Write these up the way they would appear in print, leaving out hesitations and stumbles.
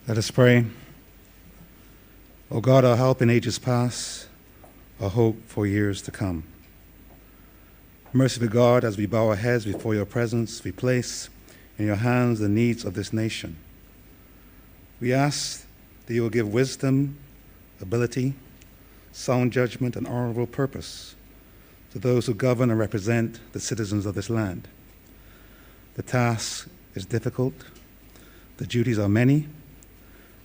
Let us pray. O God, our help in ages past, our hope for years to come. Merciful God, as we bow our heads before your presence, we place in your hands the needs of this nation. We ask that you will give wisdom, ability, sound judgment, and honorable purpose to those who govern and represent the citizens of this land. The task is difficult, the duties are many,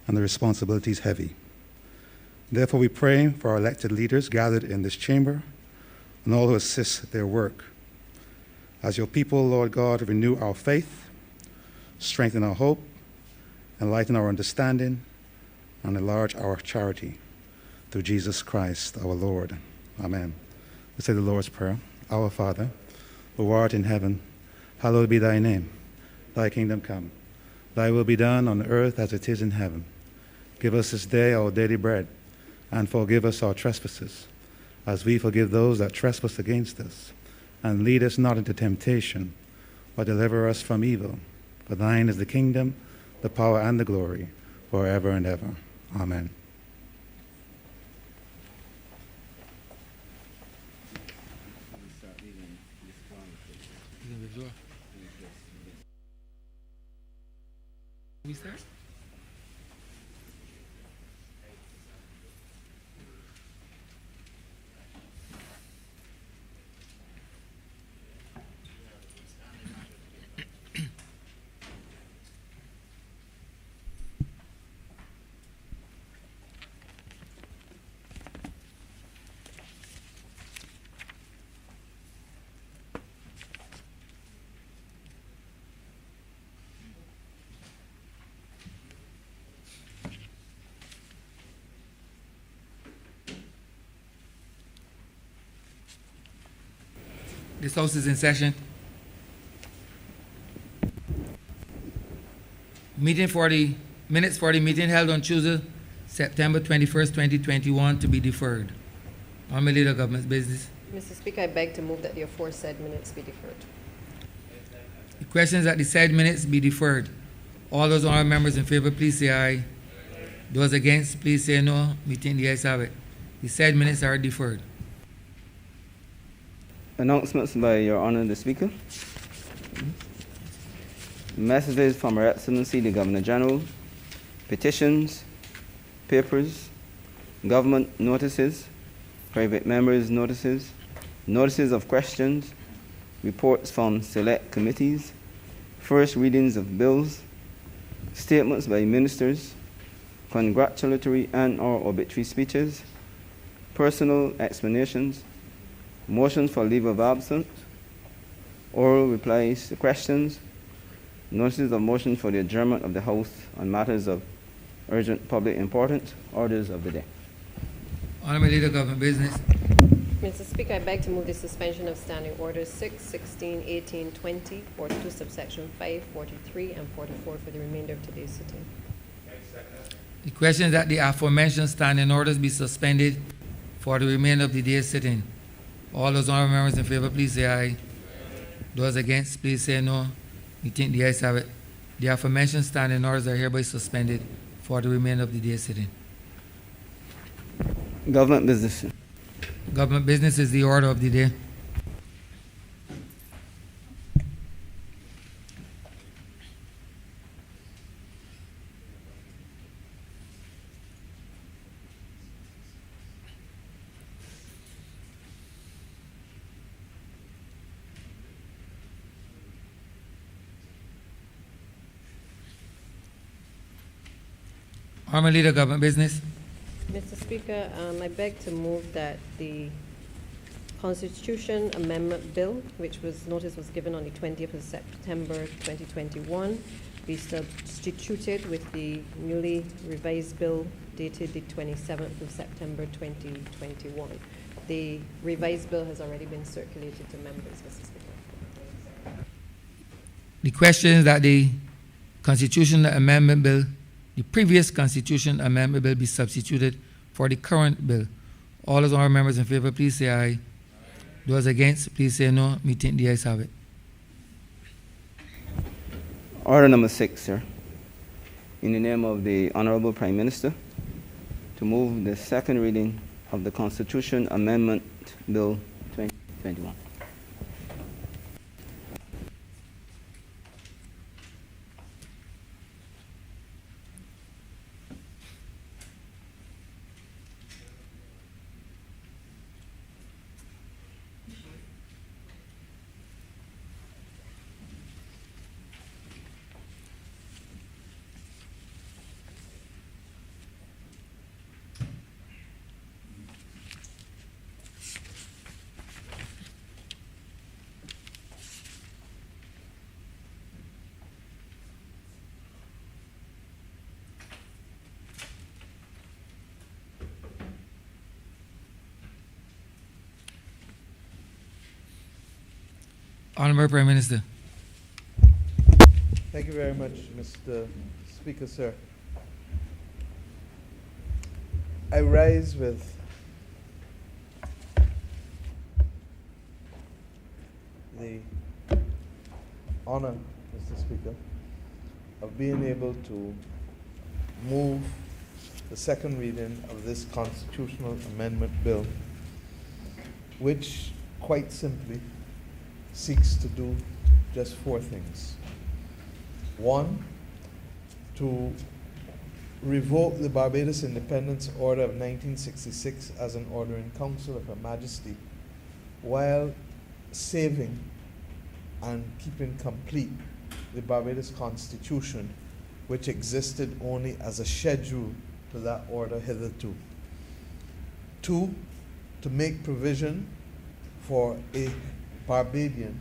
and the responsibilities heavy. Therefore, we pray for our elected leaders gathered in this chamber and all who assist their work. As your people, Lord God, renew our faith, strengthen our hope, enlighten our understanding, and enlarge our charity. Through Jesus Christ, our Lord. Amen. Let's say the Lord's Prayer. Our Father, who art in heaven, hallowed be thy name. Thy kingdom come. Thy will be done on earth as it is in heaven. Give us this day our daily bread, and forgive us our trespasses, as we forgive those that trespass against us. And lead us not into temptation, but deliver us from evil. For thine is the kingdom, the power, and the glory, forever and ever. Amen. We start? This House is in session. Minutes for the meeting held on Tuesday, September 21st, 2021 to be deferred. Honourable Leader of Government Business. Mr. Speaker, I beg to move that the aforesaid minutes be deferred. The questions that the said minutes be deferred. All those honourable members in favour, please say aye. Those against, please say no. Meeting the ayes have it. The said minutes are deferred. Announcements by Your Honour the Speaker. Messages from Her Excellency the Governor General, petitions, papers, government notices, private members' notices, notices of questions, reports from select committees, first readings of bills, statements by ministers, congratulatory and/or obituary speeches, personal explanations, motions for leave of absence, oral replies to questions, notices of motion for the adjournment of the House on matters of urgent public importance, orders of the day. Honourable Leader of Government Business. Mr. Speaker, I beg to move the suspension of standing orders 6, 16, 18, 20, 42, subsection 5, 43, and 44 for the remainder of today's sitting. The question is that the aforementioned standing orders be suspended for the remainder of the day's sitting. All those honourable members in favour, please say aye. Those against, please say no. We think the ayes have it. The aforementioned standing orders are hereby suspended for the remainder of the day's sitting. Government business. Government business is the order of the day. Honourable Leader of Government Business. Mr. Speaker, I beg to move that the Constitution Amendment Bill, which notice was given on the 20th of September 2021, be substituted with the newly revised bill dated the 27th of September 2021. The revised bill has already been circulated to members, Mr. Speaker. The question is that the Constitutional Amendment Bill, the previous Constitution Amendment Bill, be substituted for the current bill. All those honourable members in favour, please say aye. Those against, please say no. Me think the ayes have it. Order number 6, sir. in the name of the Honourable Prime Minister, to move the second reading of the Constitution Amendment Bill 2021. Honourable Prime Minister. Thank you very much, Mr. Speaker, sir. I rise with the honor, Mr. Speaker, of being able to move the second reading of this constitutional amendment bill, which quite simply seeks to do just four things. One, to revoke the Barbados Independence Order of 1966 as an order in council of Her Majesty, while saving and keeping complete the Barbados Constitution, which existed only as a schedule to that order hitherto. Two, to make provision for a Barbadian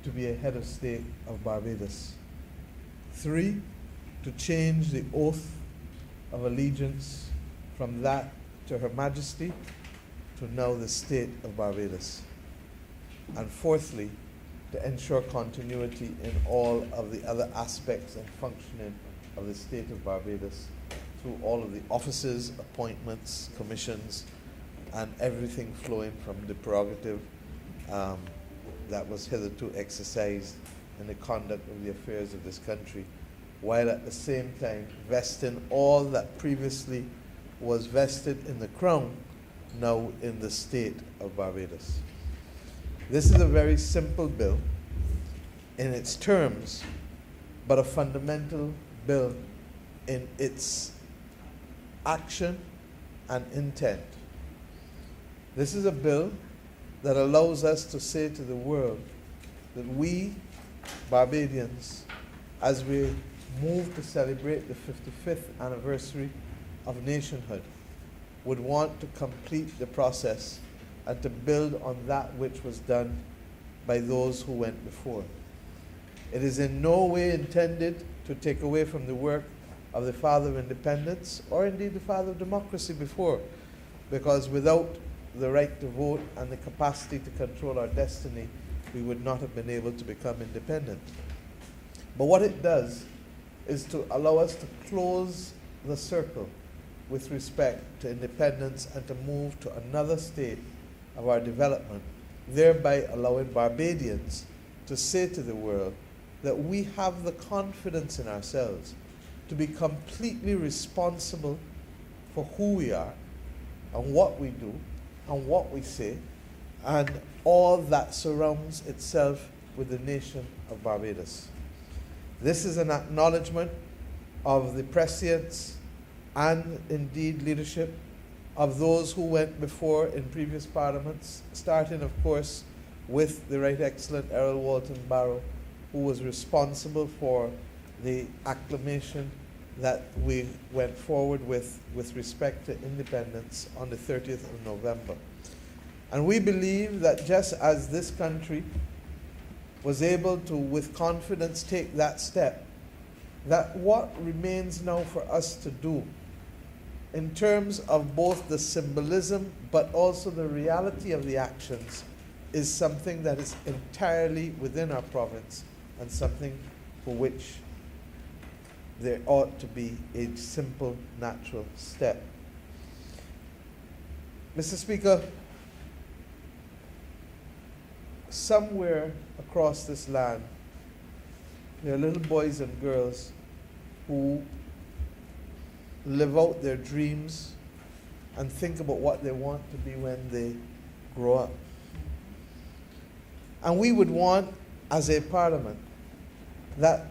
to be a head of state of Barbados. Three, to change the oath of allegiance from that to Her Majesty to now the state of Barbados. And fourthly, to ensure continuity in all of the other aspects and functioning of the state of Barbados through all of the offices, appointments, commissions, and everything flowing from the prerogative that was hitherto exercised in the conduct of the affairs of this country, while at the same time vesting all that previously was vested in the Crown, now in the state of Barbados. This is a very simple bill in its terms, but a fundamental bill in its action and intent. This is a bill that allows us to say to the world that we, Barbadians, as we move to celebrate the 55th anniversary of nationhood, would want to complete the process and to build on that which was done by those who went before. It is in no way intended to take away from the work of the father of independence, or indeed the father of democracy before, because without the right to vote and the capacity to control our destiny, we would not have been able to become independent. But what it does is to allow us to close the circle with respect to independence and to move to another state of our development, thereby allowing Barbadians to say to the world that we have the confidence in ourselves to be completely responsible for who we are and what we do and what we say, and all that surrounds itself with the nation of Barbados. This is an acknowledgement of the prescience and indeed leadership of those who went before in previous parliaments, starting of course with the Right Excellent Errol Walton Barrow, who was responsible for the acclamation that we went forward with respect to independence on the 30th of November. And we believe that just as this country was able to, with confidence, take that step, that what remains now for us to do in terms of both the symbolism but also the reality of the actions is something that is entirely within our province and something for which there ought to be a simple, natural step. Mr. Speaker, somewhere across this land, there are little boys and girls who live out their dreams and think about what they want to be when they grow up. And we would want, as a parliament, that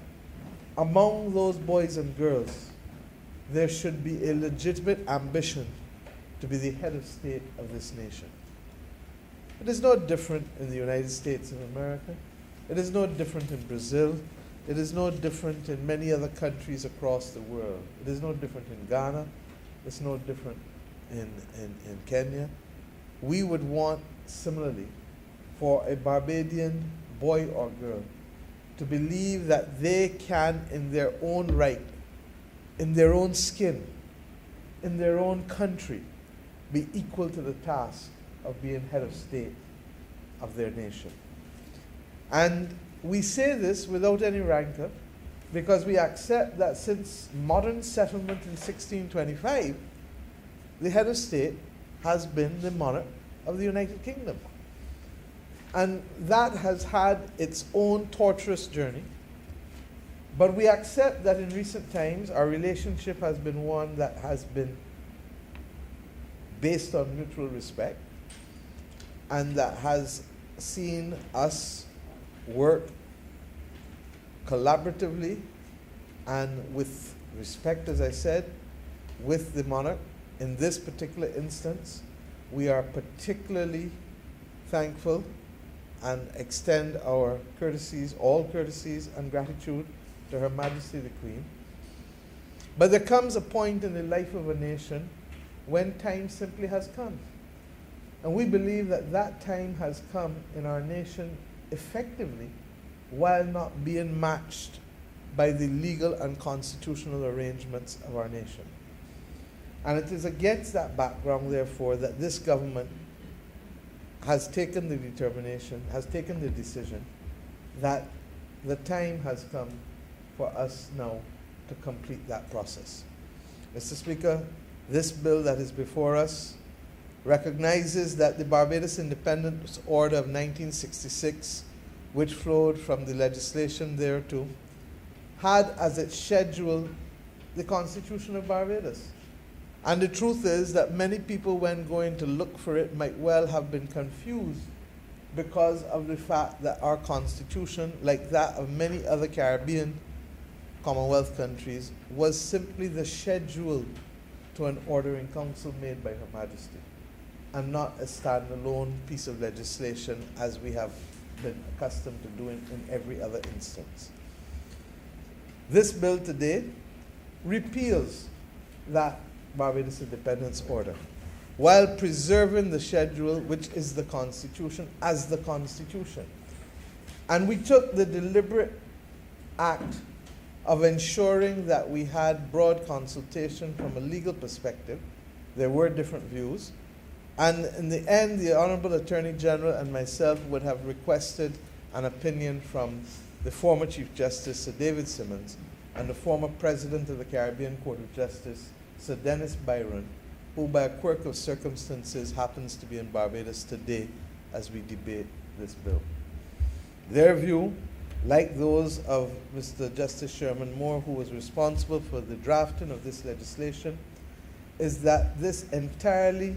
among those boys and girls, there should be a legitimate ambition to be the head of state of this nation. It is no different in the United States of America. It is no different in Brazil. It is no different in many other countries across the world. It is no different in Ghana. It's no different in Kenya. We would want, similarly, for a Barbadian boy or girl to believe that they can, in their own right, in their own skin, in their own country, be equal to the task of being head of state of their nation. And we say this without any rancor, because we accept that since modern settlement in 1625, the head of state has been the monarch of the United Kingdom. And that has had its own torturous journey. But we accept that in recent times, our relationship has been one that has been based on mutual respect, and that has seen us work collaboratively and with respect, as I said, with the monarch. In this particular instance, we are particularly thankful and extend our courtesies, all courtesies and gratitude to Her Majesty the Queen. But there comes a point in the life of a nation when time simply has come. And we believe that that time has come in our nation effectively, while not being matched by the legal and constitutional arrangements of our nation. And it is against that background, therefore, that this government has taken the determination, has taken the decision that the time has come for us now to complete that process. Mr. Speaker, this bill that is before us recognizes that the Barbados Independence Order of 1966, which flowed from the legislation thereto, had as its schedule the Constitution of Barbados. And the truth is that many people, when going to look for it, might well have been confused because of the fact that our Constitution, like that of many other Caribbean Commonwealth countries, was simply the schedule to an ordering council made by Her Majesty, and not a standalone piece of legislation as we have been accustomed to doing in every other instance. This bill today repeals that Barbados Independence Order, while preserving the schedule, which is the Constitution, as the Constitution. And we took the deliberate act of ensuring that we had broad consultation from a legal perspective. There were different views. And in the end, the Honourable Attorney General and myself would have requested an opinion from the former Chief Justice, Sir David Simmons, and the former President of the Caribbean Court of Justice, Sir Dennis Byron, who by a quirk of circumstances happens to be in Barbados today as we debate this bill. Their view, like those of Mr. Justice Sherman Moore, who was responsible for the drafting of this legislation, is that this entirely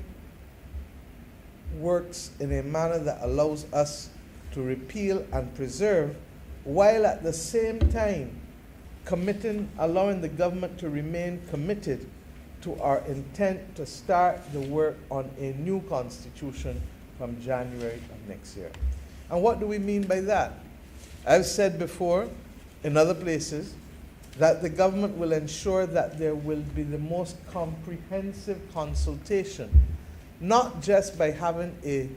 works in a manner that allows us to repeal and preserve, while at the same time allowing the government to remain committed to our intent to start the work on a new constitution from January of next year. And what do we mean by that? I've said before in other places that the government will ensure that there will be the most comprehensive consultation, not just by having a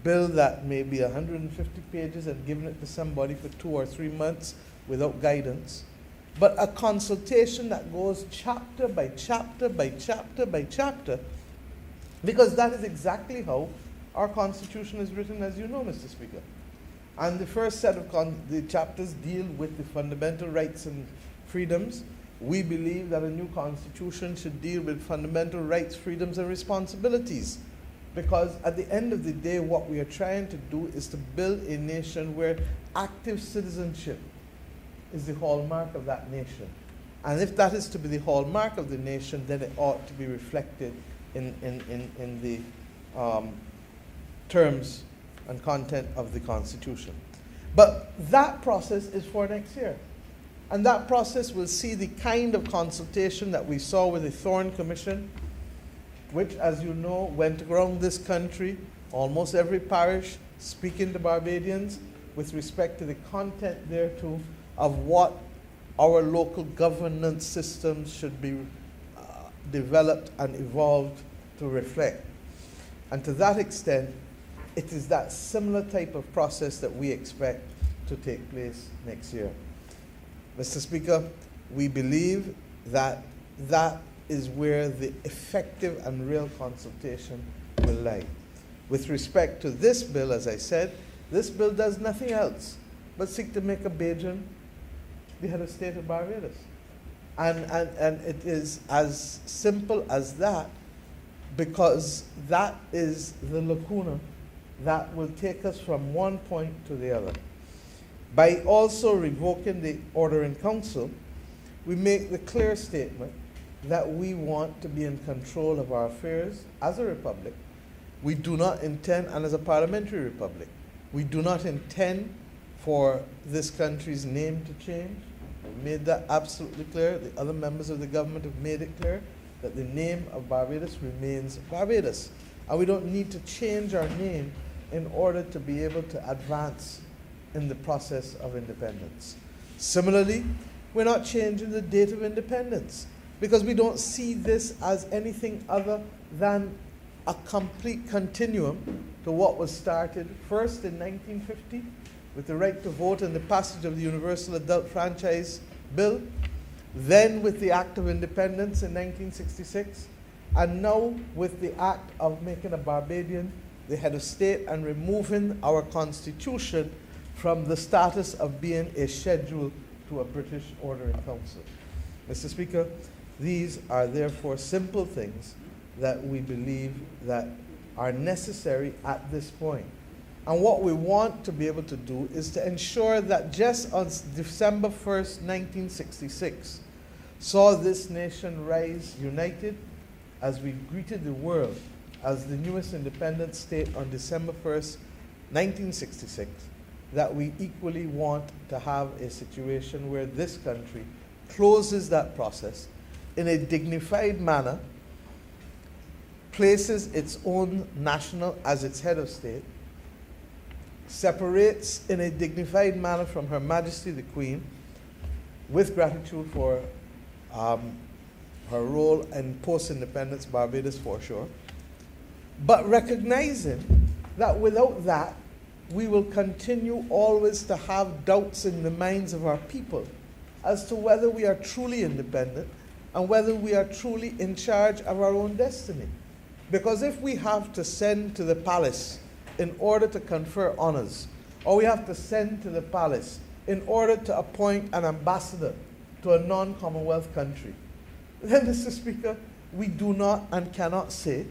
bill that may be 150 pages and giving it to somebody for 2 or 3 months without guidance, but a consultation that goes chapter by chapter by chapter by chapter, because that is exactly how our Constitution is written, as you know, Mr. Speaker. And the first set of the chapters deal with the fundamental rights and freedoms. We believe that a new Constitution should deal with fundamental rights, freedoms, and responsibilities, because at the end of the day, what we are trying to do is to build a nation where active citizenship is the hallmark of that nation, And if that is to be the hallmark of the nation, then it ought to be reflected in the terms and content of the Constitution. But that process is for next year. And that process will see the kind of consultation that we saw with the Thorne Commission, which, as you know, went around this country, almost every parish, speaking to Barbadians with respect to the content thereto of what our local governance systems should be developed and evolved to reflect. And to that extent, it is that similar type of process that we expect to take place next year. Mr. Speaker, we believe that that is where the effective and real consultation will lie. With respect to this bill, as I said, this bill does nothing else but seek to make a Bajan the head of state of Barbados. And it is as simple as that, because that is the lacuna that will take us from one point to the other. By also revoking the order in council, we make the clear statement that we want to be in control of our affairs as a republic. We do not intend, and as a parliamentary republic, we do not intend for this country's name to change. We've made that absolutely clear. The other members of the government have made it clear that the name of Barbados remains Barbados. And we don't need to change our name in order to be able to advance in the process of independence. Similarly, we're not changing the date of independence because we don't see this as anything other than a complete continuum to what was started first in 1950 with the right to vote and the passage of the Universal Adult Franchise Bill, then with the Act of Independence in 1966, and now with the act of making a Barbadian the head of state and removing our constitution from the status of being a schedule to a British order in council. Mr. Speaker, these are therefore simple things that we believe that are necessary at this point. And what we want to be able to do is to ensure that just on December 1st, 1966, saw this nation rise united as we greeted the world as the newest independent state on December 1st, 1966, that we equally want to have a situation where this country closes that process in a dignified manner, places its own national as its head of state, separates in a dignified manner from Her Majesty the Queen, with gratitude for her role in post-independence Barbados for sure, but recognizing that without that, we will continue always to have doubts in the minds of our people as to whether we are truly independent and whether we are truly in charge of our own destiny. Because if we have to send to the palace in order to confer honors, or we have to send to the palace in order to appoint an ambassador to a non-Commonwealth country, then, Mr. Speaker, we do not and cannot say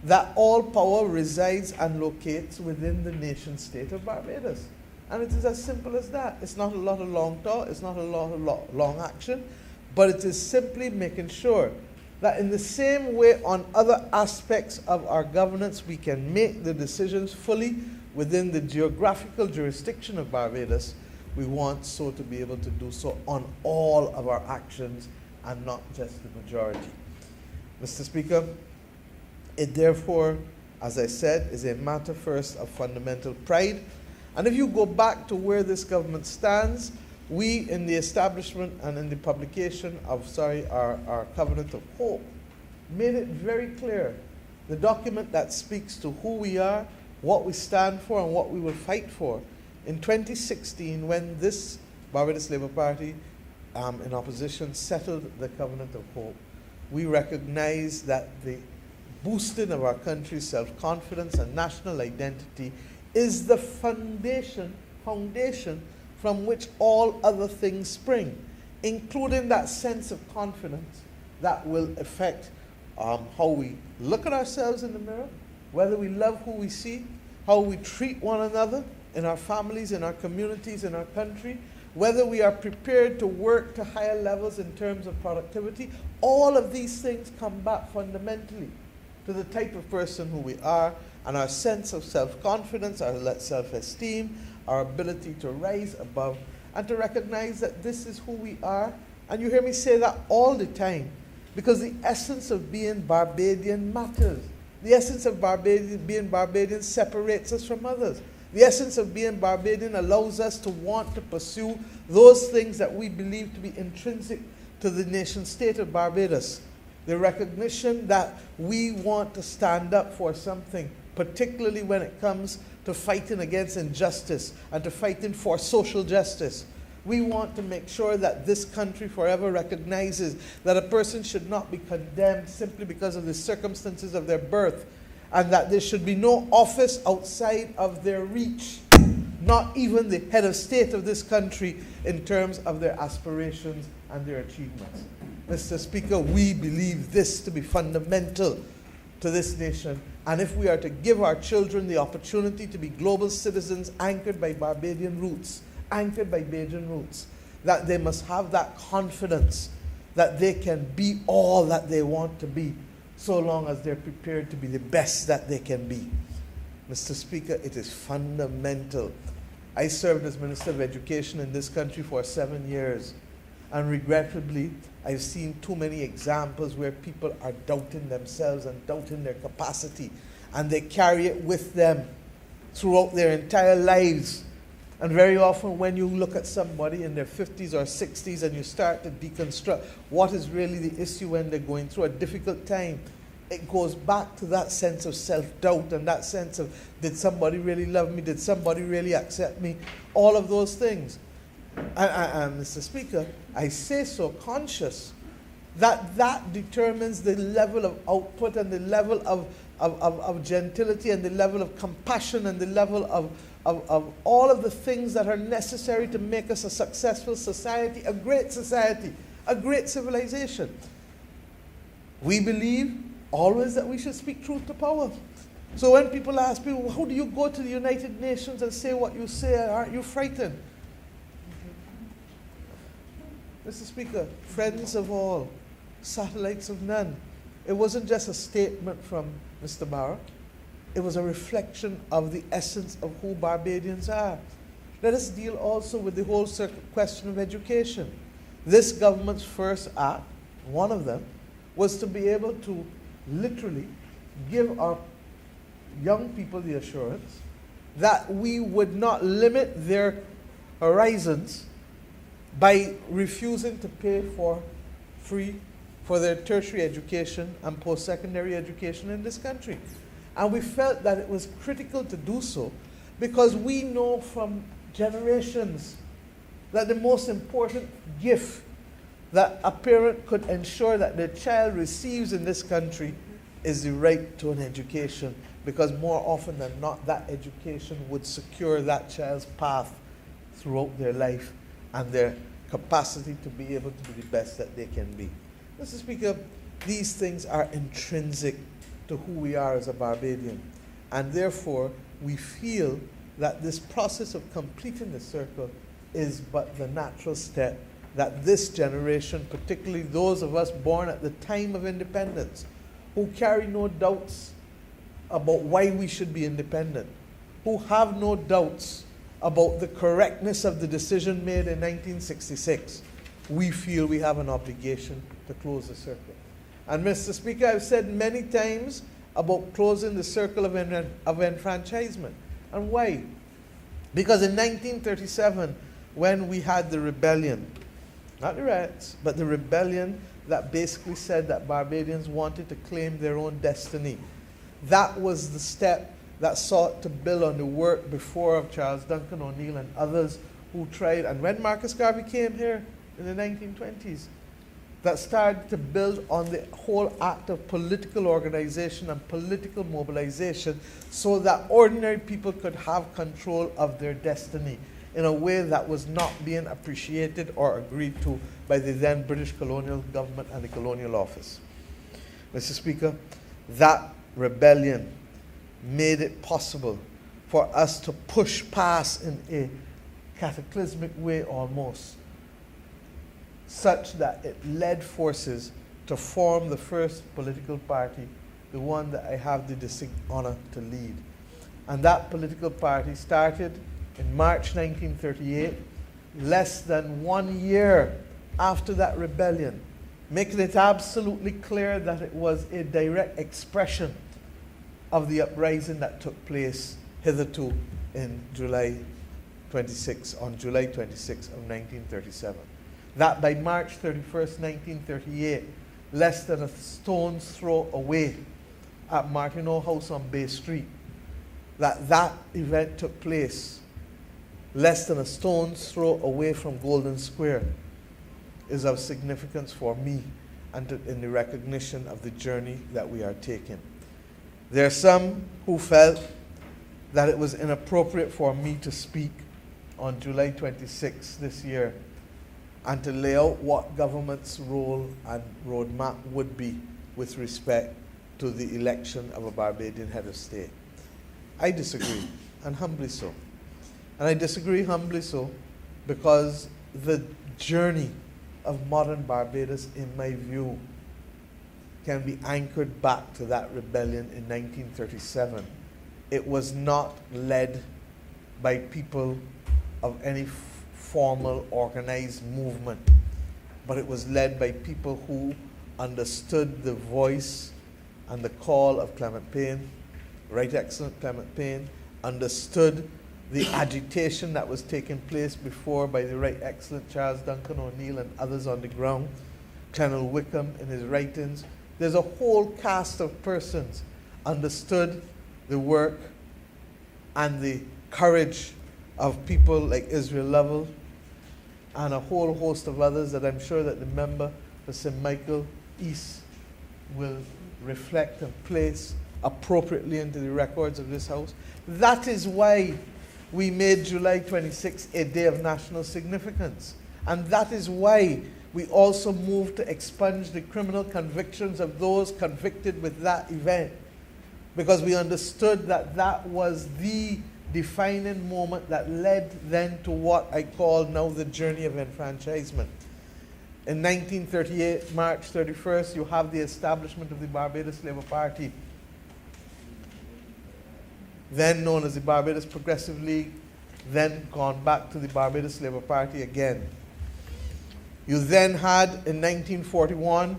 that all power resides and locates within the nation state of Barbados. And it is as simple as that. It's not a lot of long talk, it's not a lot of long action, but it is simply making sure that in the same way on other aspects of our governance, we can make the decisions fully within the geographical jurisdiction of Barbados. We want so to be able to do so on all of our actions and not just the majority. Mr. Speaker, it therefore, as I said, is a matter first of fundamental pride. And if you go back to where this government stands, we in the establishment and in the publication of, our Covenant of Hope, made it very clear, the document that speaks to who we are, what we stand for, and what we will fight for. In 2016, when this Barbados Labour Party in opposition settled the Covenant of Hope, we recognized that the boosting of our country's self-confidence and national identity is the foundation from which all other things spring, including that sense of confidence that will affect how we look at ourselves in the mirror, whether we love who we see, how we treat one another in our families, in our communities, in our country, whether we are prepared to work to higher levels in terms of productivity, all of these things come back fundamentally to the type of person who we are and our sense of self-confidence, our self-esteem, our ability to rise above and to recognize that this is who we are. And you hear me say that all the time, because the essence of being Barbadian matters. The essence of being Barbadian separates us from others. The essence of being Barbadian allows us to want to pursue those things that we believe to be intrinsic to the nation state of Barbados. The recognition that we want to stand up for something, particularly when it comes to fighting against injustice and to fighting for social justice. We want to make sure that this country forever recognizes that a person should not be condemned simply because of the circumstances of their birth, and that there should be no office outside of their reach, not even the head of state of this country, in terms of their aspirations and their achievements. Mr. Speaker, we believe this to be fundamental to this nation, and if we are to give our children the opportunity to be global citizens anchored by Barbadian roots, anchored by Bajan roots, that they must have that confidence that they can be all that they want to be, so long as they're prepared to be the best that they can be. Mr. Speaker, it is fundamental. I served as Minister of Education in this country for 7 years, and regrettably, I've seen too many examples where people are doubting themselves and doubting their capacity, and they carry it with them throughout their entire lives. And very often when you look at somebody in their 50s or 60s and you start to deconstruct what is really the issue when they're going through a difficult time, it goes back to that sense of self-doubt and that sense of, did somebody really love me? Did somebody really accept me? All of those things. And Mr. Speaker, I say so conscious that that determines the level of output and the level of gentility and the level of compassion and the level of all of the things that are necessary to make us a successful society, a great civilization. We believe always that we should speak truth to power. So when people ask me, well, how do you go to the United Nations and say what you say? Aren't you frightened? Mr. Speaker, friends of all, satellites of none. It wasn't just a statement from Mr. Barra. It was a reflection of the essence of who Barbadians are. Let us deal also with the whole question of education. This government's first act, one of them, was to be able to literally give our young people the assurance that we would not limit their horizons by refusing to pay for free for their tertiary education and post-secondary education in this country. And we felt that it was critical to do so because we know from generations that the most important gift that a parent could ensure that their child receives in this country is the right to an education, because more often than not, that education would secure that child's path throughout their life and their capacity to be able to be the best that they can be. Mr. Speaker, these things are intrinsic to who we are as a Barbadian, and therefore we feel that this process of completing the circle is but the natural step that this generation, particularly those of us born at the time of independence, who carry no doubts about why we should be independent, who have no doubts about the correctness of the decision made in 1966, we feel we have an obligation to close the circle. And Mr. Speaker, I've said many times about closing the circle of enfranchisement. And why? Because in 1937, when we had the rebellion, not the riots, but the rebellion that basically said that Barbadians wanted to claim their own destiny, that was the step that sought to build on the work before of Charles Duncan O'Neill and others who tried. And when Marcus Garvey came here in the 1920s, that started to build on the whole act of political organization and political mobilization so that ordinary people could have control of their destiny in a way that was not being appreciated or agreed to by the then British colonial government and the colonial office. Mr. Speaker, that rebellion made it possible for us to push past in a cataclysmic way almost, such that it led forces to form the first political party, the one that I have the distinct honor to lead. And that political party started in March 1938, less than 1 year after that rebellion, making it absolutely clear that it was a direct expression of the uprising that took place hitherto in July 26, on July 26 of 1937. That by March 31st, 1938, less than a stone's throw away at Martineau House on Bay Street, that event took place less than a stone's throw away from Golden Square is of significance for me and in the recognition of the journey that we are taking. There are some who felt that it was inappropriate for me to speak on July 26 this year and to lay out what government's role and roadmap would be with respect to the election of a Barbadian head of state. I disagree, and humbly so. And I disagree humbly so because the journey of modern Barbados, in my view, can be anchored back to that rebellion in 1937. It was not led by people of any formal organized movement, but it was led by people who understood the voice and the call of Clement Payne, Right Excellent Clement Payne, understood the agitation that was taking place before by the Right Excellent Charles Duncan O'Neill and others on the ground, Colonel Wickham in his writings. There's a whole cast of persons understood the work and the courage of people like Israel Lovell and a whole host of others that I'm sure that the member for St. Michael East will reflect and place appropriately into the records of this House. That is why we made July 26 a day of national significance. And that is why we also moved to expunge the criminal convictions of those convicted with that event. Because we understood that that was the defining moment that led then to what I call now the journey of enfranchisement. In 1938, March 31st, you have the establishment of the Barbados Labour Party, then known as the Barbados Progressive League, then gone back to the Barbados Labour Party again. You then had in 1941,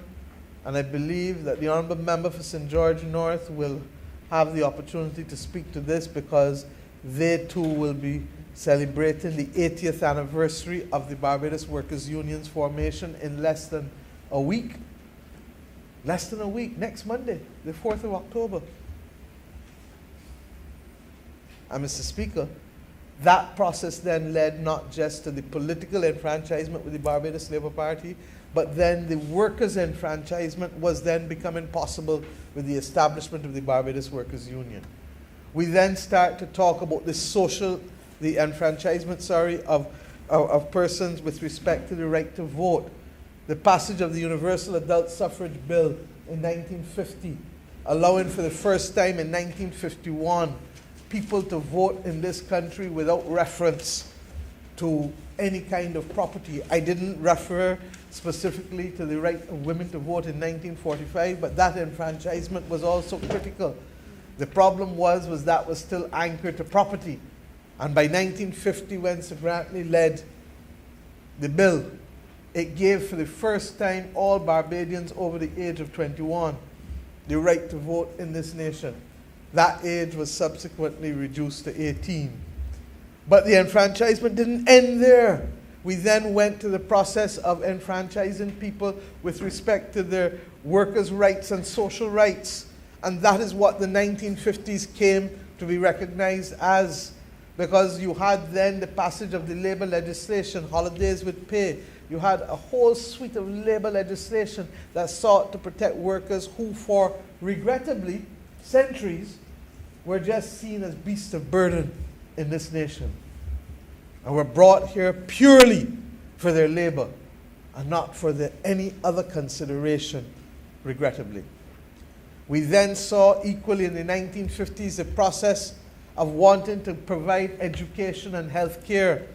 and I believe that the Honourable Member for St. George North will have the opportunity to speak to this because they too will be celebrating the 80th anniversary of the Barbados Workers' Union's formation in less than a week. Less than a week, next Monday, the 4th of October. And Mr. Speaker, that process then led not just to the political enfranchisement with the Barbados Labour Party, but then the workers' enfranchisement was then becoming possible with the establishment of the Barbados Workers' Union. We then start to talk about the enfranchisement, of persons with respect to the right to vote. The passage of the Universal Adult Suffrage Bill in 1950, allowing for the first time in 1951 people to vote in this country without reference to any kind of property. I didn't refer specifically to the right of women to vote in 1945, but that enfranchisement was also critical. The problem was that was still anchored to property. And by 1950, when Sir Grantley led the bill, it gave for the first time all Barbadians over the age of 21 the right to vote in this nation. That age was subsequently reduced to 18. But the enfranchisement didn't end there. We then went to the process of enfranchising people with respect to their workers' rights and social rights. And that is what the 1950s came to be recognized as, because you had then the passage of the labor legislation, holidays with pay. You had a whole suite of labor legislation that sought to protect workers who, for regrettably, centuries, were just seen as beasts of burden in this nation, and were brought here purely for their labor and not for any other consideration, regrettably. We then saw equally in the 1950s the process of wanting to provide education and health care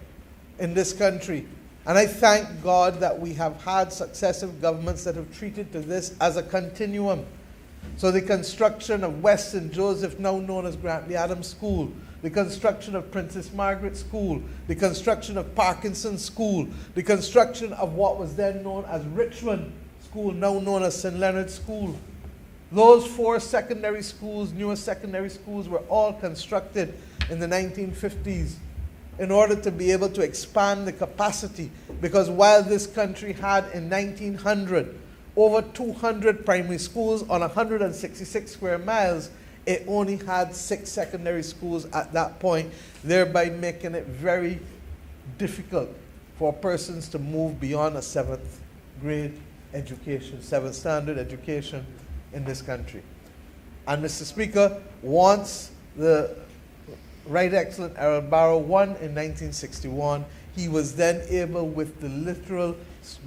in this country. And I thank God that we have had successive governments that have treated to this as a continuum. So the construction of West St. Joseph, now known as Grantley Adams School, the construction of Princess Margaret School, the construction of Parkinson School, the construction of what was then known as Richmond School, now known as St. Leonard School. Those 4 secondary schools, newest secondary schools, were all constructed in the 1950s in order to be able to expand the capacity. Because while this country had in 1900 over 200 primary schools on 166 square miles, it only had 6 secondary schools at that point, thereby making it very difficult for persons to move beyond a 7th grade education, 7th standard education in this country. And Mr. Speaker, once the Right Excellent Errol Barrow won in 1961, he was then able, with the literal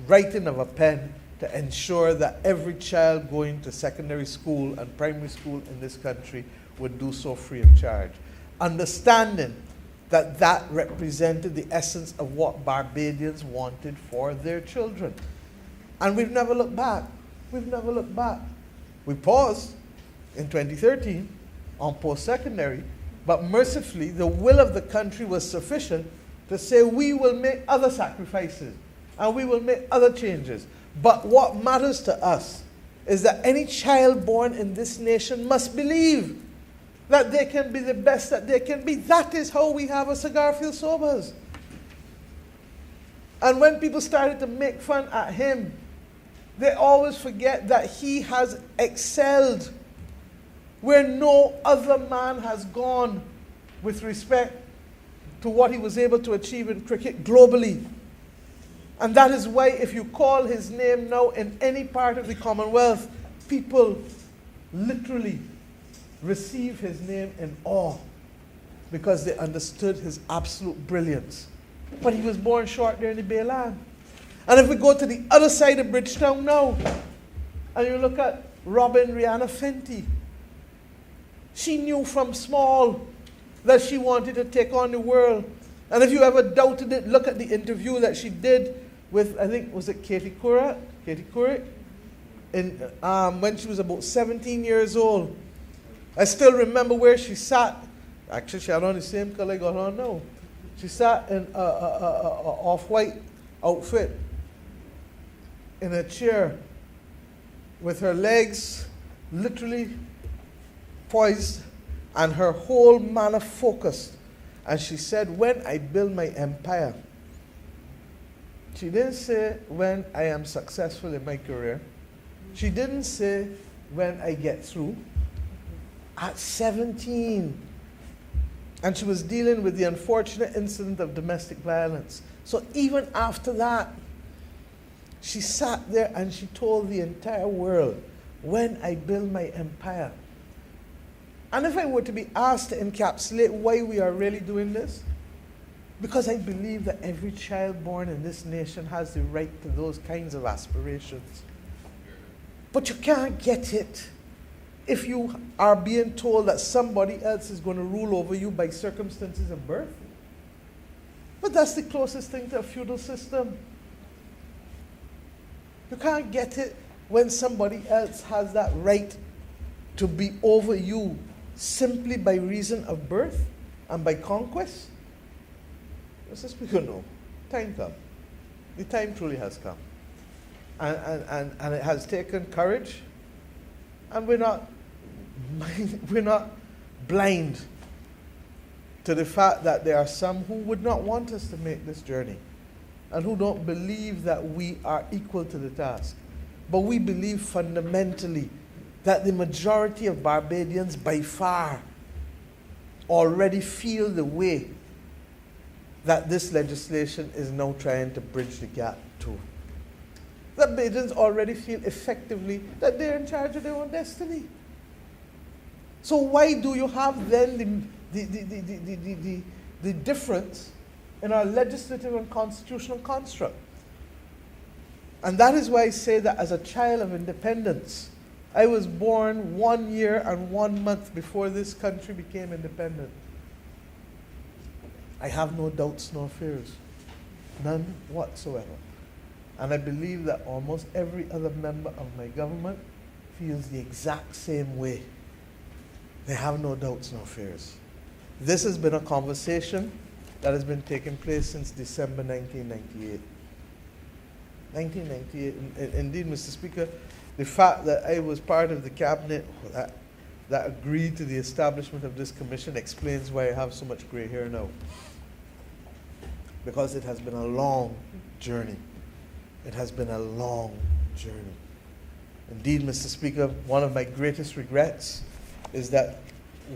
writing of a pen, to ensure that every child going to secondary school and primary school in this country would do so free of charge. Understanding that that represented the essence of what Barbadians wanted for their children. And we've never looked back. We've never looked back. We paused in 2013 on post-secondary, but mercifully, the will of the country was sufficient to say we will make other sacrifices and we will make other changes. But what matters to us is that any child born in this nation must believe that they can be the best that they can be. That is how we have a Garfield Sobers. And when people started to make fun at him, they always forget that he has excelled where no other man has gone with respect to what he was able to achieve in cricket globally. And that is why if you call his name now in any part of the Commonwealth, people literally receive his name in awe because they understood his absolute brilliance. But he was born short there in the Bayland. And if we go to the other side of Bridgetown now, and you look at Robin Rihanna Fenty, she knew from small that she wanted to take on the world. And if you ever doubted it, look at the interview that she did with, I think, was it Katie Couric? When she was about 17 years old. I still remember where she sat. Actually, she had on the same color I got on now. She sat in a off-white outfit in a chair with her legs literally poised and her whole manner focused. And she said, when I build my empire, she didn't say when I am successful in my career. She didn't say when I get through. At 17. And she was dealing with the unfortunate incident of domestic violence. So even after that, she sat there and she told the entire world, when I build my empire. And if I were to be asked to encapsulate why we are really doing this, because I believe that every child born in this nation has the right to those kinds of aspirations. But you can't get it if you are being told that somebody else is going to rule over you by circumstances of birth. But that's the closest thing to a feudal system. You can't get it when somebody else has that right to be over you simply by reason of birth and by conquest. Mr. Speaker, no. Time come. The time truly has come. And it has taken courage. And we're not blind to the fact that there are some who would not want us to make this journey and who don't believe that we are equal to the task. But we believe fundamentally that the majority of Barbadians by far already feel the way that this legislation is now trying to bridge the gap to. The Barbadians already feel effectively that they're in charge of their own destiny. So why do you have then the difference in our legislative and constitutional construct? And that is why I say that as a child of independence, I was born 1 year and 1 month before this country became independent. I have no doubts nor fears. None whatsoever. And I believe that almost every other member of my government feels the exact same way. They have no doubts, no fears. This has been a conversation that has been taking place since December 1998. 1998, indeed, Mr. Speaker, the fact that I was part of the cabinet that agreed to the establishment of this commission explains why I have so much gray hair now. Because it has been a long journey. It has been a long journey. Indeed, Mr. Speaker, one of my greatest regrets is that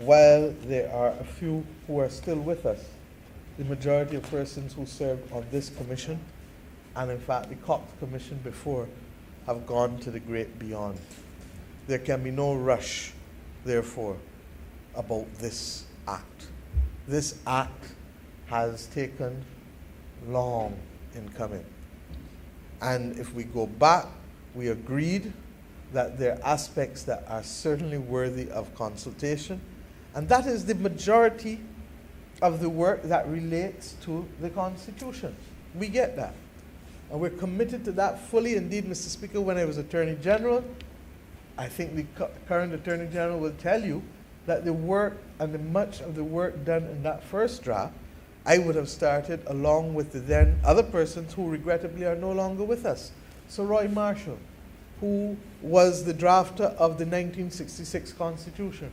while there are a few who are still with us, the majority of persons who served on this commission, and in fact the Cox Commission before, have gone to the great beyond. There can be no rush, therefore, about this act. This act has taken long in coming. And if we go back, we agreed that there are aspects that are certainly worthy of consultation, and that is the majority of the work that relates to the Constitution. We get that. And we're committed to that fully. Indeed, Mr. Speaker, when I was Attorney General, I think the current Attorney General will tell you that the work and the much of the work done in that first draft, I would have started along with the then other persons who regrettably are no longer with us. Sir Roy Marshall, who was the drafter of the 1966 Constitution,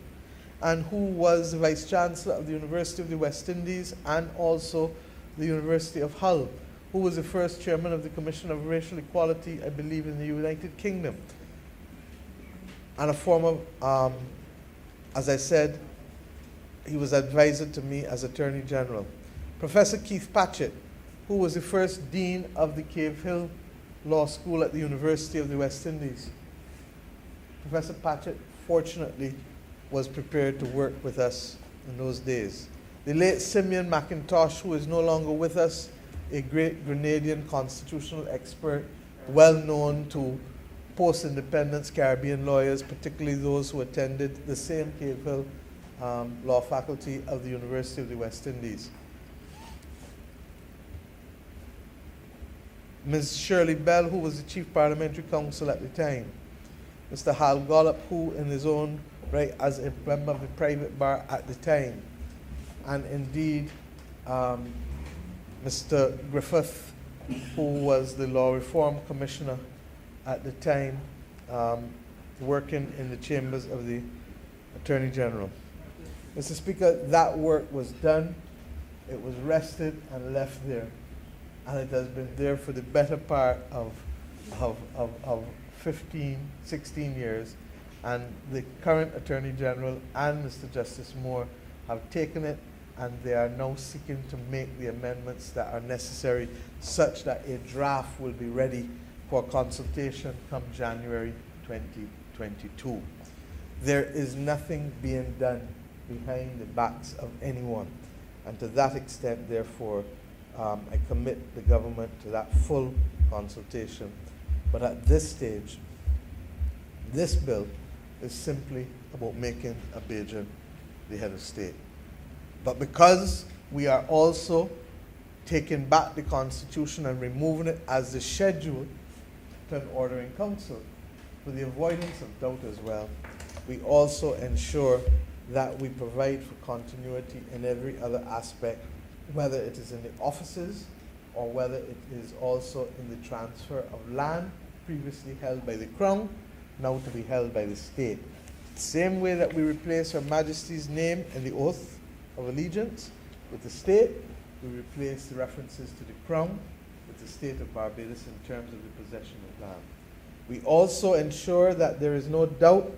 and who was the Vice Chancellor of the University of the West Indies and also the University of Hull, who was the first chairman of the Commission of Racial Equality, I believe, in the United Kingdom, and a former, as I said, he was advisor to me as Attorney General. Professor Keith Patchett, who was the first Dean of the Cave Hill Law School at the University of the West Indies. Professor Patchett, fortunately, was prepared to work with us in those days. The late Simeon McIntosh, who is no longer with us, a great Grenadian constitutional expert, well known to post-independence Caribbean lawyers, particularly those who attended the same Cave Hill law faculty of the University of the West Indies. Ms. Shirley Bell, who was the Chief Parliamentary Counsel at the time. Mr. Hal Gollop, who in his own right as a member of the private bar at the time. And indeed, Mr. Griffith, who was the Law Reform Commissioner at the time, working in the chambers of the Attorney General. Mr. Speaker, that work was done. It was rested and left there. And it has been there for the better part of 15, 16 years. And the current Attorney General and Mr. Justice Moore have taken it, and they are now seeking to make the amendments that are necessary such that a draft will be ready for consultation come January 2022. There is nothing being done behind the backs of anyone. And to that extent, therefore, I commit the government to that full consultation. But at this stage, this bill is simply about making a Bajan the head of state. But because we are also taking back the Constitution and removing it as the schedule to an ordering council, for the avoidance of doubt as well, we also ensure that we provide for continuity in every other aspect, whether it is in the offices or whether it is also in the transfer of land previously held by the Crown, now to be held by the state. Same way that we replace Her Majesty's name in the oath of allegiance with the state, we replace the references to the Crown with the state of Barbados in terms of the possession of land. We also ensure that there is no doubt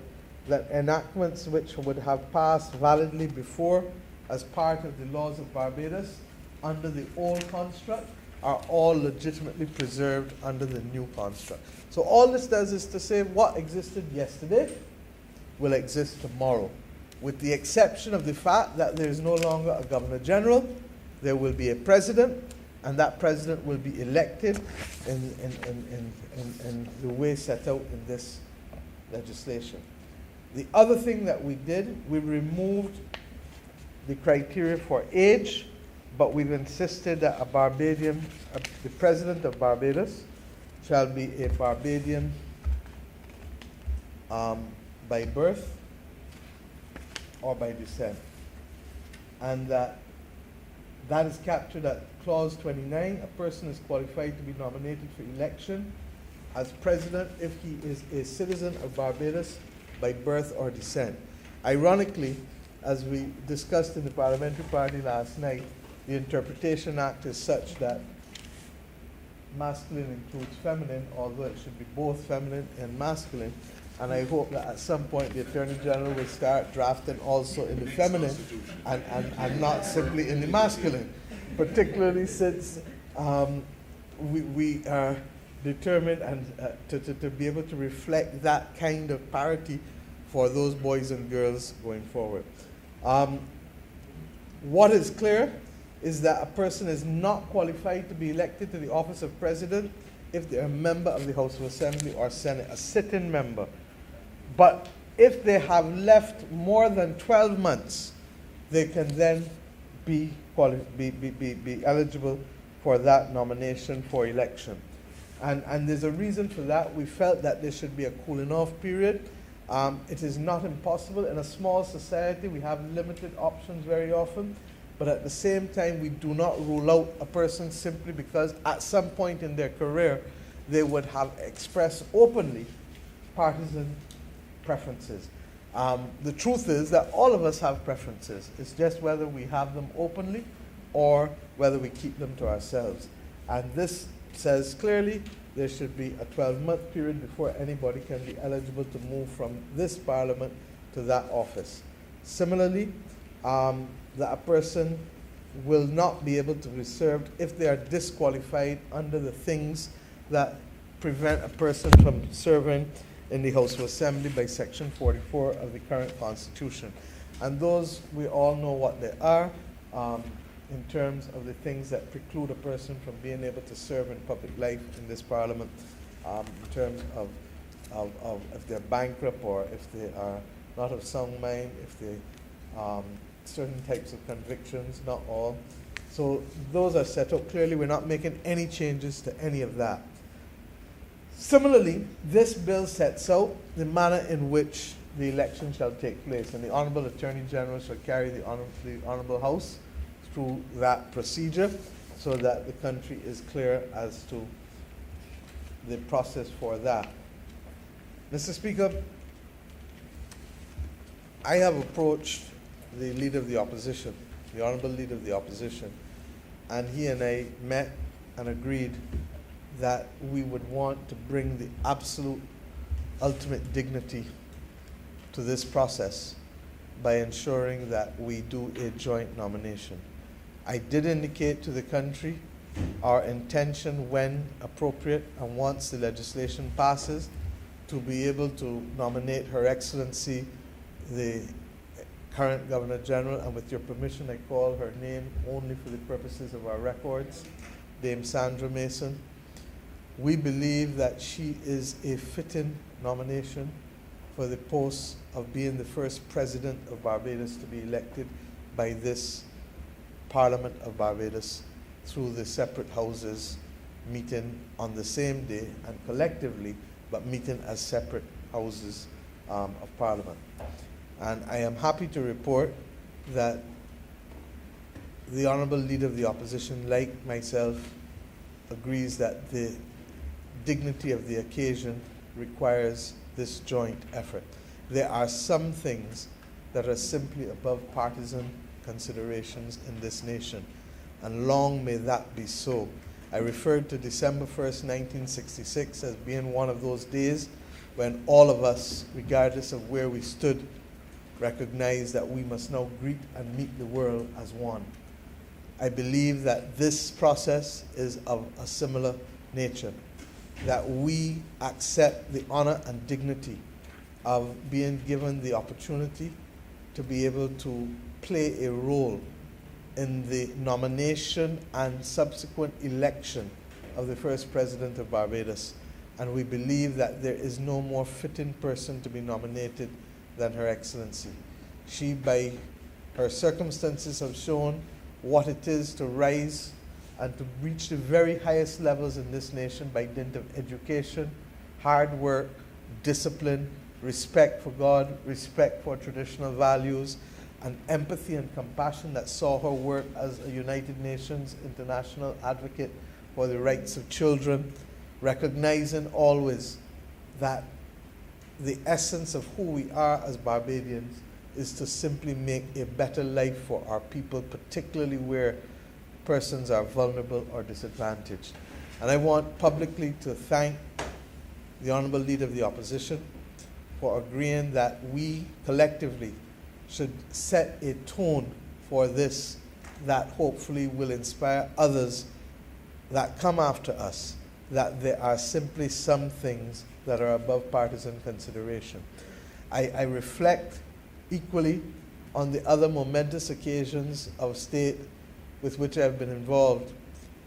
that enactments which would have passed validly before as part of the laws of Barbados under the old construct are all legitimately preserved under the new construct. So all this does is to say what existed yesterday will exist tomorrow, with the exception of the fact that there is no longer a Governor General. There will be a president, and that president will be elected in the way set out in this legislation. The other thing that we did, we removed the criteria for age, but we've insisted that the President of Barbados shall be a Barbadian by birth or by descent. And that is captured at Clause 29. A person is qualified to be nominated for election as President if he is a citizen of Barbados by birth or descent. Ironically, as we discussed in the Parliamentary Party last night, the Interpretation Act is such that masculine includes feminine, although it should be both feminine and masculine. And I hope that at some point the Attorney General will start drafting also in the feminine and not simply in the masculine, particularly since we are determined to be able to reflect that kind of parity for those boys and girls going forward. What is clear is that a person is not qualified to be elected to the office of President if they're a member of the House of Assembly or Senate, a sitting member. But if they have left more than 12 months, they can then be eligible for that nomination for election. And there's a reason for that. We felt that there should be a cooling off period. It is not impossible. In a small society, we have limited options very often. But at the same time, we do not rule out a person simply because at some point in their career, they would have expressed openly partisan preferences. The truth is that all of us have preferences. It's just whether we have them openly or whether we keep them to ourselves. And this says clearly there should be a 12-month period before anybody can be eligible to move from this Parliament to that office. Similarly, that a person will not be able to be served if they are disqualified under the things that prevent a person from serving in the House of Assembly by Section 44 of the current Constitution. And those, we all know what they are in terms of the things that preclude a person from being able to serve in public life in this Parliament, in terms of if they're bankrupt or if they are not of sound mind, if they certain types of convictions, not all. So those are set up clearly. We're not making any changes to any of that. Similarly, this bill sets out the manner in which the election shall take place, and the Honourable Attorney General shall carry the Honourable House through that procedure so that the country is clear as to the process for that. Mr. Speaker, I have approached the Leader of the Opposition, the Honourable Leader of the Opposition, and he and I met and agreed that we would want to bring the absolute ultimate dignity to this process by ensuring that we do a joint nomination. I did indicate to the country our intention when appropriate and once the legislation passes to be able to nominate Her Excellency the current Governor General, and with your permission I call her name only for the purposes of our records, Dame Sandra Mason. We believe that she is a fitting nomination for the post of being the first President of Barbados to be elected by this Parliament of Barbados through the separate houses meeting on the same day and collectively, but meeting as separate houses of Parliament. And I am happy to report that the Honourable Leader of the Opposition, like myself, agrees that the dignity of the occasion requires this joint effort. There are some things that are simply above partisan considerations in this nation, and long may that be so. I referred to December 1st, 1966 as being one of those days when all of us, regardless of where we stood, recognized that we must now greet and meet the world as one. I believe that this process is of a similar nature, that we accept the honor and dignity of being given the opportunity to be able to play a role in the nomination and subsequent election of the first President of Barbados. And we believe that there is no more fitting person to be nominated than Her Excellency. She, by her circumstances, have shown what it is to rise and to reach the very highest levels in this nation by dint of education, hard work, discipline, respect for God, respect for traditional values, and empathy and compassion that saw her work as a United Nations international advocate for the rights of children, recognizing always that the essence of who we are as Barbadians is to simply make a better life for our people, particularly where persons are vulnerable or disadvantaged. And I want publicly to thank the Honourable Leader of the Opposition for agreeing that we collectively should set a tone for this that hopefully will inspire others that come after us, that there are simply some things that are above partisan consideration. I reflect equally on the other momentous occasions of state with which I have been involved,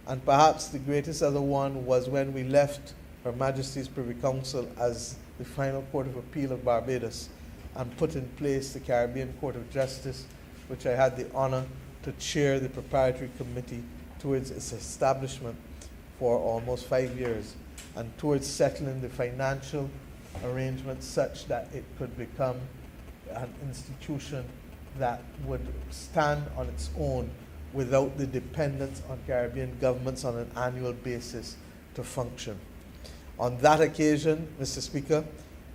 and perhaps the greatest other one was when we left Her Majesty's Privy Council as the final Court of Appeal of Barbados and put in place the Caribbean Court of Justice, which I had the honor to chair the preparatory committee towards its establishment for almost 5 years, and towards settling the financial arrangements such that it could become an institution that would stand on its own without the dependence on Caribbean governments on an annual basis to function. On that occasion, Mr. Speaker,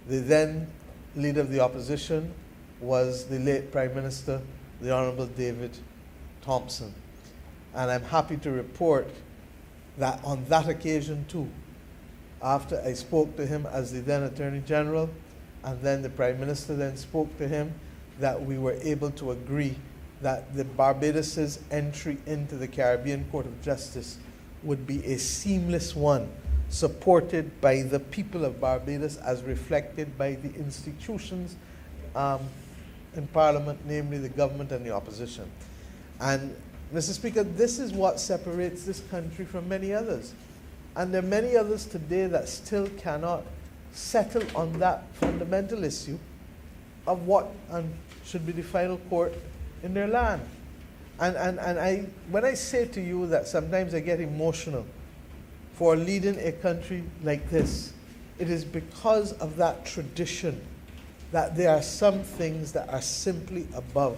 the then Leader of the Opposition was the late Prime Minister, the Honourable David Thompson. And I'm happy to report that on that occasion too, after I spoke to him as the then Attorney General, and then the Prime Minister then spoke to him, that we were able to agree that the Barbados' entry into the Caribbean Court of Justice would be a seamless one, supported by the people of Barbados as reflected by the institutions in Parliament, namely the government and the opposition. And Mr. Speaker, this is what separates this country from many others. And there are many others today that still cannot settle on that fundamental issue of what should be the final court in their land. And when I say to you that sometimes I get emotional for leading a country like this, it is because of that tradition that there are some things that are simply above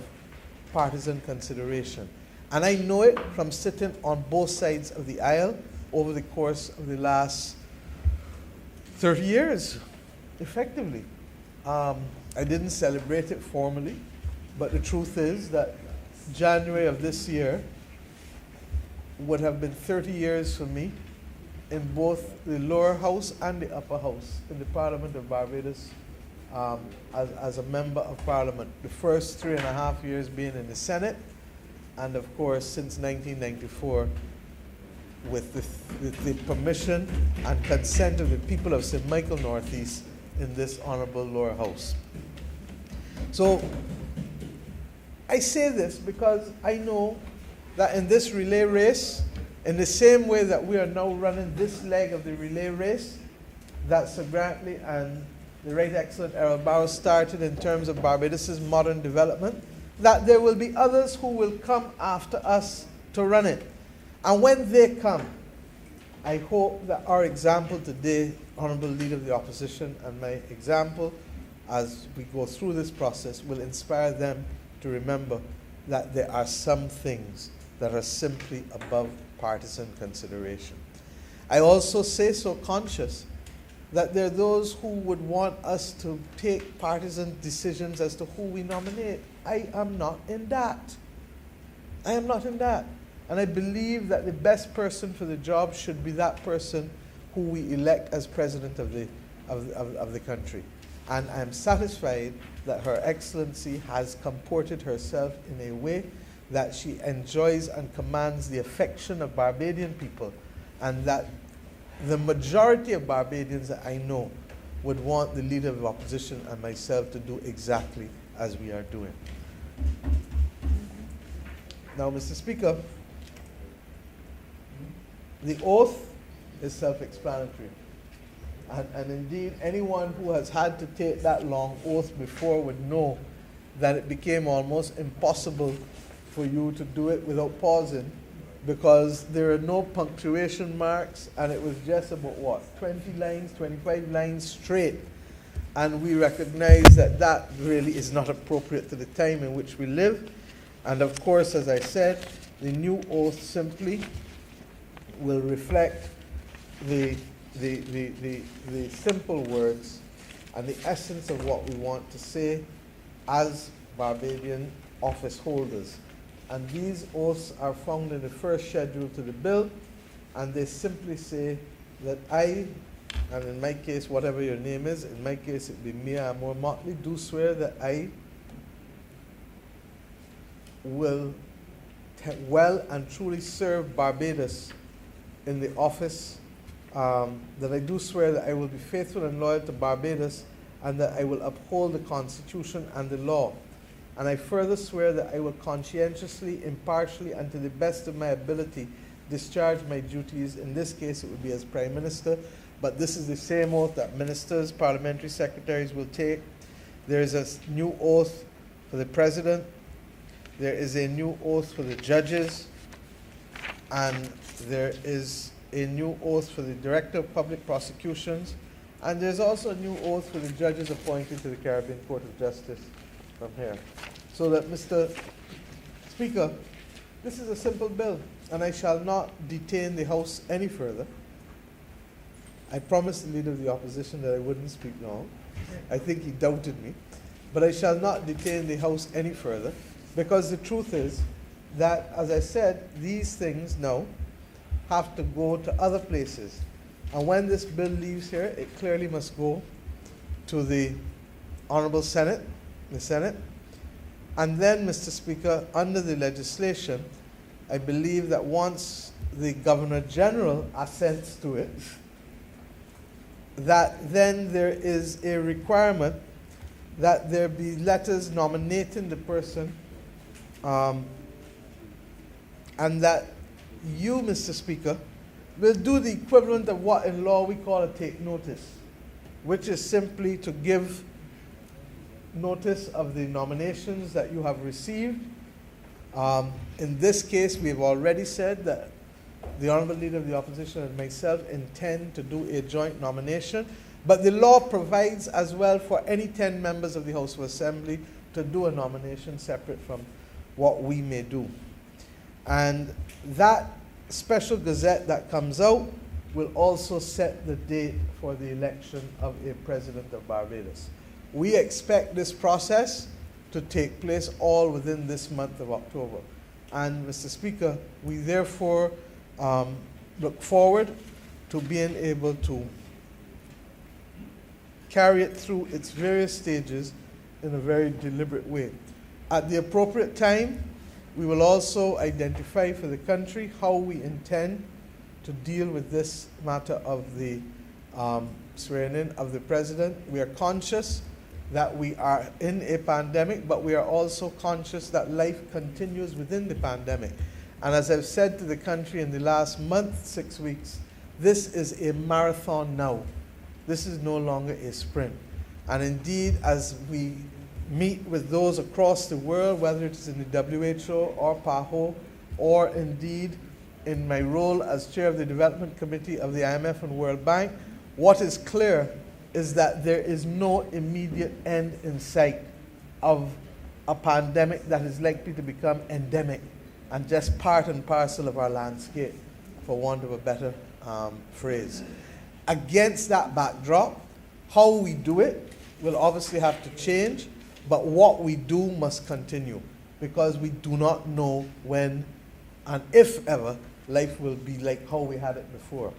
partisan consideration. And I know it from sitting on both sides of the aisle over the course of the last 30 years, effectively. I didn't celebrate it formally, but the truth is that January of this year would have been 30 years for me in both the lower house and the upper house in the Parliament of Barbados as a member of Parliament. The first 3.5 years being in the Senate, and of course since 1994 with the permission and consent of the people of St. Michael Northeast in this honorable lower house. So I say this because I know that in this relay race, in the same way that we are now running this leg of the relay race that Sir Grantley and the Right Excellent Errol Barrows started in terms of Barbados' modern development, that there will be others who will come after us to run it. And when they come, I hope that our example today, Honourable Leader of the Opposition, and my example as we go through this process will inspire them to remember that there are some things that are simply above partisan consideration. I also say so conscious that there are those who would want us to take partisan decisions as to who we nominate. I am not in that. I am not in that. And I believe that the best person for the job should be that person who we elect as president of the country. And I am satisfied that Her Excellency has comported herself in a way that she enjoys and commands the affection of Barbadian people, and that the majority of Barbadians that I know would want the Leader of the Opposition and myself to do exactly as we are doing. Now, Mr. Speaker, the oath is self-explanatory. And indeed, anyone who has had to take that long oath before would know that it became almost impossible for you to do it without pausing, because there are no punctuation marks, and it was just about what, 20 lines, 25 lines straight. And we recognize that that really is not appropriate to the time in which we live. And of course, as I said, the new oath simply will reflect the simple words and the essence of what we want to say as Barbadian office holders. And these oaths are found in the first schedule to the bill, and they simply say that I, and in my case, whatever your name is, in my case it would be Mia Amor Motley, do swear that I will well and truly serve Barbados in the office, that I do swear that I will be faithful and loyal to Barbados, and that I will uphold the Constitution and the law. And I further swear that I will conscientiously, impartially, and to the best of my ability discharge my duties. In this case, it would be as Prime Minister, but this is the same oath that ministers, parliamentary secretaries will take. There is a new oath for the President. There is a new oath for the judges. And there is a new oath for the Director of Public Prosecutions. And there's also a new oath for the judges appointed to the Caribbean Court of Justice from here. So that, Mr. Speaker, this is a simple bill, and I shall not detain the House any further. I promised the Leader of the Opposition that I wouldn't speak long. I think he doubted me. But I shall not detain the House any further, because the truth is that, as I said, these things now have to go to other places. And when this bill leaves here, it clearly must go to the Honourable Senate, the Senate. And then, Mr. Speaker, under the legislation, I believe that once the Governor General assents to it, that then there is a requirement that there be letters nominating the person, and that you, Mr. Speaker, will do the equivalent of what in law we call a take notice, which is simply to give notice of the nominations that you have received. In this case, we have already said that the Honourable Leader of the Opposition and myself intend to do a joint nomination, but the law provides as well for any 10 members of the House of Assembly to do a nomination separate from what we may do. And that special gazette that comes out will also set the date for the election of a President of Barbados. We expect this process to take place all within this month of October. And, Mr. Speaker, we therefore look forward to being able to carry it through its various stages in a very deliberate way. At the appropriate time, we will also identify for the country how we intend to deal with this matter of the swearing in of the President. We are conscious that we are in a pandemic, but we are also conscious that life continues within the pandemic. And as I've said to the country in the last month, 6 weeks, this is a marathon now. This is no longer a sprint. And indeed, as we meet with those across the world, whether it is in the WHO or PAHO, or indeed in my role as chair of the Development Committee of the IMF and World Bank, what is clear is that there is no immediate end in sight of a pandemic that is likely to become endemic and just part and parcel of our landscape, for want of a better phrase. Against that backdrop, how we do it will obviously have to change, but what we do must continue, because we do not know when and if ever life will be like how we had it before.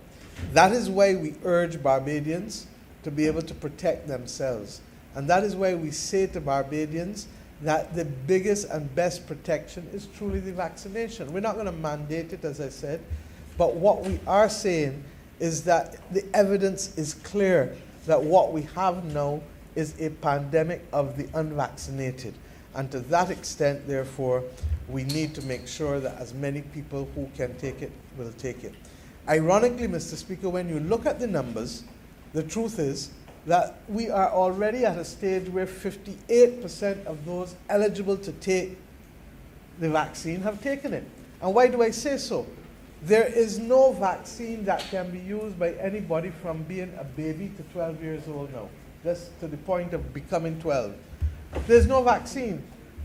That is why we urge Barbadians to be able to protect themselves. And that is why we say to Barbadians that the biggest and best protection is truly the vaccination. We're not going to mandate it, as I said, but what we are saying is that the evidence is clear that what we have now is a pandemic of the unvaccinated. And to that extent, therefore, we need to make sure that as many people who can take it will take it. Ironically, Mr. Speaker, when you look at the numbers, the truth is that we are already at a stage where 58% of those eligible to take the vaccine have taken it. And why do I say so? There is no vaccine that can be used by anybody from being a baby to 12 years old now, just to the point of becoming 12. There's no vaccine.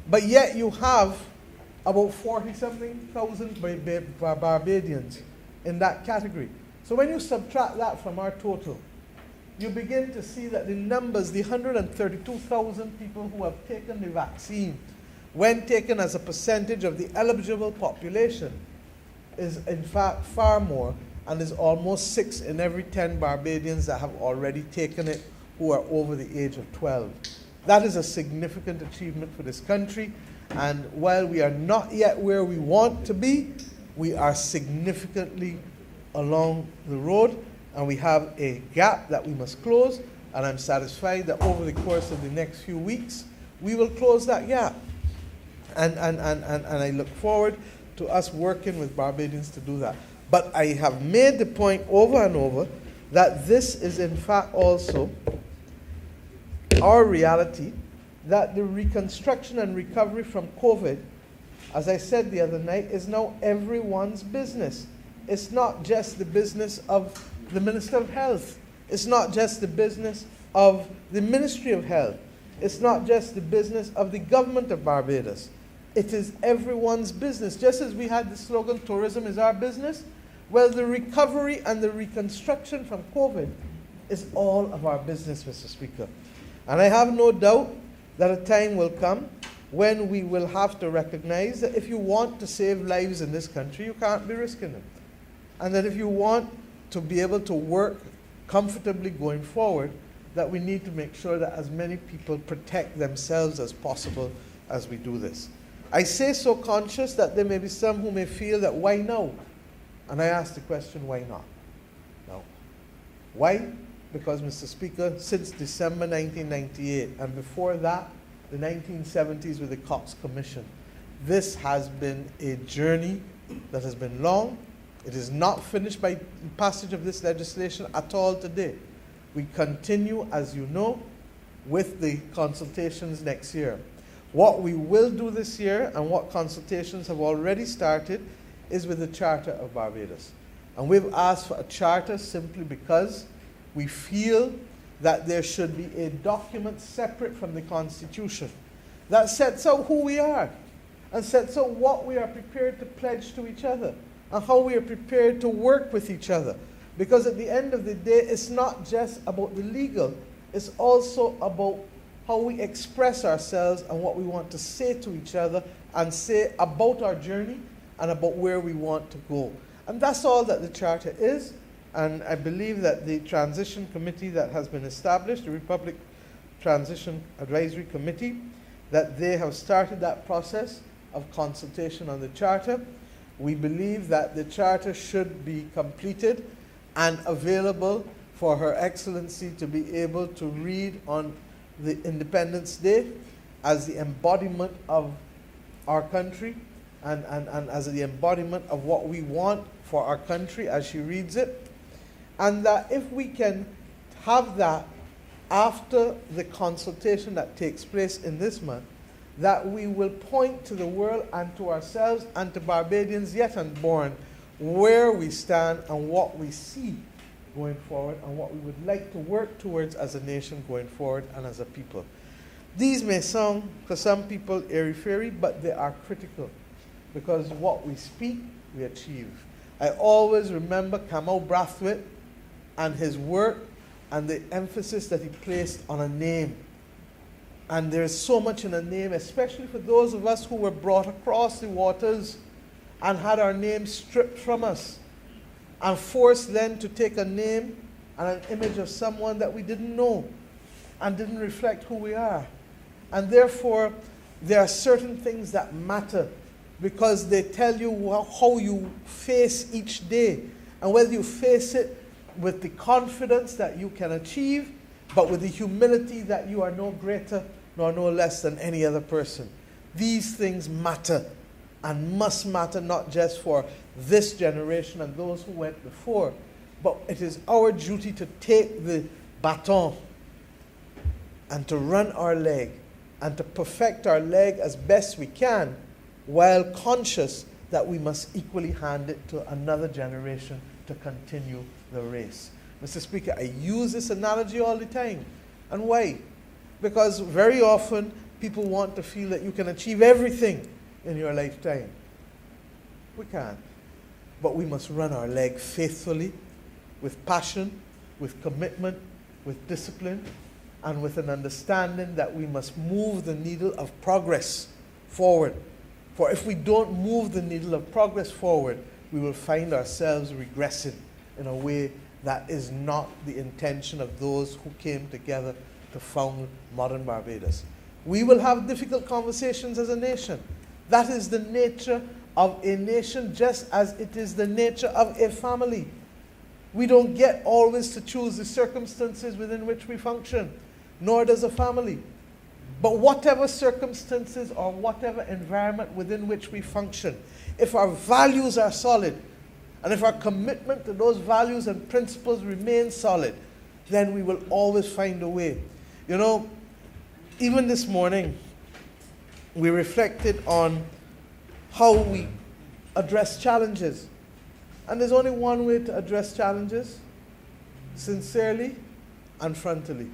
But yet you have about 40-something thousand Barbadians in that category. So when you subtract that from our total, you begin to see that the numbers, the 132,000 people who have taken the vaccine, when taken as a percentage of the eligible population, is in fact far more, and is almost 6 in every 10 Barbadians that have already taken it who are over the age of 12. That is a significant achievement for this country, and while we are not yet where we want to be, we are significantly along the road, and we have a gap that we must close, and I'm satisfied that over the course of the next few weeks, we will close that gap. And I look forward to us working with Barbadians to do that. But I have made the point over and over that this is in fact also our reality, that the reconstruction and recovery from COVID, as I said the other night, is now everyone's business. It's not just the business of the Minister of Health. It's not just the business of the Ministry of Health. It's not just the business of the government of Barbados. It is everyone's business. Just as we had the slogan, tourism is our business, well, the recovery and the reconstruction from COVID is all of our business, Mr. Speaker. And I have no doubt that a time will come when we will have to recognize that if you want to save lives in this country, you can't be risking them. And that if you want to be able to work comfortably going forward, that we need to make sure that as many people protect themselves as possible as we do this. I say so conscious that there may be some who may feel that why now? And I ask the question, why not? No. Why? Because, Mr. Speaker, since December 1998, and before that, the 1970s with the Cox Commission, this has been a journey that has been long. It is not finished by the passage of this legislation at all today. We continue, as you know, with the consultations next year. What we will do this year, and what consultations have already started, is with the Charter of Barbados. And we've asked for a charter simply because we feel that there should be a document separate from the Constitution that sets out who we are and sets out what we are prepared to pledge to each other and how we are prepared to work with each other. Because at the end of the day, it's not just about the legal, it's also about how we express ourselves and what we want to say to each other and say about our journey and about where we want to go. And that's all that the Charter is. And I believe that the transition committee that has been established, the Republic Transition Advisory Committee, that they have started that process of consultation on the Charter. We believe that the Charter should be completed and available for Her Excellency to be able to read on the Independence Day as the embodiment of our country and as the embodiment of what we want for our country as she reads it. And that if we can have that after the consultation that takes place in this month, that we will point to the world and to ourselves and to Barbadians yet unborn where we stand and what we see going forward and what we would like to work towards as a nation going forward and as a people. These may sound, for some people, airy-fairy, but they are critical because what we speak, we achieve. I always remember Kamau Brathwaite and his work and the emphasis that he placed on a name. And there is so much in a name, especially for those of us who were brought across the waters and had our names stripped from us and forced then to take a name and an image of someone that we didn't know and didn't reflect who we are. And therefore, there are certain things that matter because they tell you how you face each day and whether you face it with the confidence that you can achieve, but with the humility that you are no greater nor no less than any other person. These things matter and must matter not just for this generation and those who went before, but it is our duty to take the baton and to run our leg and to perfect our leg as best we can while conscious that we must equally hand it to another generation to continue the race. Mr. Speaker, I use this analogy all the time. And why? Because very often people want to feel that you can achieve everything in your lifetime. We can't. But we must run our leg faithfully, with passion, with commitment, with discipline, and with an understanding that we must move the needle of progress forward. For if we don't move the needle of progress forward, we will find ourselves regressing in a way that is not the intention of those who came together to found modern Barbados. We will have difficult conversations as a nation. That is the nature of a nation, just as it is the nature of a family. We don't get always to choose the circumstances within which we function, nor does a family. But whatever circumstances or whatever environment within which we function, if our values are solid, and if our commitment to those values and principles remains solid, then we will always find a way. You know, even this morning, we reflected on how we address challenges. And there's only one way to address challenges: sincerely and frontally.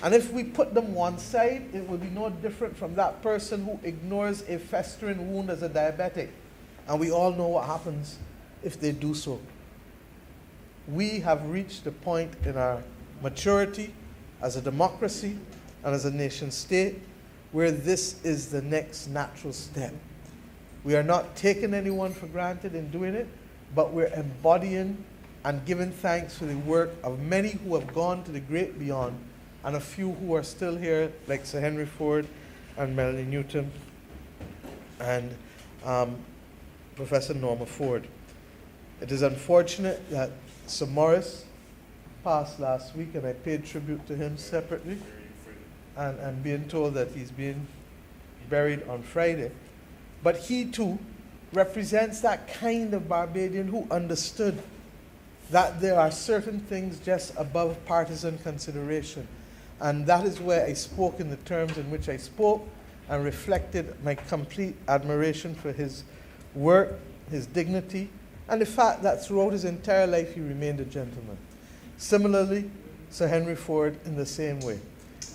And if we put them one side, it will be no different from that person who ignores a festering wound as a diabetic. And we all know what happens if they do so. We have reached a point in our maturity as a democracy and as a nation state where this is the next natural step. We are not taking anyone for granted in doing it, but we're embodying and giving thanks for the work of many who have gone to the great beyond, and a few who are still here, like Sir Henry Ford and Melanie Newton and Professor Norma Ford. It is unfortunate that Sir Morris passed last week, and I paid tribute to him separately, and being told that he's being buried on Friday. But he too represents that kind of Barbadian who understood that there are certain things just above partisan consideration. And that is where I spoke in the terms in which I spoke, and reflected my complete admiration for his work, his dignity, and the fact that throughout his entire life he remained a gentleman. Similarly, Sir Henry Ford in the same way.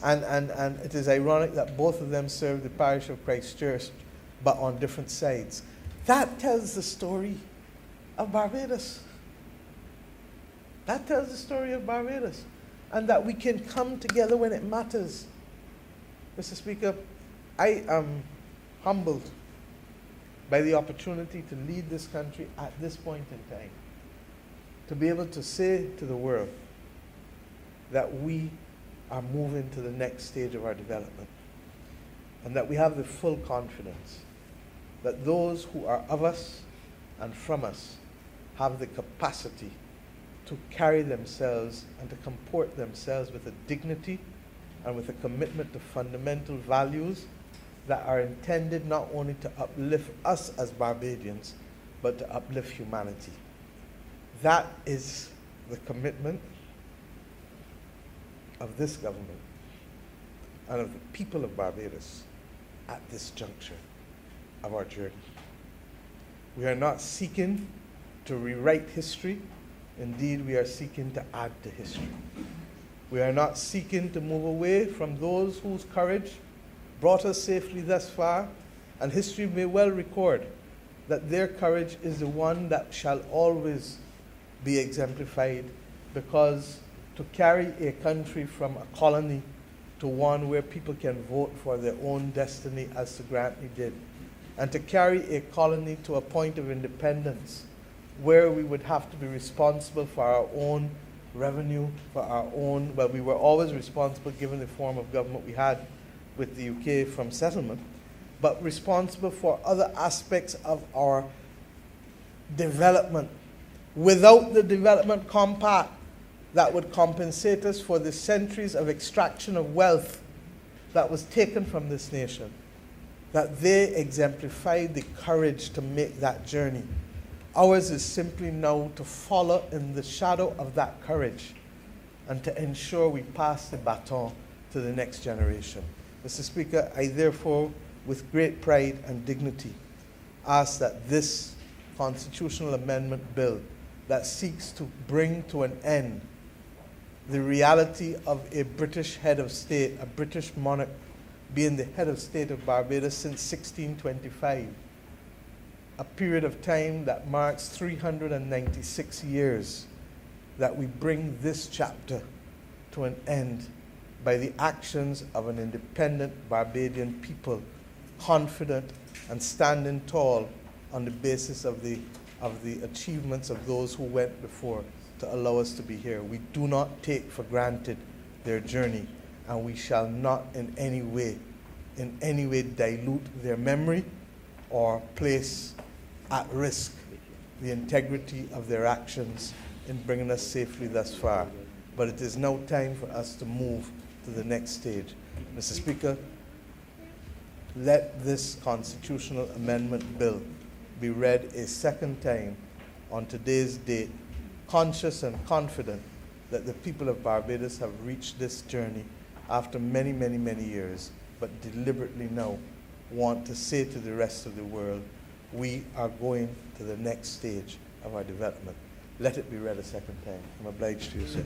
And it is ironic that both of them served the parish of Christchurch, but on different sides. That tells the story of Barbados. That tells the story of Barbados. And that we can come together when it matters. Mr. Speaker, I am humbled by the opportunity to lead this country at this point in time. To be able to say to the world that we are moving to the next stage of our development. And that we have the full confidence that those who are of us and from us have the capacity to carry themselves and to comport themselves with a dignity and with a commitment to fundamental values that are intended not only to uplift us as Barbadians, but to uplift humanity. That is the commitment of this government and of the people of Barbados at this juncture of our journey. We are not seeking to rewrite history. Indeed, we are seeking to add to history. We are not seeking to move away from those whose courage brought us safely thus far, and history may well record that their courage is the one that shall always be exemplified, because to carry a country from a colony to one where people can vote for their own destiny, as Sir Grantley did, and to carry a colony to a point of independence where we would have to be responsible for our own revenue, for our own, well, we were always responsible given the form of government we had with the UK from settlement, but responsible for other aspects of our development without the development compact that would compensate us for the centuries of extraction of wealth that was taken from this nation, that they exemplified the courage to make that journey. Ours is simply now to follow in the shadow of that courage and to ensure we pass the baton to the next generation. Mr. Speaker, I therefore, with great pride and dignity, ask that this constitutional amendment bill that seeks to bring to an end the reality of a British head of state, a British monarch being the head of state of Barbados since 1625, a period of time that marks 396 years, that we bring this chapter to an end by the actions of an independent Barbadian people, confident and standing tall on the basis of the achievements of those who went before to allow us to be here. We do not take for granted their journey, and we shall not in any way dilute their memory or place at risk the integrity of their actions in bringing us safely thus far. But it is now time for us to move to the next stage. Mr. Speaker, let this constitutional amendment bill be read a second time on today's date, conscious and confident that the people of Barbados have reached this journey after many, many, many years, but deliberately now want to say to the rest of the world, we are going to the next stage of our development. Let it be read a second time. I'm obliged to you, sir.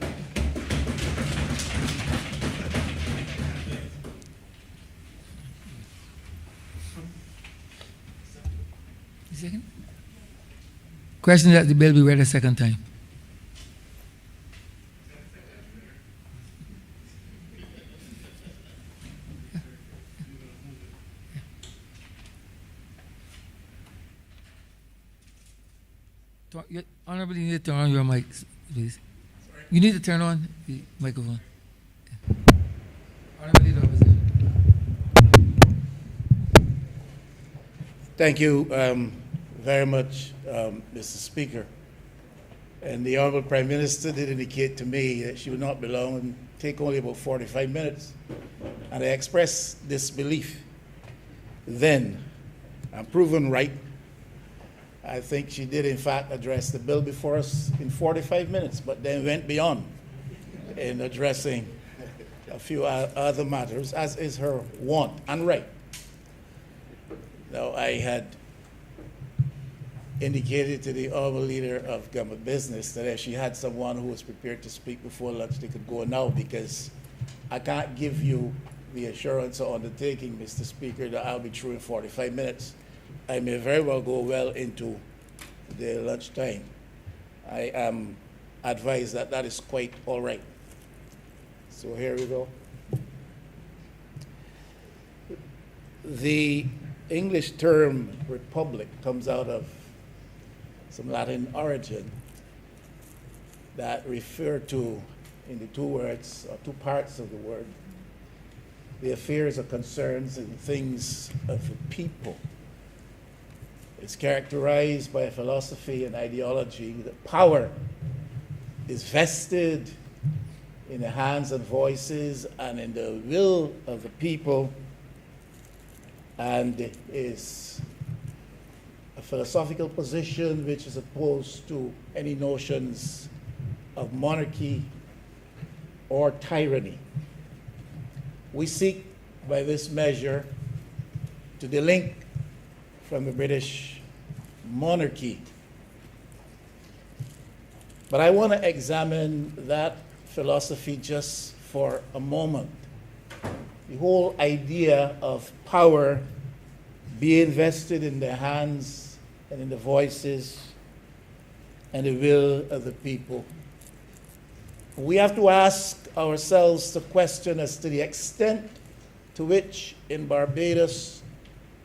Second. Question that the bill be read a second time. Honourable, you need to turn on your mic, please. You need to turn on the microphone. Honourable Leader Opposition. Thank you very much, Mr. Speaker. And the Honourable Prime Minister did indicate to me that she would not be long and take only about 45 minutes. And I expressed this belief then. I'm proven right. I think she did, in fact, address the bill before us in 45 minutes, but then went beyond in addressing a few other matters, as is her wont and right. Now, I had indicated to the Honourable Leader of Government Business that if she had someone who was prepared to speak before lunch, they could go now, because I can't give you the assurance or undertaking, Mr. Speaker, that I'll be through in 45 minutes. I may very well go well into the lunchtime. I am advised that that is quite all right. So here we go. The English term republic comes out of some Latin origin that refer to, in the two words, or two parts of the word, the affairs or concerns and things of the people. It's characterized by a philosophy and ideology that power is vested in the hands and voices and in the will of the people, and is a philosophical position which is opposed to any notions of monarchy or tyranny. We seek by this measure to delink from the British monarchy. But I want to examine that philosophy just for a moment. The whole idea of power being vested in the hands and in the voices and the will of the people. We have to ask ourselves the question as to the extent to which in Barbados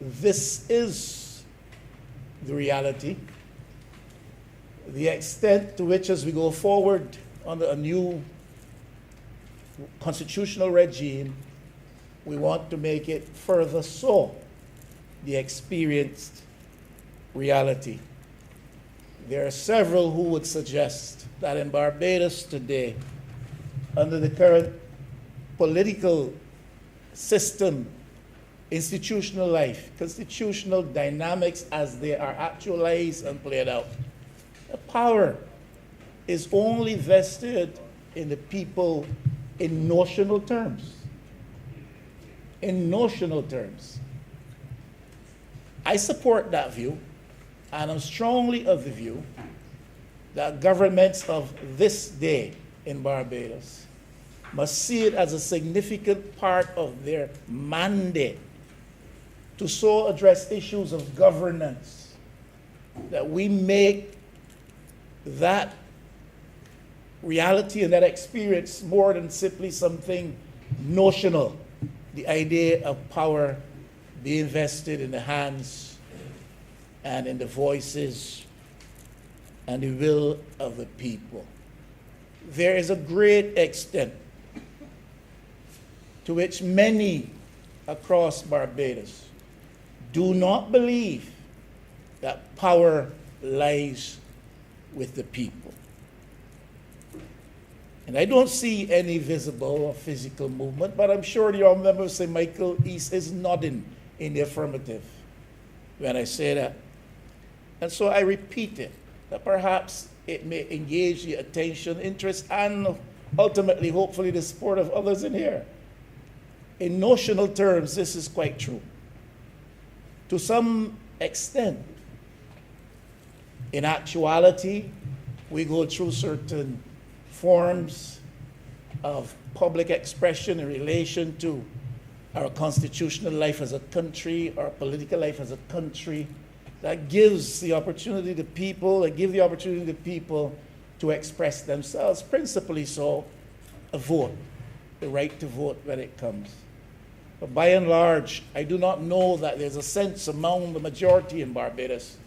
this is the reality, the extent to which as we go forward under a new constitutional regime, we want to make it further so the experienced reality. There are several who would suggest that in Barbados today, under the current political system, institutional life, constitutional dynamics as they are actualized and played out, the power is only vested in the people in notional terms. In notional terms. I support that view, and I'm strongly of the view that governments of this day in Barbados must see it as a significant part of their mandate to so address issues of governance that we make that reality and that experience more than simply something notional. The idea of power being vested in the hands and in the voices and the will of the people. There is a great extent to which many across Barbados do not believe that power lies with the people. And I don't see any visible or physical movement, but I'm sure the honourable member of St. Michael East is nodding in the affirmative when I say that. And so I repeat it, that perhaps it may engage the attention, interest, and ultimately, hopefully, the support of others in here. In notional terms, this is quite true. To some extent, in actuality, we go through certain forms of public expression in relation to our constitutional life as a country, our political life as a country, that gives the opportunity to people, to express themselves, principally so a vote, the right to vote when it comes. But by and large, I do not know that there's a sense among the majority in Barbados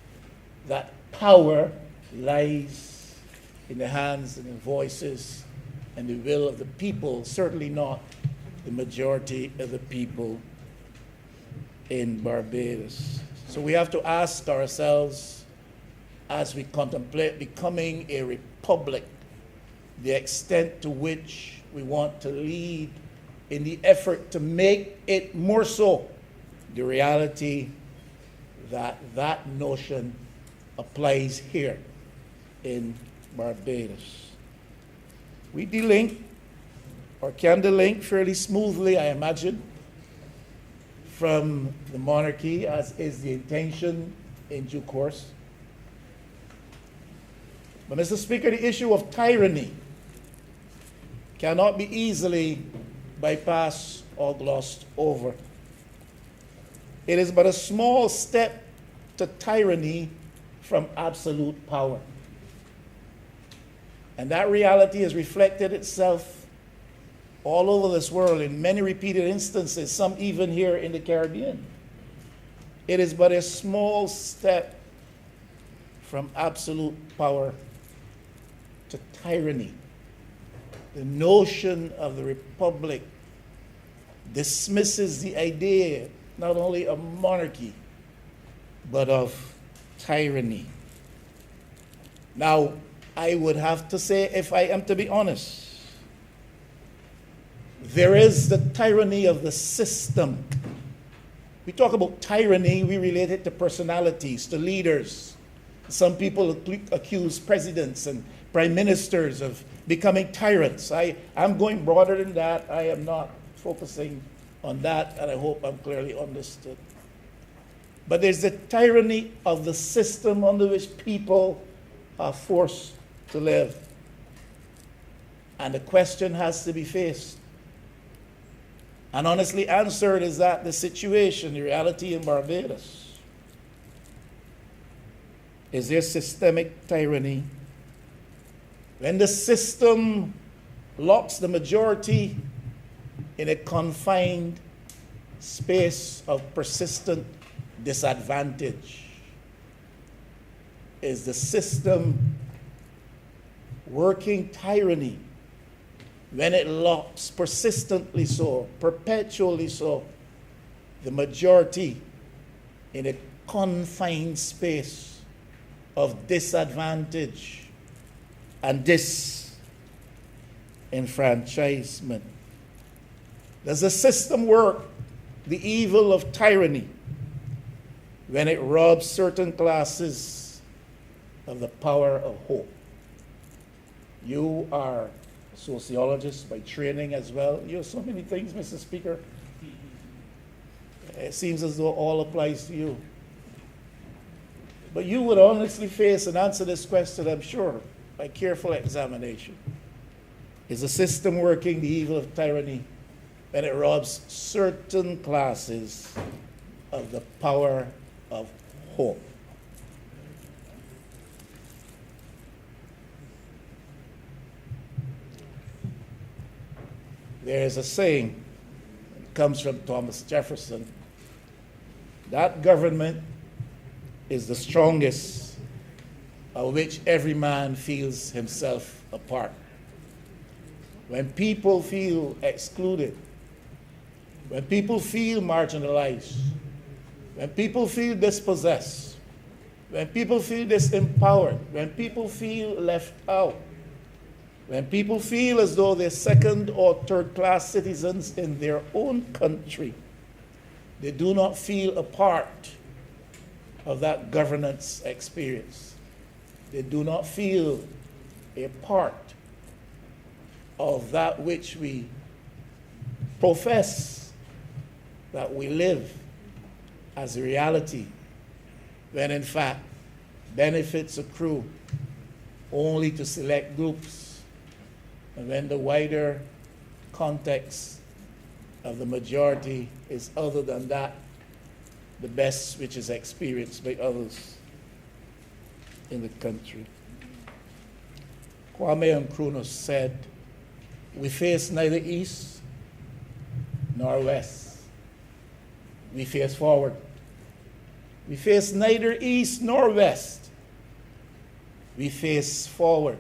that power lies in the hands and the voices and the will of the people, certainly not the majority of the people in Barbados. So we have to ask ourselves, as we contemplate becoming a republic, the extent to which we want to lead in the effort to make it more so the reality that that notion applies here in Barbados. We delink, or can delink fairly smoothly, I imagine, from the monarchy, as is the intention in due course. But, Mr. Speaker, the issue of tyranny cannot be easily bypassed or glossed over. It is but a small step to tyranny from absolute power. And that reality has reflected itself all over this world in many repeated instances, some even here in the Caribbean. It is but a small step from absolute power to tyranny. The notion of the republic dismisses the idea not only of monarchy, but of tyranny. Now, I would have to say, if I am to be honest, there is the tyranny of the system. We talk about tyranny, we relate it to personalities, to leaders. Some people accuse presidents and prime ministers of becoming tyrants. I'm going broader than that. I am not focusing on that, and I hope I'm clearly understood. But there's the tyranny of the system under which people are forced to live. And the question has to be faced and honestly answered, is that the situation, the reality in Barbados? Is there systemic tyranny? When the system locks the majority in a confined space of persistent disadvantage, is the system working tyranny when it locks persistently so, perpetually so, the majority in a confined space of disadvantage and disenfranchisement? Does the system work the evil of tyranny when it robs certain classes of the power of hope? You are a sociologist by training as well. You have so many things, Mr. Speaker. It seems as though all applies to you. But you would honestly face and answer this question, I'm sure, by careful examination. Is the system working the evil of tyranny when it robs certain classes of the power of hope? There is a saying, it comes from Thomas Jefferson, that government is the strongest of which every man feels himself a part. When people feel excluded, when people feel marginalized, when people feel dispossessed, when people feel disempowered, when people feel left out, when people feel as though they're second or third class citizens in their own country, they do not feel a part of that governance experience. They do not feel a part of that which we profess that we live as a reality, when in fact benefits accrue only to select groups, and when the wider context of the majority is other than that, the best which is experienced by others in the country. Kwame Nkrumah said, we face neither east nor west. We face forward. We face neither east nor west. We face forward.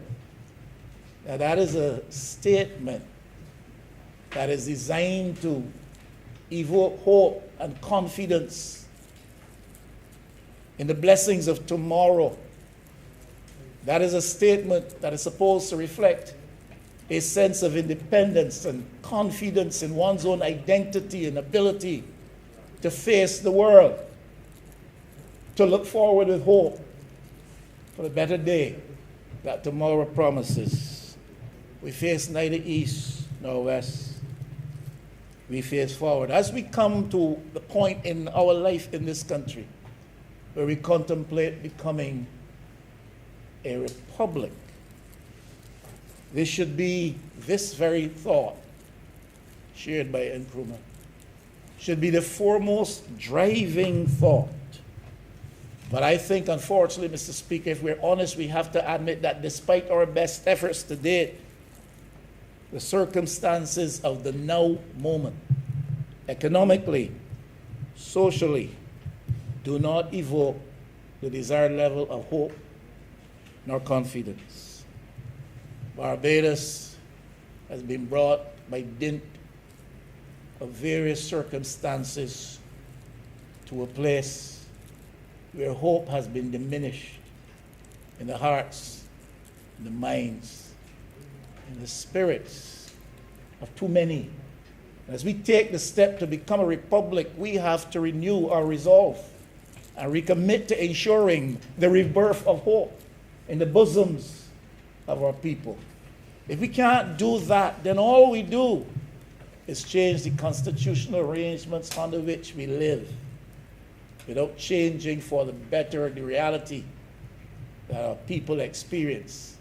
Now that is a statement that is designed to evoke hope and confidence in the blessings of tomorrow. That is a statement that is supposed to reflect a sense of independence and confidence in one's own identity and ability to face the world, to look forward with hope for a better day that tomorrow promises. We face neither east nor west. We face forward. As we come to the point in our life in this country where we contemplate becoming a republic, this should be this very thought shared by Nkrumah, should be the foremost driving thought. But I think, unfortunately, Mr. Speaker, if we're honest, we have to admit that despite our best efforts to date, the circumstances of the now moment, economically, socially, do not evoke the desired level of hope nor confidence. Barbados has been brought by dint of various circumstances to a place where hope has been diminished in the hearts, in the minds, in the spirits of too many. As we take the step to become a republic, we have to renew our resolve and recommit to ensuring the rebirth of hope in the bosoms of our people. If we can't do that, then all we do is change the constitutional arrangements under which we live without changing for the better the reality that our people experience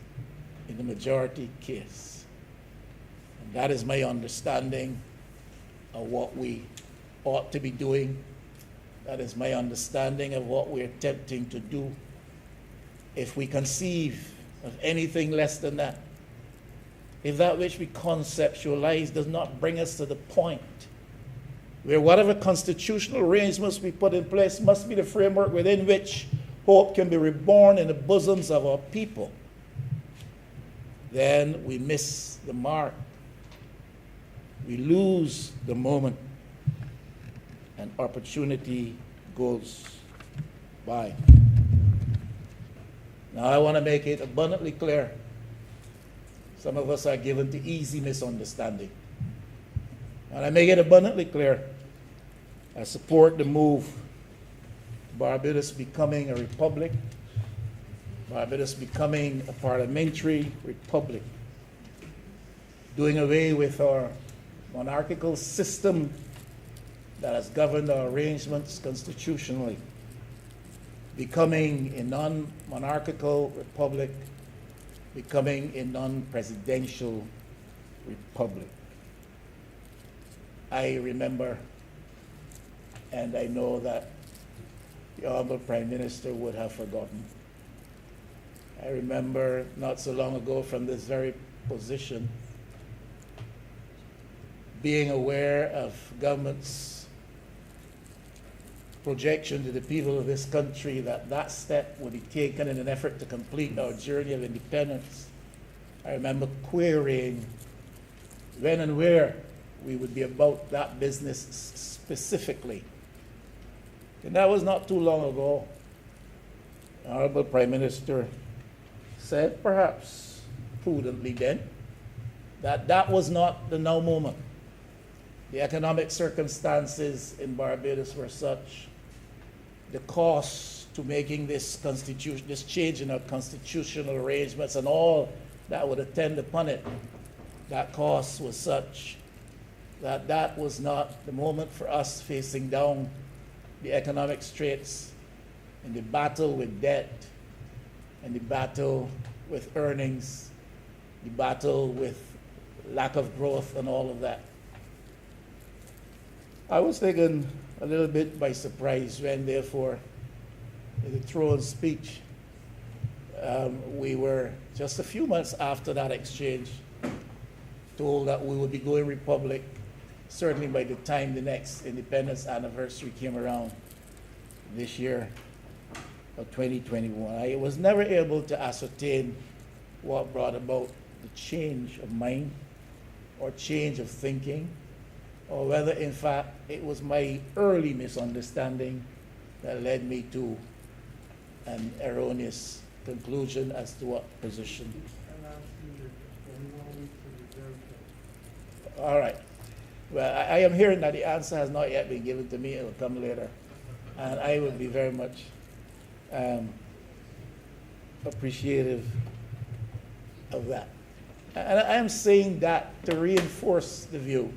in the majority case. And that is my understanding of what we ought to be doing. That is my understanding of what we're attempting to do. If we conceive of anything less than that, if that which we conceptualize does not bring us to the point where whatever constitutional arrangements we put in place must be the framework within which hope can be reborn in the bosoms of our people, then we miss the mark. We lose the moment, and opportunity goes by. Now, I want to make it abundantly clear. Some of us are given to easy misunderstanding. And I make it abundantly clear, I support the move to Barbados becoming a republic, Barbados becoming a parliamentary republic, doing away with our monarchical system that has governed our arrangements constitutionally, becoming a non-monarchical republic, becoming a non-presidential republic. I remember, and I know that the Honourable Prime Minister would have forgotten. I remember not so long ago from this very position being aware of government's projection to the people of this country that that step would be taken in an effort to complete our journey of independence. I remember querying when and where we would be about that business specifically. And that was not too long ago. The Honourable Prime Minister said, perhaps prudently then, that that was not the now moment. The economic circumstances in Barbados were such. The cost to making this constitution, this change in our constitutional arrangements and all that would attend upon it, that cost was such that that was not the moment for us facing down the economic straits and the battle with debt and the battle with earnings, the battle with lack of growth and all of that. I was taken a little bit by surprise when, therefore, in the throne speech, we were just a few months after that exchange told that we would be going republic, certainly by the time the next independence anniversary came around this year of 2021. I was never able to ascertain what brought about the change of mind or change of thinking, or whether in fact it was my early misunderstanding that led me to an erroneous conclusion as to what position. All right. Well, I am hearing that the answer has not yet been given to me. It will come later. And I would be very much appreciative of that. And I am saying that to reinforce the view,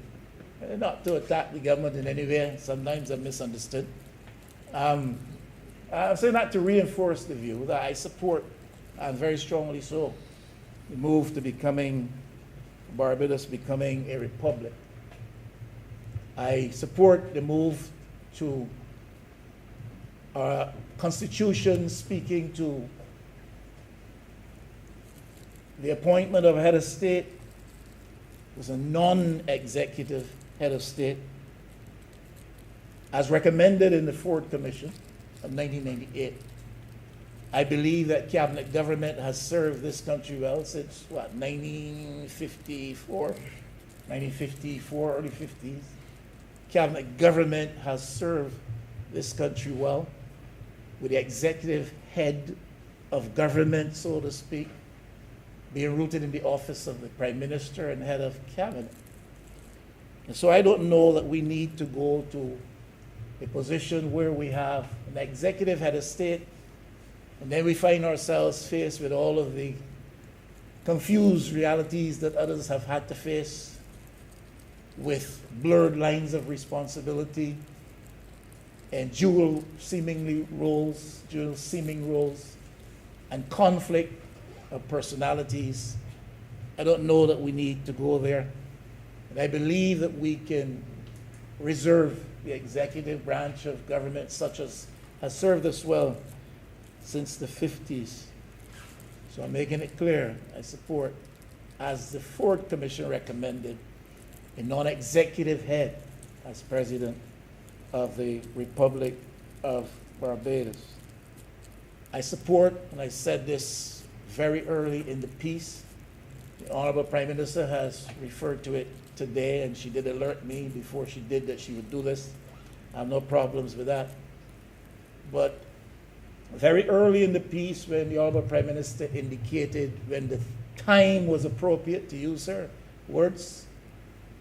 not to attack the government in any way. Sometimes I'm misunderstood. I'm saying that to reinforce the view that I support, and very strongly so, the move to becoming Barbados becoming a republic. I support the move to our constitution speaking to the appointment of a head of state was a non-executive head of state, as recommended in the Ford Commission of 1998. I believe that cabinet government has served this country well since, 1954, early 50s. Cabinet government has served this country well, with the executive head of government, so to speak, being rooted in the office of the Prime Minister and head of cabinet. And so I don't know that we need to go to a position where we have an executive head of state, and then we find ourselves faced with all of the confused realities that others have had to face, with blurred lines of responsibility and dual seeming roles, and conflict of personalities. I don't know that we need to go there. And I believe that we can reserve the executive branch of government, such as has served us well since the 50s. So I'm making it clear, I support, as the Ford Commission recommended, a non-executive head as president of the Republic of Barbados. I support, and I said this very early in the piece, the Honourable Prime Minister has referred to it today, and she did alert me before she did that she would do this. I have no problems with that. But very early in the piece, when the Honourable Prime Minister indicated when the time was appropriate to use her words,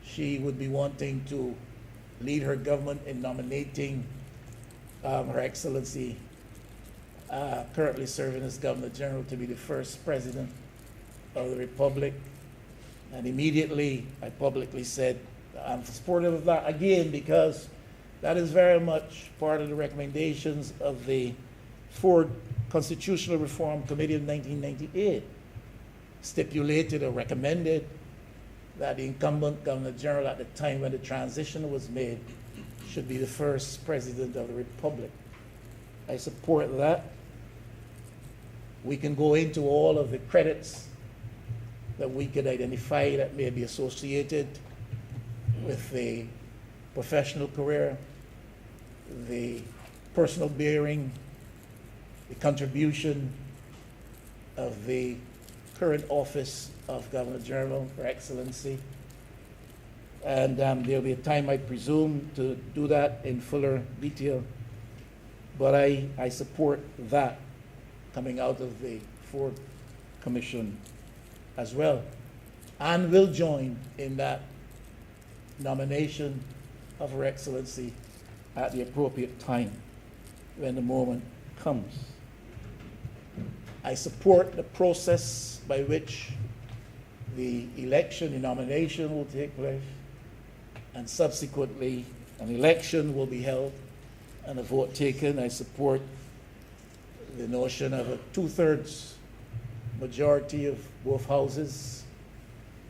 she would be wanting to lead her government in nominating Her Excellency, currently serving as Governor General, to be the first President of the Republic. And immediately I publicly said I'm supportive of that, again, because that is very much part of the recommendations of the Ford Constitutional Reform Committee of 1998 stipulated or recommended that the incumbent Governor General at the time when the transition was made should be the first President of the Republic. I support that. We can go into all of the credits that we could identify that may be associated with the professional career, the personal bearing, the contribution of the current office of Governor General, Her Excellency. And there'll be a time, I presume, to do that in fuller detail. But I support that coming out of the Ford Commission as well, and will join in that nomination of Her Excellency at the appropriate time when the moment comes. I support the process by which the election, the nomination will take place, and subsequently an election will be held and a vote taken. I support the notion of a 2/3 majority of both houses,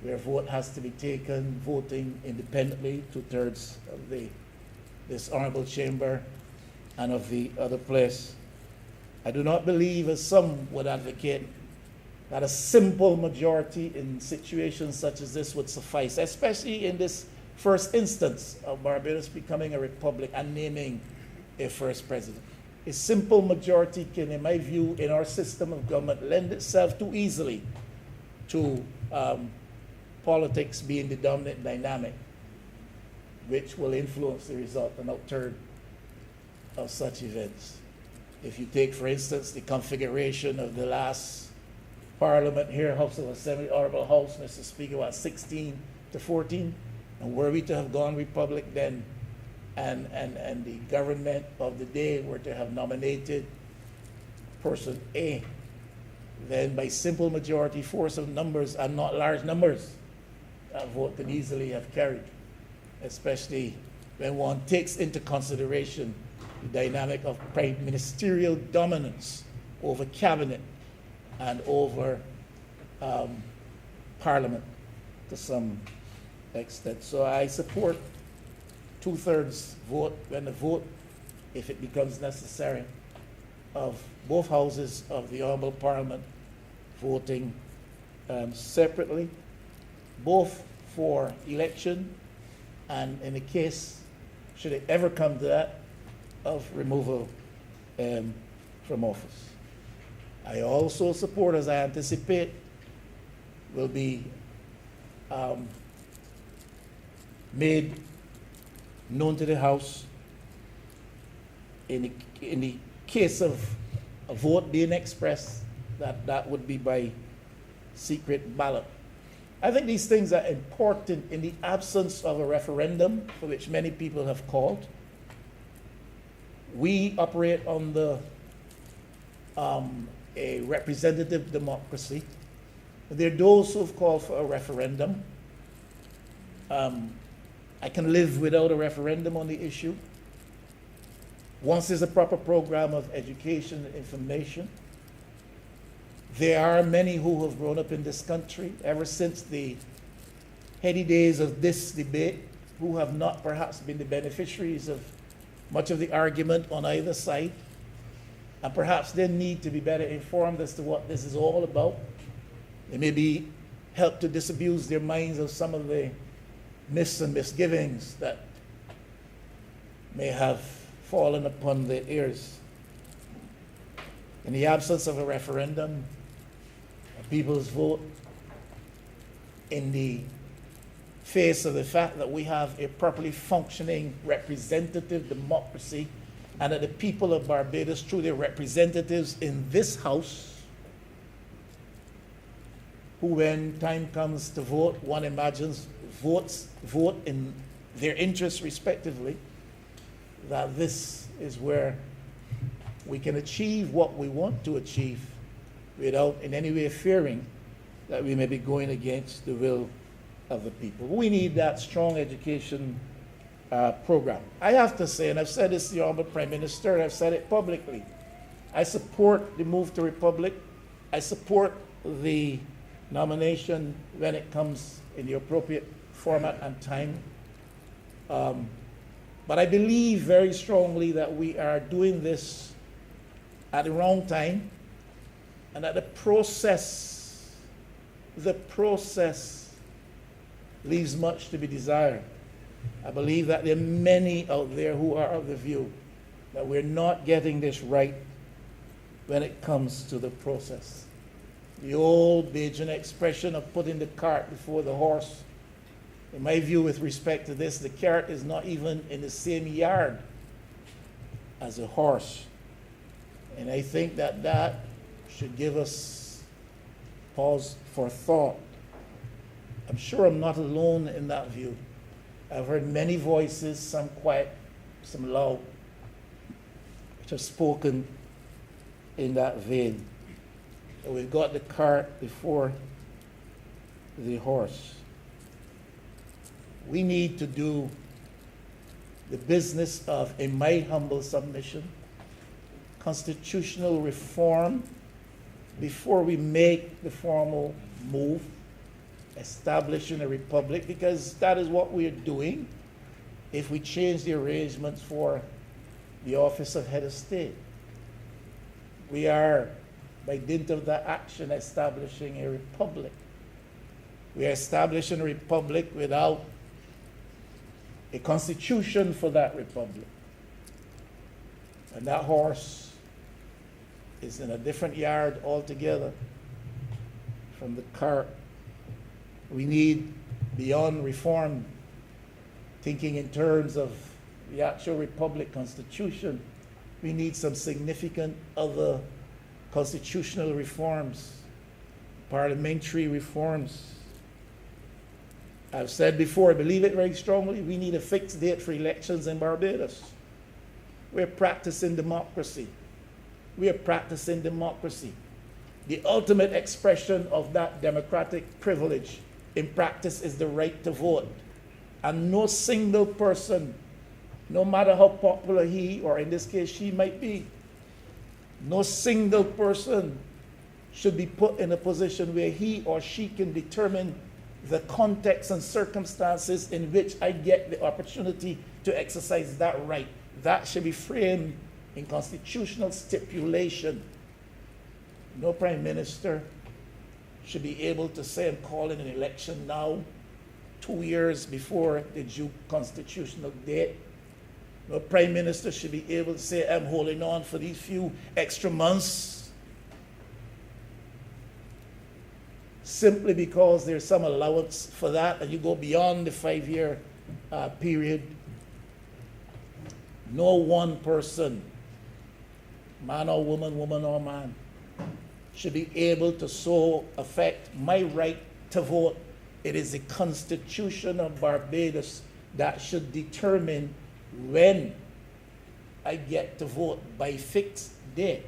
where a vote has to be taken, voting independently, 2/3 of this honorable chamber and of the other place. I do not believe, as some would advocate, that a simple majority in situations such as this would suffice, especially in this first instance of Barbados becoming a republic and naming a first president. A simple majority can, in my view, in our system of government, lend itself too easily to politics being the dominant dynamic, which will influence the result and outturn of such events. If you take, for instance, the configuration of the last Parliament here, House of Assembly, Honourable House, Mr. Speaker, was 16-14, and were we to have gone Republic then, and the government of the day were to have nominated person A, then by simple majority force of numbers and not large numbers, that vote could easily have carried, especially when one takes into consideration the dynamic of prime ministerial dominance over cabinet and over parliament to some extent. So I support 2/3 vote when the vote, if it becomes necessary, of both houses of the Honourable Parliament voting separately, both for election and, in the case, should it ever come to that, of removal from office. I also support, as I anticipate will be made known to the House, in the case of a vote being expressed, that would be by secret ballot. I think these things are important in the absence of a referendum, for which many people have called. We operate under a representative democracy. There are those who have called for a referendum. I can live without a referendum on the issue. Once there's a proper program of education and information, there are many who have grown up in this country ever since the heady days of this debate, who have not perhaps been the beneficiaries of much of the argument on either side, and perhaps they need to be better informed as to what this is all about. They may be helped to disabuse their minds of some of the myths and misgivings that may have fallen upon their ears. In the absence of a referendum, a people's vote, in the face of the fact that we have a properly functioning representative democracy, and that the people of Barbados, through their representatives in this House, who, when time comes to vote, one imagines vote in their interests respectively, that this is where we can achieve what we want to achieve without in any way fearing that we may be going against the will of the people. We need that strong education program. I have to say, and I've said this to the Honourable Prime Minister, and I've said it publicly, I support the move to republic. I support the nomination when it comes in the appropriate format and time. But I believe very strongly that we are doing this at the wrong time, and that the process leaves much to be desired. I believe that there are many out there who are of the view that we're not getting this right when it comes to the process. The old Bajan expression of putting the cart before the horse. In my view, with respect to this, the cart is not even in the same yard as a horse. And I think that that should give us pause for thought. I'm sure I'm not alone in that view. I've heard many voices, some quiet, some loud, which have spoken in that vein. So we've got the cart before the horse. We need to do the business of, in my humble submission, constitutional reform before we make the formal move, establishing a republic, because that is what we are doing if we change the arrangements for the office of head of state. We are, by dint of that action, establishing a republic. We are establishing a republic without a constitution for that republic. And that horse is in a different yard altogether from the cart. We need, beyond reform, thinking in terms of the actual republic constitution, we need some significant other constitutional reforms, parliamentary reforms. I've said before, I believe it very strongly, we need a fixed date for elections in Barbados. We're practicing democracy. We are practicing democracy. The ultimate expression of that democratic privilege in practice is the right to vote. And no single person, no matter how popular he, or in this case she might be, no single person should be put in a position where he or she can determine the context and circumstances in which I get the opportunity to exercise that right. That should be framed in constitutional stipulation. No prime minister should be able to say, I'm calling an election now, 2 years before the due constitutional date. No prime minister should be able to say, I'm holding on for these few extra months, simply because there's some allowance for that, and you go beyond the 5-year period. No one person, man or woman, woman or man, should be able to so affect my right to vote. It is the Constitution of Barbados that should determine when I get to vote by fixed date,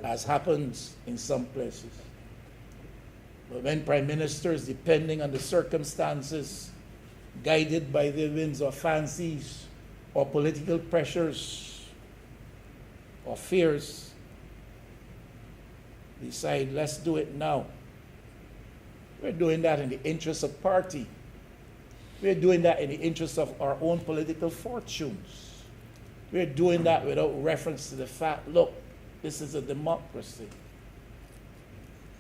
as happens in some places. But when prime ministers, depending on the circumstances, guided by their whims or fancies, or political pressures, or fears, decide, let's do it now. We're doing that in the interest of party. We're doing that in the interest of our own political fortunes. We're doing that without reference to the fact, look, this is a democracy.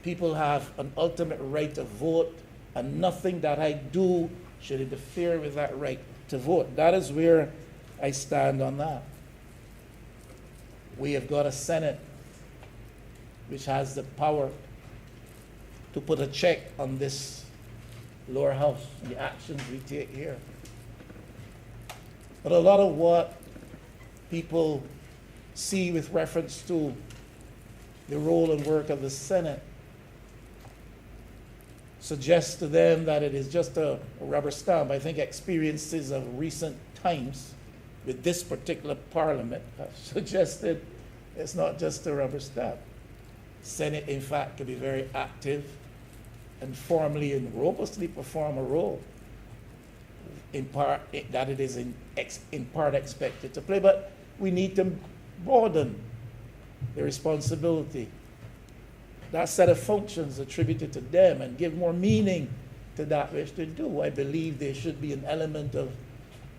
People have an ultimate right to vote, and nothing that I do should interfere with that right to vote. That is where I stand on that. We have got a Senate which has the power to put a check on this lower house, the actions we take here. But a lot of what people see with reference to the role and work of the Senate suggests to them that it is just a rubber stamp. I think experiences of recent times with this particular parliament have suggested it's not just a rubber stamp. Senate, in fact, can be very active and formally and robustly perform a role in part that it is in part expected to play. But we need to broaden the responsibility, that set of functions attributed to them, and give more meaning to that which they do. I believe there should be an element of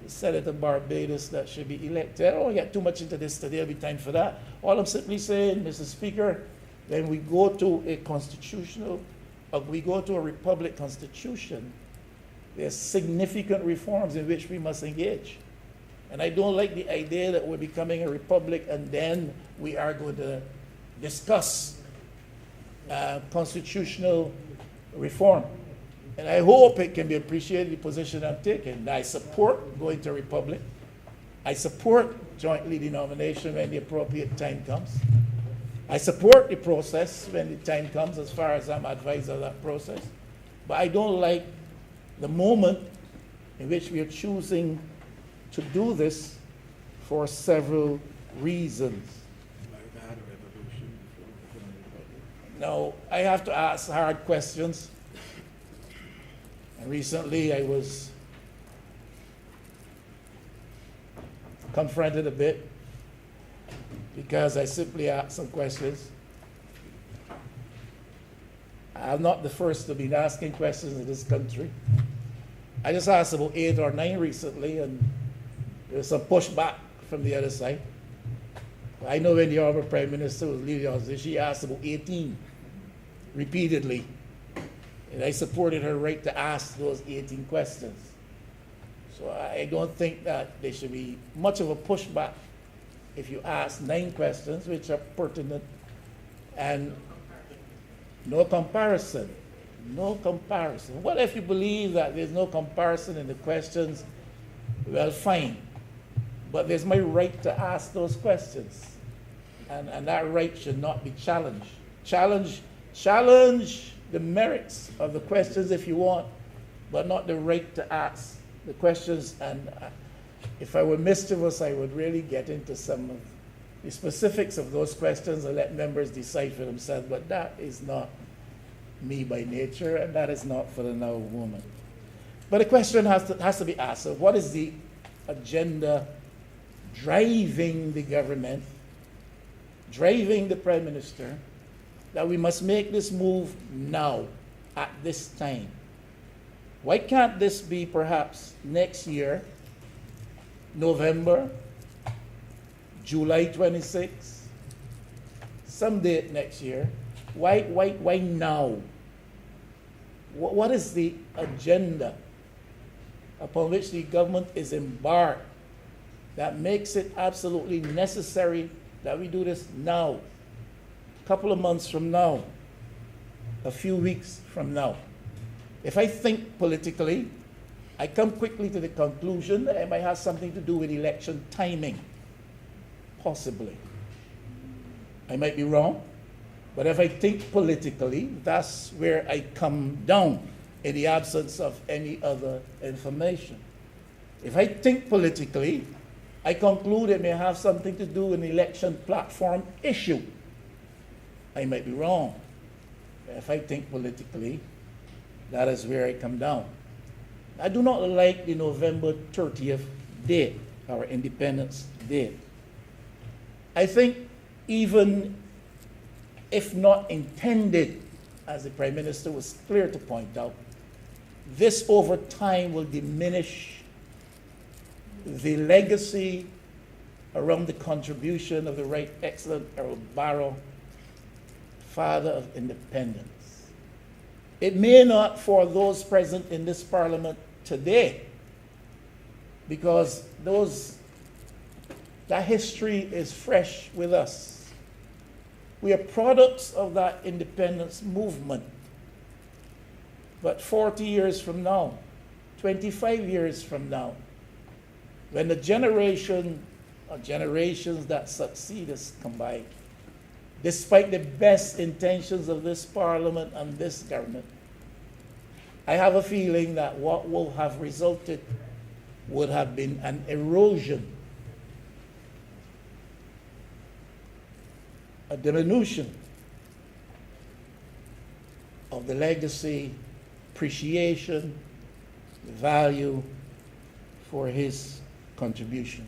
the Senate of Barbados that should be elected. I don't want to get too much into this today, there'll be time for that. All I'm simply saying, Mr. Speaker, when we go to a we go to a republic constitution, there's significant reforms in which we must engage. And I don't like the idea that we're becoming a republic and then we are going to discuss constitutional reform. And I hope it can be appreciated, the position I'm taking. I support going to a republic. I support jointly denomination when the appropriate time comes. I support the process when the time comes, as far as I'm advised of that process. But I don't like the moment in which we are choosing to do this for several reasons. Now, I have to ask hard questions. And recently I was confronted a bit because I simply asked some questions. I'm not the first to be asking questions in this country. I just asked about 8 or 9 recently, and there was some pushback from the other side. I know when the Honourable Prime Minister was leaving office, she asked about 18 repeatedly. And I supported her right to ask those 18 questions. So I don't think that there should be much of a pushback if you ask 9 questions, which are pertinent, and no comparison. No comparison. What if you believe that there's no comparison in the questions? Well, fine. But there's my right to ask those questions. And that right should not be challenged. Challenge the merits of the questions if you want, but not the right to ask the questions. And if I were mischievous, I would really get into some of the specifics of those questions and let members decide for themselves. But that is not me by nature, and that is not for the now woman. But the question has to be asked. So what is the agenda driving the government, driving the Prime Minister, that we must make this move now, at this time? Why can't this be perhaps next year, November, July 26, some date next year? Why now? What is the agenda upon which the government is embarked that makes it absolutely necessary that we do this now? A couple of months from now, a few weeks from now. If I think politically, I come quickly to the conclusion that it might have something to do with election timing. Possibly. I might be wrong, but if I think politically, that's where I come down in the absence of any other information. If I think politically, I conclude it may have something to do with an election platform issue. I might be wrong. If I think politically, that is where I come down. I do not like the November 30th date, our Independence Day. I think even if not intended, as the Prime Minister was clear to point out, this over time will diminish the legacy around the contribution of the Right Excellent Earl Barrow, father of independence. It may not for those present in this Parliament today, because that history is fresh with us. We are products of that independence movement. But 40 years from now, 25 years from now, when the generation or generations that succeed us come by, despite the best intentions of this Parliament and this government, I have a feeling that what will have resulted would have been an erosion, a diminution of the legacy, appreciation, value for his contribution.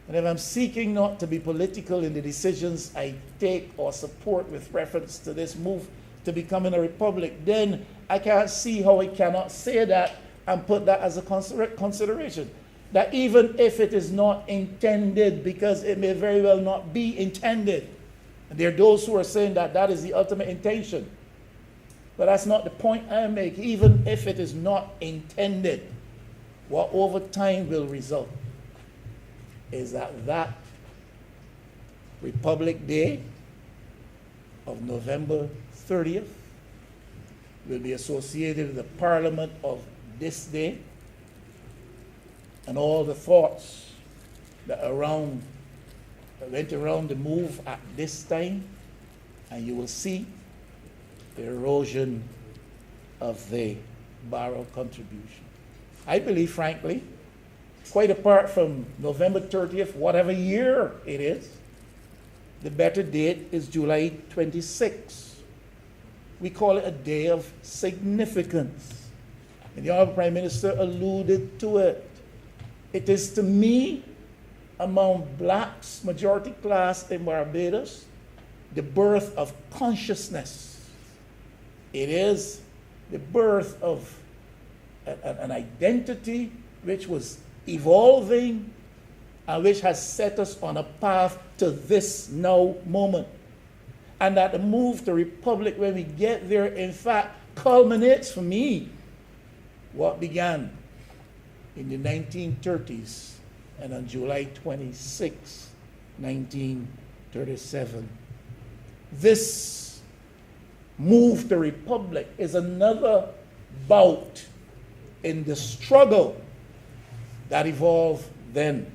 And if I'm seeking not to be political in the decisions I take or support with reference to this move to becoming a republic, then I can't see how I cannot say that and put that as a consideration. That even if it is not intended, because it may very well not be intended, and there are those who are saying that that is the ultimate intention. But that's not the point I make. Even if it is not intended, what over time will result is that Republic Day of November 30th will be associated with the Parliament of this day, and all the thoughts that went around the move at this time, and you will see the erosion of the Barrow contribution. I believe, frankly, quite apart from November 30th, whatever year it is, the better date is July 26th. We call it a day of significance. And the Honourable Prime Minister alluded to it. It is, to me, among blacks, majority class in Barbados, the birth of consciousness. It is the birth of an identity which was evolving and which has set us on a path to this now moment. And that the move to republic, when we get there, in fact, culminates for me what began in the 1930s and on July 26, 1937. This move to republic is another bout in the struggle that evolved then.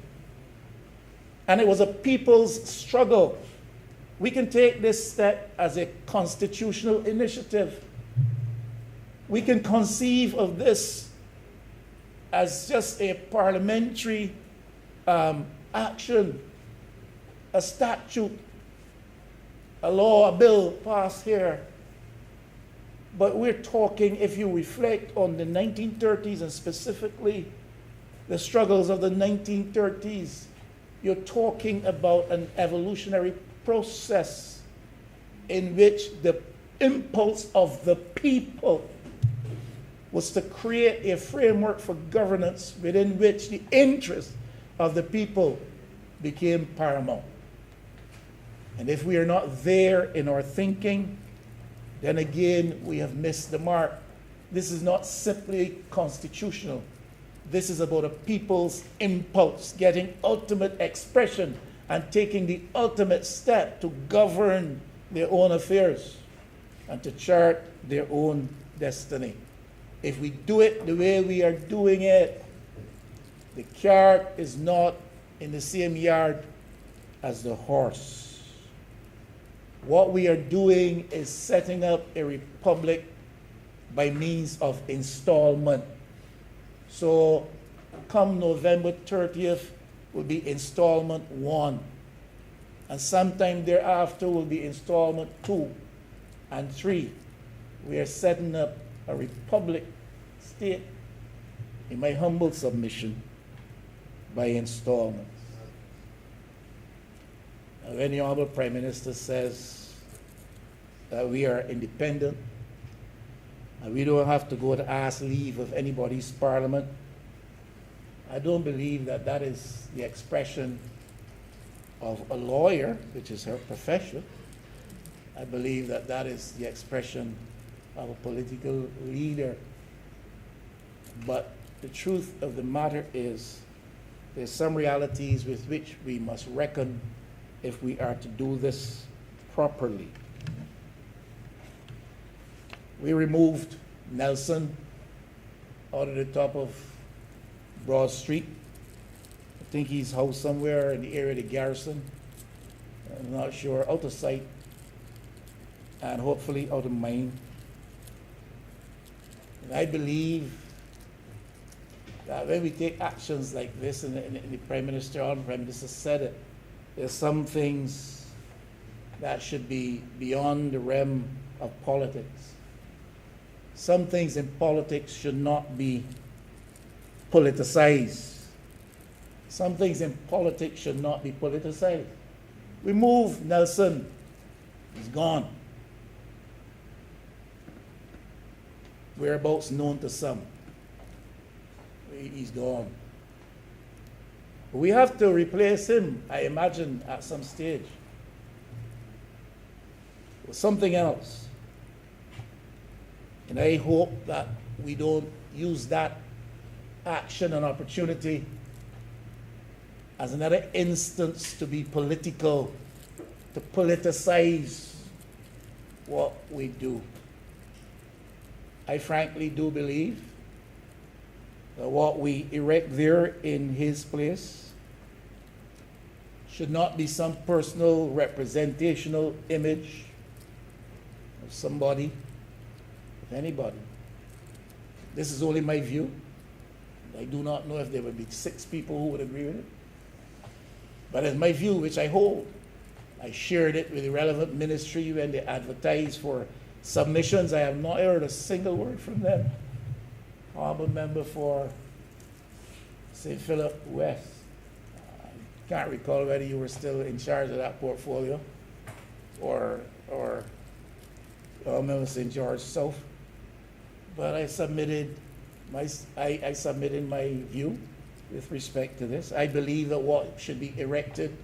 And it was a people's struggle. We can take this step as a constitutional initiative. We can conceive of this as just a parliamentary action, a statute, a law, a bill passed here. But we're talking, if you reflect on the 1930s and specifically the struggles of the 1930s, you're talking about an evolutionary process in which the impulse of the people was to create a framework for governance within which the interest of the people became paramount. And if we are not there in our thinking, then again, we have missed the mark. This is not simply constitutional. This is about a people's impulse, getting ultimate expression and taking the ultimate step to govern their own affairs and to chart their own destiny. If we do it the way we are doing it, the cart is not in the same yard as the horse. What we are doing is setting up a republic by means of installment. So come November 30th will be installment 1. And sometime thereafter will be installment 2 and 3. We are setting up a republic state, in my humble submission, by installments. When the Honourable Prime Minister says that we are independent and we don't have to go to ask leave of anybody's parliament, I don't believe that that is the expression of a lawyer, which is her profession. I believe that that is the expression of a political leader. But the truth of the matter is there's some realities with which we must reckon if we are to do this properly. We removed Nelson out of the top of Broad Street. I think he's housed somewhere in the area of the Garrison. I'm not sure, out of sight and hopefully out of mind. And I believe that when we take actions like this, and the Prime Minister, Honourable Prime Minister said it, there's some things that should be beyond the realm of politics. Some things in politics should not be politicized. Some things in politics should not be politicized. We move Nelson. He's gone. Whereabouts known to some. He's gone. We have to replace him, I imagine, at some stage with something else. And I hope that we don't use that action and opportunity as another instance to be political, to politicize what we do. I frankly do believe that what we erect there in his place should not be some personal representational image of somebody, of anybody. This is only my view. I do not know if there would be 6 people who would agree with it. But it's my view, which I hold. I shared it with the relevant ministry when they advertised for submissions. I have not heard a single word from them. Honourable member for St. Philip West. I can't recall whether you were still in charge of that portfolio or member St. George South. But I submitted my view with respect to this. I believe that what should be erected,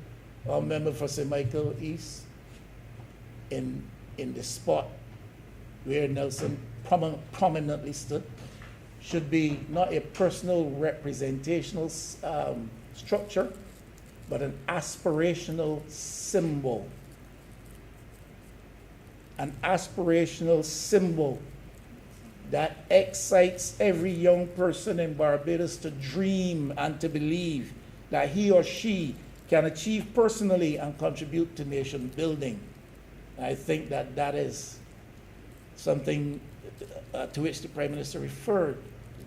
our member for St. Michael East, in the spot where Nelson prominently stood, should be not a personal representational structure, but an aspirational symbol. An aspirational symbol that excites every young person in Barbados to dream and to believe that he or she can achieve personally and contribute to nation building. I think that that is something to which the Prime Minister referred.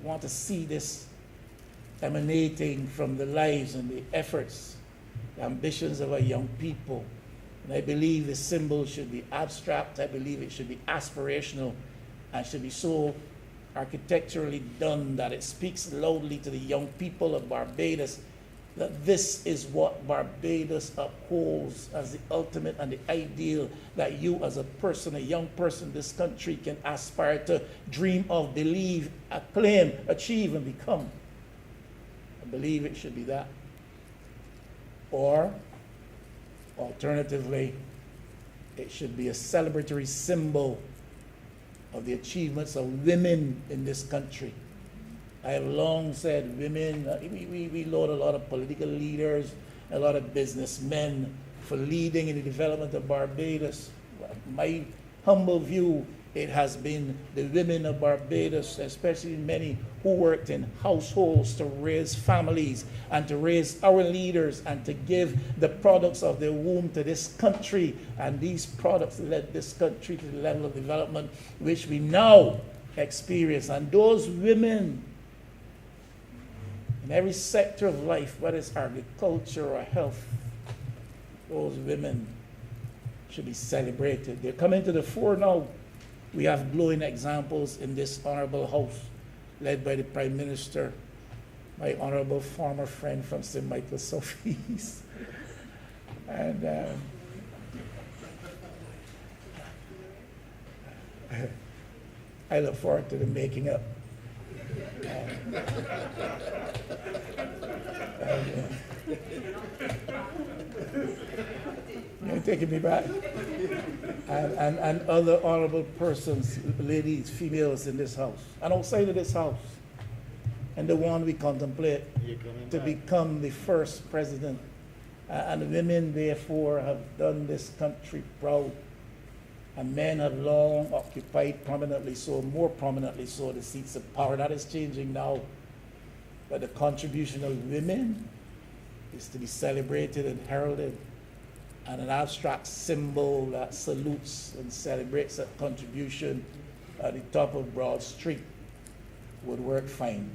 We want to see this emanating from the lives and the efforts, the ambitions of our young people. And I believe the symbol should be abstract. I believe it should be aspirational and should be so architecturally done that it speaks loudly to the young people of Barbados that this is what Barbados upholds as the ultimate and the ideal that you as a person, a young person, this country can aspire to, dream of, believe, acclaim, achieve, and become. I believe it should be that. Or, alternatively, it should be a celebratory symbol of the achievements of women in this country. I have long said women, we laud a lot of political leaders, a lot of businessmen for leading in the development of Barbados. My humble view, it has been the women of Barbados, especially many who worked in households to raise families and to raise our leaders and to give the products of their womb to this country. And these products led this country to the level of development which we now experience. And those women in every sector of life, whether it's agriculture or health, those women should be celebrated. They're coming to the fore now. We have glowing examples in this honourable house, led by the Prime Minister, my honourable former friend from St. Michael Southeast. And I look forward to the making up. You're taking me back. And other honourable persons, ladies, females in this house, and outside of this house, and the one we contemplate to become the first president. And women, therefore, have done this country proud. And men have long occupied prominently so, more prominently so, the seats of power. That is changing now. But the contribution of women is to be celebrated and heralded. And an abstract symbol that salutes and celebrates that contribution at the top of Broad Street would work fine.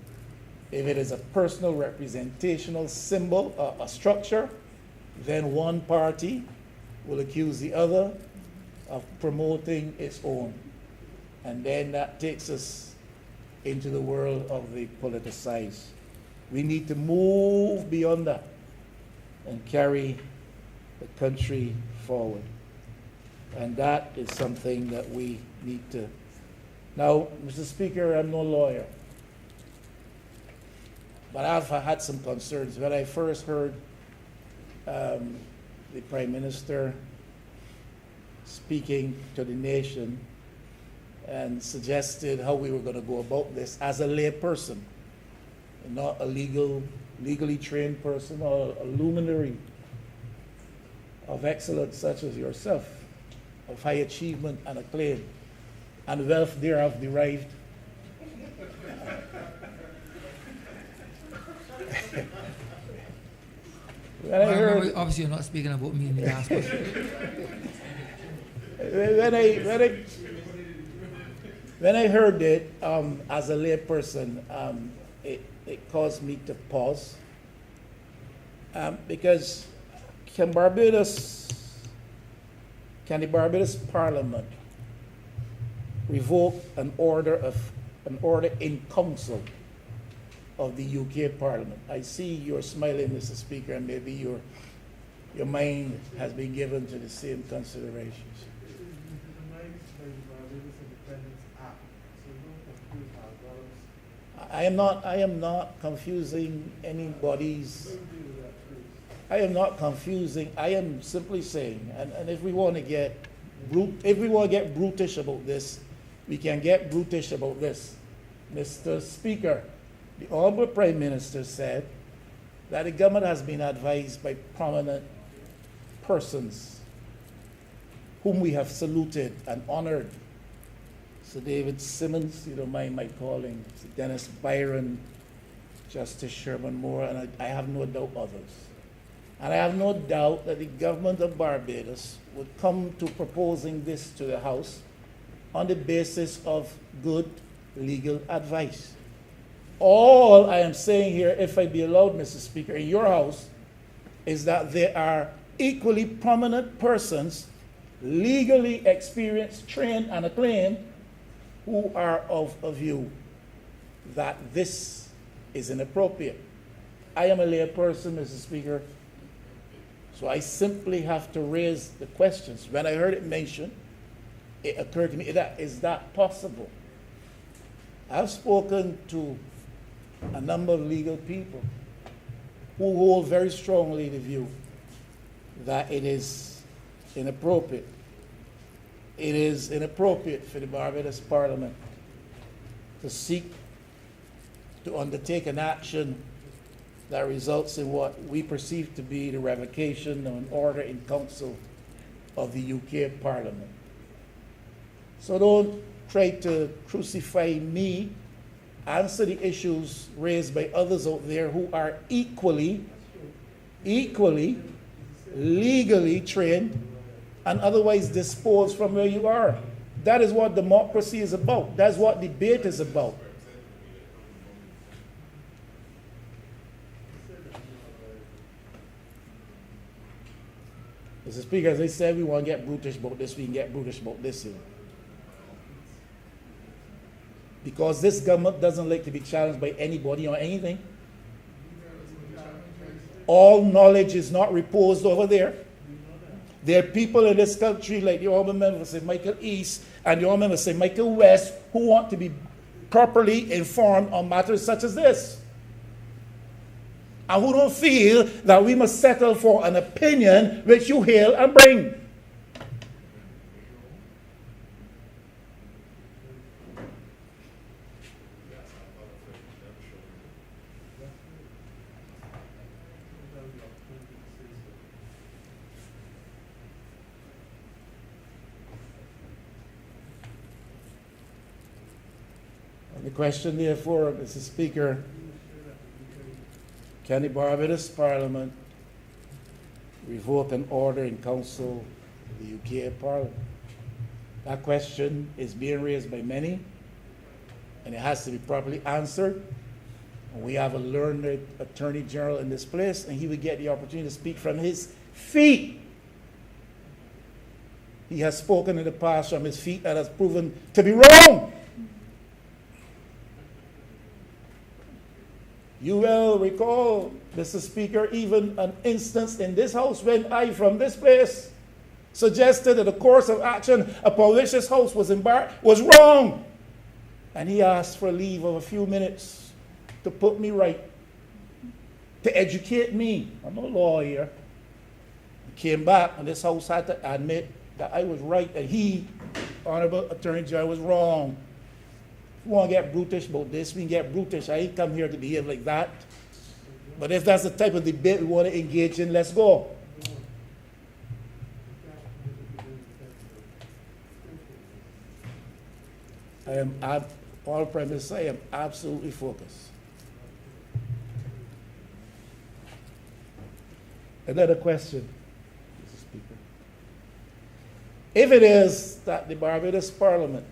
If it is a personal representational symbol, a structure, then one party will accuse the other of promoting its own. And then that takes us into the world of the politicized. We need to move beyond that and carry the country forward. And that is something that we need to. Now, Mr. Speaker, I'm no lawyer, but I've had some concerns. When I first heard the Prime Minister speaking to the nation and suggested how we were going to go about this as a lay person, not a legally trained person or a luminary of excellence such as yourself, of high achievement and acclaim, and wealth thereof derived. When I heard, Obviously, you're not speaking about me in the last question. when I heard it as a lay person, it caused me to pause because can the Barbados Parliament revoke an order in council of the UK Parliament? I see you're smiling, Mr. Speaker, and maybe your mind has been given to the same considerations. I am not confusing anybody's. I am not confusing. I am simply saying, and if we want to get brutish about this, we can get brutish about this. Mr. Speaker, the Honourable Prime Minister said that the government has been advised by prominent persons whom we have saluted and honored. Sir David Simmons, you don't mind my calling, Sir Dennis Byron, Justice Sherman Moore, and I have no doubt others. And I have no doubt that the government of Barbados would come to proposing this to the House on the basis of good legal advice. All I am saying here, if I be allowed, Mr. Speaker, in your House, is that there are equally prominent persons, legally experienced, trained, and acclaimed, who are of a view that this is inappropriate. I am a lay person, Mr. Speaker, so I simply have to raise the questions. When I heard it mentioned, it occurred to me, is that possible? I've spoken to a number of legal people who hold very strongly the view that it is inappropriate. It is inappropriate for the Barbados Parliament to seek to undertake an action that results in what we perceive to be the revocation of an order in council of the UK Parliament. So don't try to crucify me. Answer the issues raised by others out there who are equally legally trained and otherwise disposed from where you are. That is what democracy is about. That's what debate is about. Mr. Speaker, as I said, we want to get brutish about this, we can get brutish about this here. Because this government doesn't like to be challenged by anybody or anything. All knowledge is not reposed over there. There are people in this country, like the Honourable Member Sir Michael East and the Honourable Member Sir Michael West, who want to be properly informed on matters such as this. And who don't feel that we must settle for an opinion which you hail and bring. The question, therefore, Mr. Speaker, can the Barbados Parliament revoke an order in council of the UK Parliament? That question is being raised by many, and it has to be properly answered. And we have a learned Attorney General in this place, and he will get the opportunity to speak from his feet. He has spoken in the past from his feet and has proven to be wrong. You will recall, Mr. Speaker, even an instance in this House when I, from this place, suggested that the course of action upon which this House was embarked was wrong. And he asked for a leave of a few minutes to put me right, to educate me. I'm no lawyer. He came back, and this House had to admit that I was right, and he, Honourable Attorney General, was wrong. If we want to get brutish about this, we can get brutish. I ain't come here to behave like that. But if that's the type of debate we want to engage in, let's go. All Prime Minister, I am absolutely focused. Another question, Mr. Speaker. If it is that the Barbados Parliament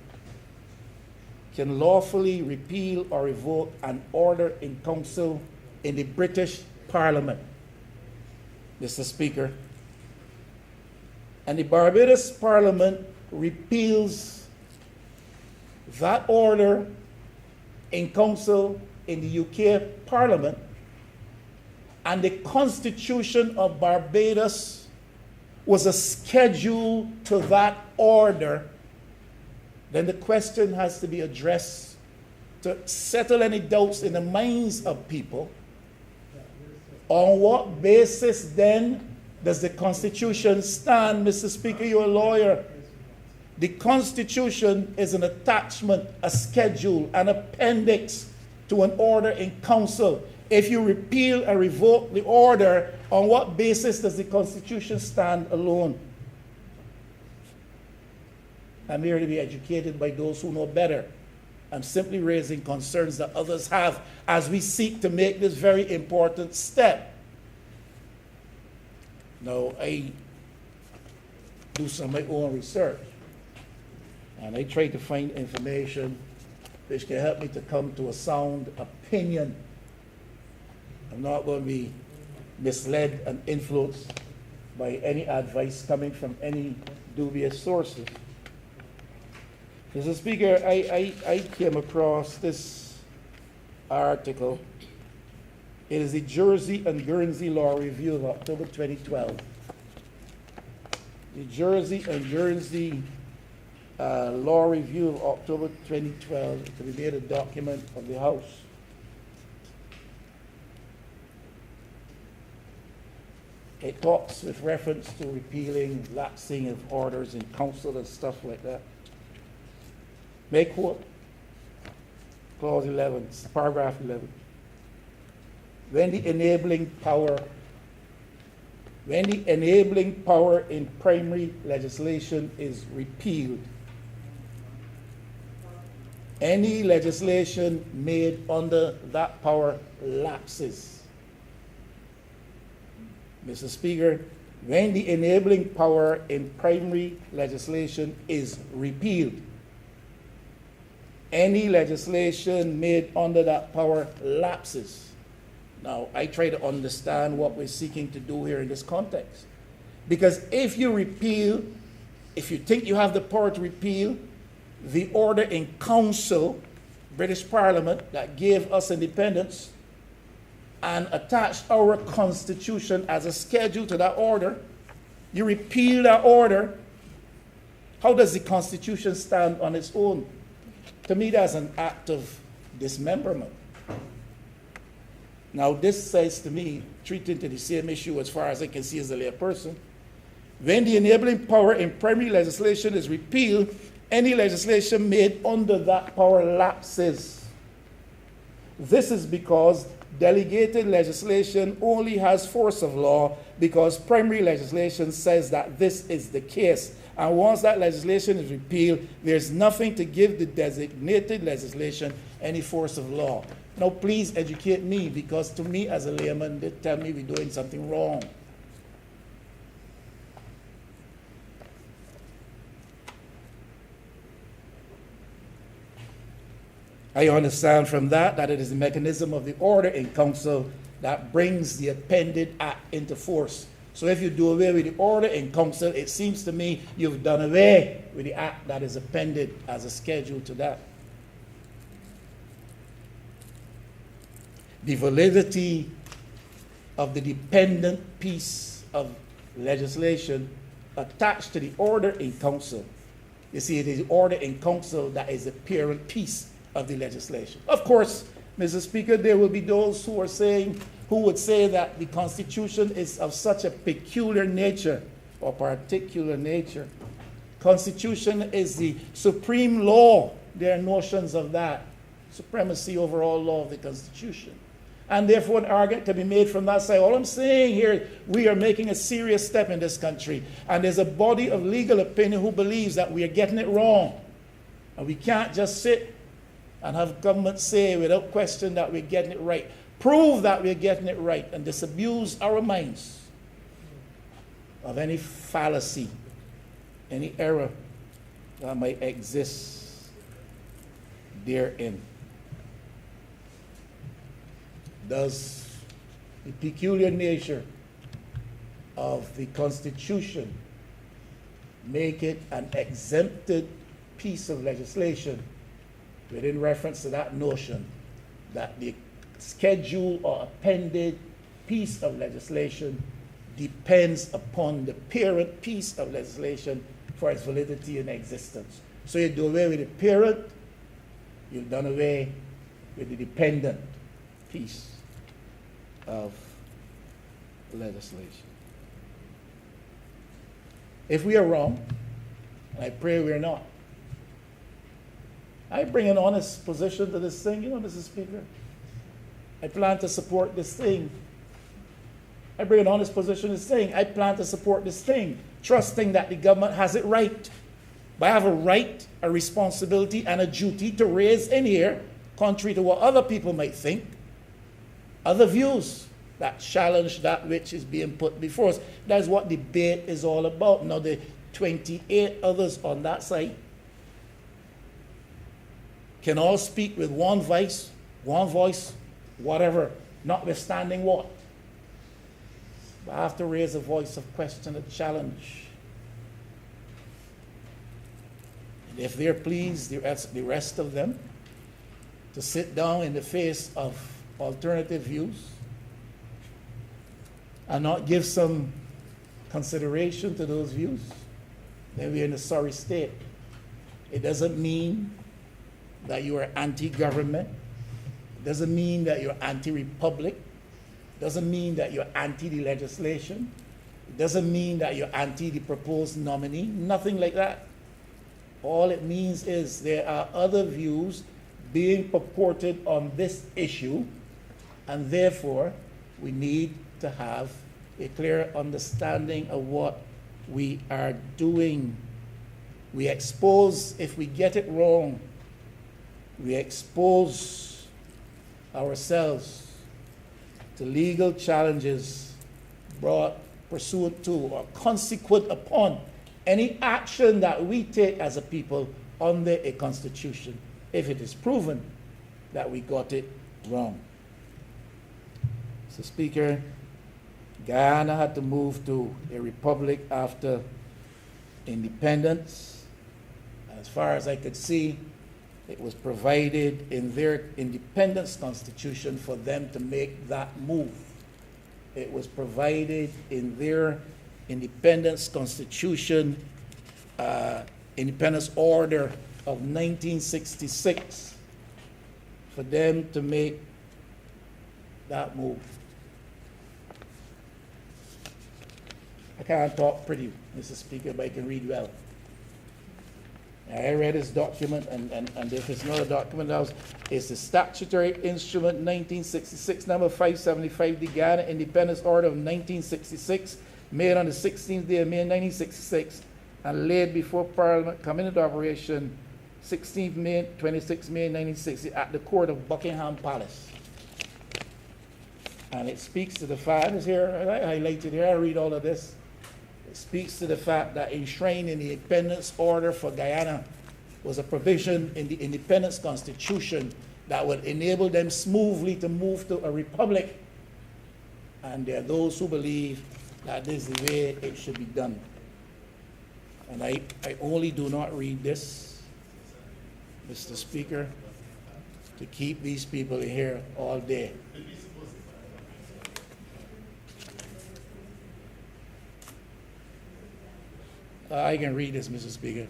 can lawfully repeal or revoke an order in council in the British Parliament, Mr. Speaker, and the Barbados Parliament repeals that order in council in the UK Parliament, and the Constitution of Barbados was a schedule to that order, then the question has to be addressed to settle any doubts in the minds of people. On what basis then does the Constitution stand? Mr. Speaker, you're a lawyer. The Constitution is an attachment, a schedule, an appendix to an order in council. If you repeal and revoke the order, on what basis does the Constitution stand alone? I'm here to be educated by those who know better. I'm simply raising concerns that others have as we seek to make this very important step. Now, I do some of my own research, and I try to find information which can help me to come to a sound opinion. I'm not going to be misled and influenced by any advice coming from any dubious sources. Mr. Speaker, I came across this article. It is the Jersey and Guernsey Law Review of October 2012. The Jersey and Guernsey Law Review of October 2012 to be made a document of the House. It talks with reference to repealing, lapsing of orders in council and stuff like that. May quote clause 11, paragraph 11. When the enabling power in primary legislation is repealed, any legislation made under that power lapses. Mr. Speaker, when the enabling power in primary legislation is repealed, any legislation made under that power lapses. Now, I try to understand what we're seeking to do here in this context. Because if you repeal, if you think you have the power to repeal the order in council, British Parliament, that gave us independence, and attached our Constitution as a schedule to that order, you repeal that order, how does the Constitution stand on its own? To me, that's an act of dismemberment. Now, this says to me, treating to the same issue as far as I can see as a layperson, when the enabling power in primary legislation is repealed, any legislation made under that power lapses. This is because delegated legislation only has force of law because primary legislation says that this is the case. And once that legislation is repealed, there's nothing to give the designated legislation any force of law. Now, please educate me, because to me as a layman, they tell me we're doing something wrong. I understand from that it is the mechanism of the order in council that brings the appended act into force. So if you do away with the order in council, it seems to me you've done away with the act that is appended as a schedule to that. the validity of the dependent piece of legislation attached to the order in council. You see, it is the order in council that is the parent piece of the legislation. Of course, Mr. Speaker, there will be those who would say that the Constitution is of such a peculiar nature or particular nature. Constitution is the supreme law. There are notions of that. Supremacy over all law of the Constitution. And therefore, an argument can be made from that side. All I'm saying here, we are making a serious step in this country. And there's a body of legal opinion who believes that we are getting it wrong. And we can't just sit and have government say without question that we're getting it right. Prove that we're getting it right and disabuse our minds of any fallacy, any error that might exist therein. Does the peculiar nature of the Constitution make it an exempted piece of legislation within reference to that notion that the schedule or appended piece of legislation depends upon the parent piece of legislation for its validity and existence? So you do away with the parent, you've done away with the dependent piece of legislation. If we are wrong, and I pray we are not, I bring an honest position to this thing, Mr. Speaker. I plan to support this thing. I bring an honest position to this thing. I plan to support this thing, trusting that the government has it right. But I have a right, a responsibility, and a duty to raise in here, contrary to what other people might think, other views that challenge that which is being put before us. That's what debate is all about. Now, the 28 others on that side can all speak with one voice, whatever, notwithstanding what. But I have to raise a voice of question, a challenge. And if they're pleased, the rest of them, to sit down in the face of alternative views and not give some consideration to those views, then we're in a sorry state. It doesn't mean that you are anti-government. It doesn't mean that you're anti-republic. It doesn't mean that you're anti the legislation. It doesn't mean that you're anti the proposed nominee. Nothing like that. All it means is there are other views being purported on this issue, and therefore we need to have a clear understanding of what we are doing. We expose, if we get it wrong, we expose ourselves to legal challenges brought pursuant to or consequent upon any action that we take as a people under a constitution, if it is proven that we got it wrong. Mr. Speaker, Guyana had to move to a republic after independence. As far as I could see, it was provided in their independence constitution for them to make that move. It was provided in their independence constitution, independence order of 1966 for them to make that move. I can't talk pretty, Mr. Speaker, but I can read well. I read this document, and if it's not a document, it's the statutory instrument 1966, number 575, the Guyana Independence Order of 1966, made on the 16th day of May 1966, and laid before Parliament, coming into operation 16th May, 26th May 1960, at the court of Buckingham Palace. And it speaks to the fact, it's here, I highlighted here, I read all of this. It speaks to the fact that enshrined in the independence order for Guyana was a provision in the independence constitution that would enable them smoothly to move to a republic. And there are those who believe that this is the way it should be done. And I only do not read this, Mr. Speaker, to keep these people in here all day. I can read this, Mr. Speaker.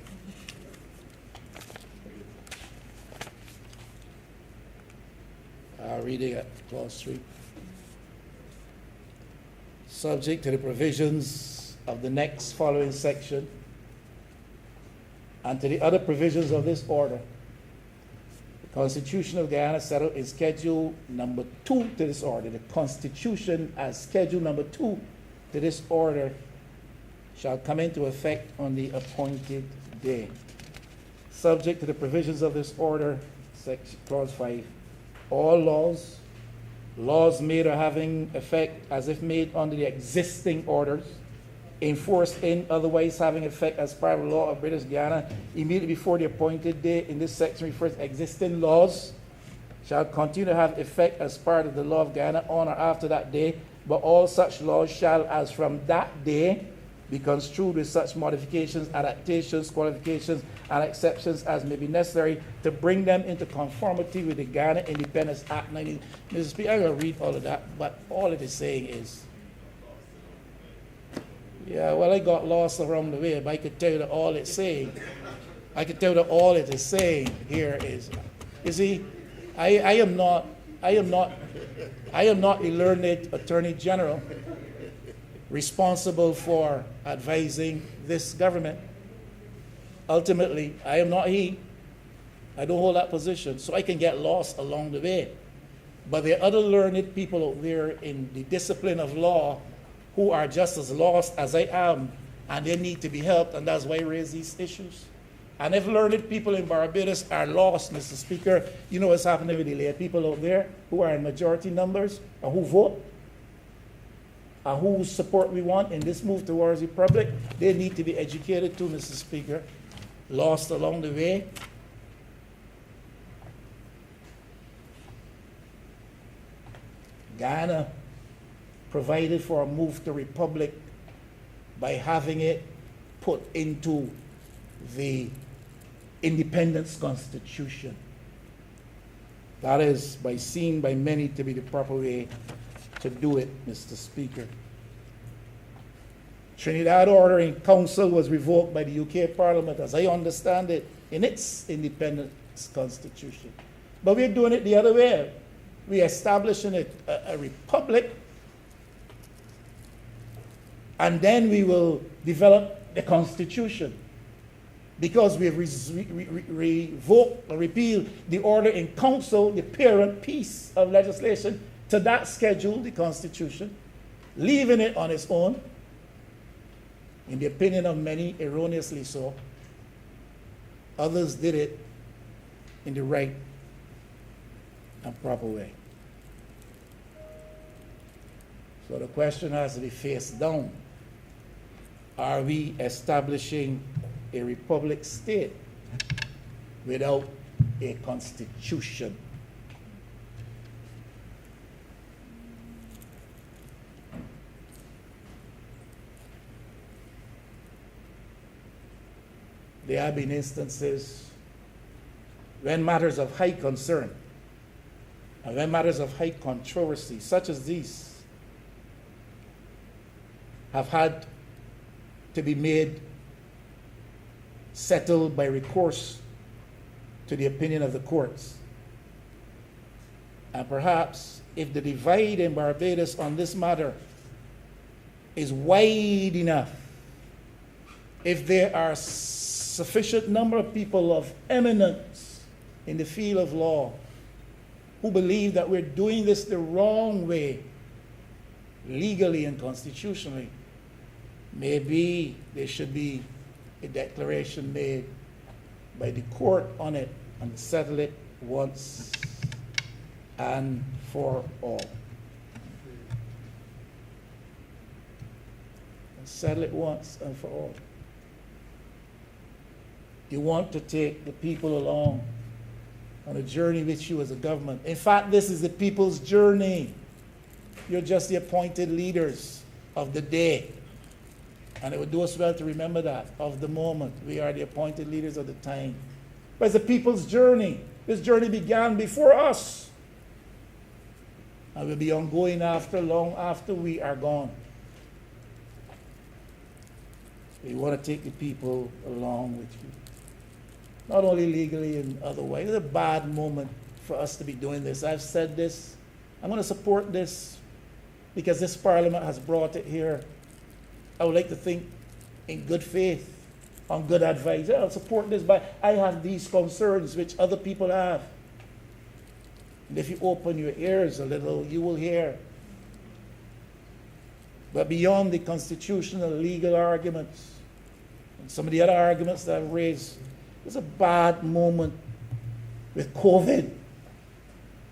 I'll read it at clause 3. Subject to the provisions of the next following section and to the other provisions of this order, the Constitution of Guyana settled in Schedule number 2 to this order. The Constitution as Schedule number 2 to this order shall come into effect on the appointed day. Subject to the provisions of this order, section clause 5, all laws made or having effect as if made under the existing orders, enforced in, otherwise having effect as part of the law of British Guiana immediately before the appointed day in this section refers to existing laws, shall continue to have effect as part of the law of Guyana on or after that day, but all such laws shall, as from that day, be construed with such modifications, adaptations, qualifications, and exceptions as may be necessary to bring them into conformity with the Guyana Independence Act 19. Mr. Speaker, I'm going to read all of that, but all it is saying is, yeah, well, I got lost along the way, but I could tell you that all it's saying, I could tell you that all it is saying here is, you see, I am not the learned Attorney General responsible for advising this government. Ultimately, I am not he. I don't hold that position, so I can get lost along the way. But there are other learned people out there in the discipline of law who are just as lost as I am, and they need to be helped, and that's why I raise these issues. And if learned people in Barbados are lost, Mr. Speaker, you know what's happening with the lay people out there who are in majority numbers and who vote and whose support we want in this move towards the republic. They need to be educated too, Mr. Speaker. Lost along the way. Guyana provided for a move to republic by having it put into the independence constitution. That is seen by many to be the proper way to do it, Mr. Speaker. Trinidad Order in Council was revoked by the UK Parliament, as I understand it, in its independence constitution. But we're doing it the other way. We're establishing a republic, and then we will develop the constitution. Because we've revoked or repealed the order in council, the parent piece of legislation, to that schedule, the Constitution, leaving it on its own, in the opinion of many, erroneously so. Others did it in the right and proper way. So the question has to be faced down. Are we establishing a republic state without a constitution? There have been instances when matters of high concern and when matters of high controversy, such as these, have had to be made settled by recourse to the opinion of the courts. And perhaps if the divide in Barbados on this matter is wide enough, if there are sufficient number of people of eminence in the field of law who believe that we're doing this the wrong way, legally and constitutionally, maybe there should be a declaration made by the court on it and settle it once and for all. And settle it once and for all. You want to take the people along on a journey with you as a government. In fact, this is the people's journey. You're just the appointed leaders of the day. And it would do us well to remember that, of the moment. We are the appointed leaders of the time. But it's the people's journey. This journey began before us and will be ongoing long after we are gone. We want to take the people along with you, not only legally and otherwise. It's a bad moment for us to be doing this. I've said this. I'm going to support this because this Parliament has brought it here. I would like to think in good faith, on good advice. I'll support this, but I have these concerns which other people have. And if you open your ears a little, you will hear. But beyond the constitutional legal arguments and some of the other arguments that I've raised, it's a bad moment with COVID.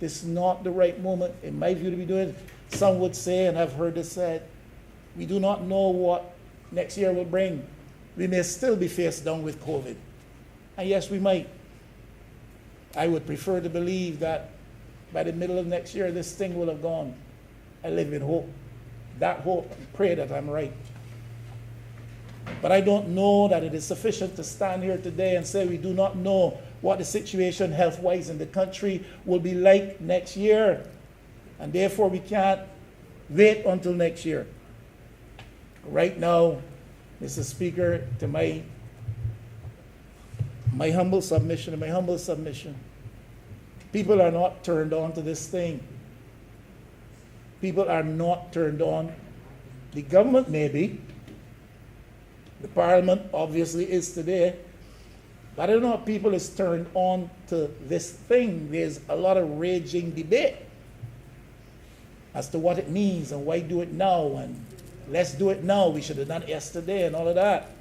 This is not the right moment, in my view, to be doing it. Some would say, and I've heard this said, we do not know what next year will bring. We may still be faced down with COVID. And yes, we might. I would prefer to believe that by the middle of next year, this thing will have gone. I live in hope. That hope, and pray that I'm right. But I don't know that it is sufficient to stand here today and say we do not know what the situation health-wise in the country will be like next year. And therefore we can't wait until next year. Right now, Mr. Speaker, to my humble submission, people are not turned on to this thing. People are not turned on. The government may be. The Parliament obviously is today. But I don't know if people is turned on to this thing. There's a lot of raging debate as to what it means and why do it now and let's do it now. We should have done it yesterday and all of that.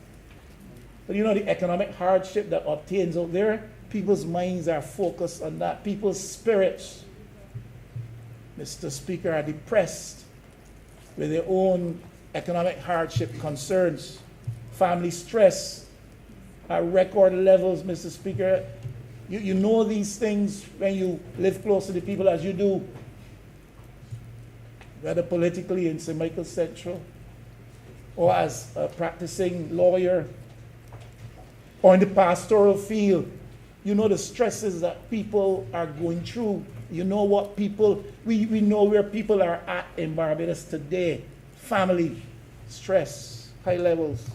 But you know the economic hardship that obtains out there, people's minds are focused on that. People's spirits, Mr. Speaker, are depressed with their own economic hardship concerns, family stress at record levels, Mr. Speaker. You know these things when you live close to the people as you do, whether politically in St. Michael Central or as a practicing lawyer or in the pastoral field. You know the stresses that people are going through. You know what people, we know where people are at in Barbados today. Family, stress, high levels.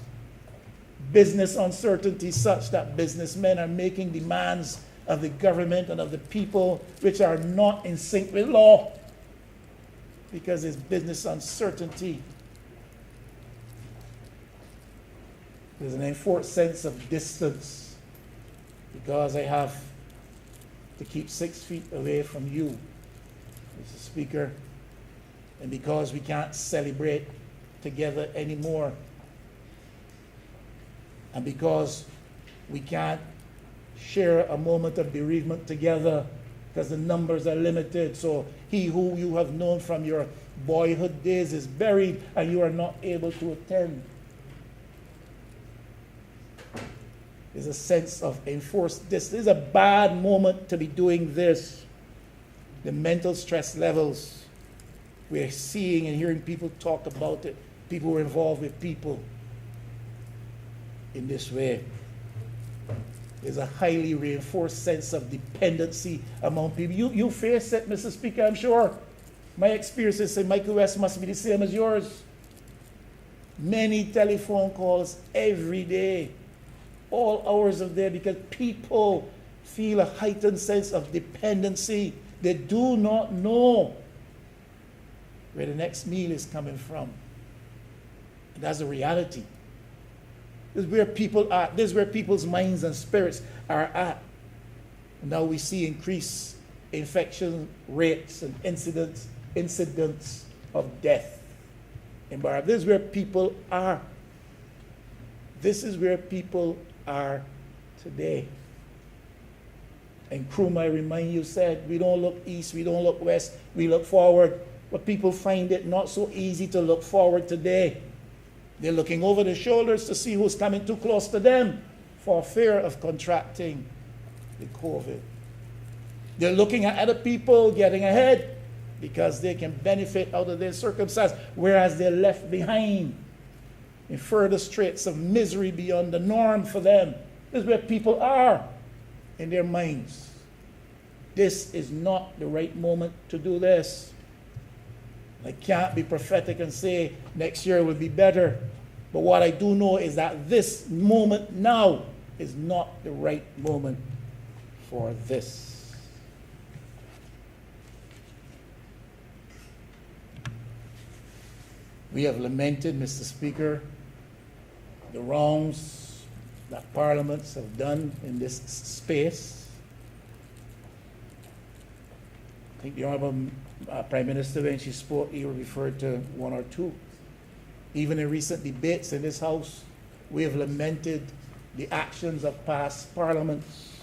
Business uncertainty such that businessmen are making demands of the government and of the people which are not in sync with law because there's business uncertainty. There's an enforced sense of distance because I have to keep 6 feet away from you, Mr. Speaker, and because we can't celebrate together anymore, and because we can't share a moment of bereavement together because the numbers are limited. So he who you have known from your boyhood days is buried and you are not able to attend. There's a sense of enforced distance. This is a bad moment to be doing this. The mental stress levels, we're seeing and hearing people talk about it. People who are involved with people in this way. There's a highly reinforced sense of dependency among people. You face it, Mr. Speaker, I'm sure. My experience in St. Michael West must be the same as yours. Many telephone calls every day, all hours of the day, because people feel a heightened sense of dependency. They do not know where the next meal is coming from. And that's a reality. This is where people are. This is where people's minds and spirits are at. And now we see increased infection rates and incidents of death in Barbados. This is where people are. This is where people are today. And Krum, I remind you, said, we don't look east, we don't look west, we look forward. But people find it not so easy to look forward today. They're looking over their shoulders to see who's coming too close to them for fear of contracting the COVID. They're looking at other people getting ahead because they can benefit out of their circumstance, whereas they're left behind in further straits of misery beyond the norm for them. This is where people are in their minds. This is not the right moment to do this. I can't be prophetic and say next year will be better. But what I do know is that this moment now is not the right moment for this. We have lamented, Mr. Speaker, the wrongs that parliaments have done in this space. I think the Honourable Prime Minister, when she spoke, he referred to one or two. Even in recent debates in this House, we have lamented the actions of past parliaments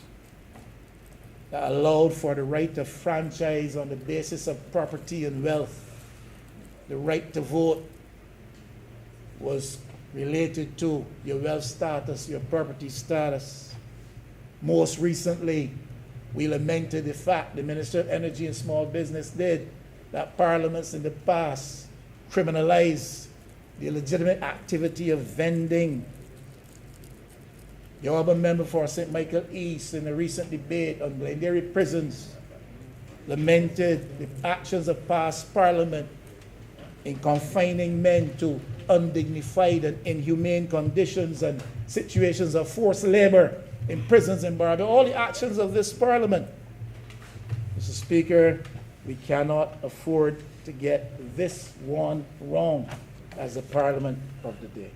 that allowed for the right of franchise on the basis of property and wealth. The right to vote was related to your wealth status, your property status. Most recently, we lamented the fact the Minister of Energy and Small Business did, that parliaments in the past criminalized the legitimate activity of vending. The Honourable Member for St. Michael East in a recent debate on Glengarry prisons lamented the actions of past parliament in confining men to undignified and inhumane conditions and situations of forced labor in prisons in Barbados. All the actions of this parliament. Mr. Speaker, we cannot afford to get this one wrong as the parliament of the day.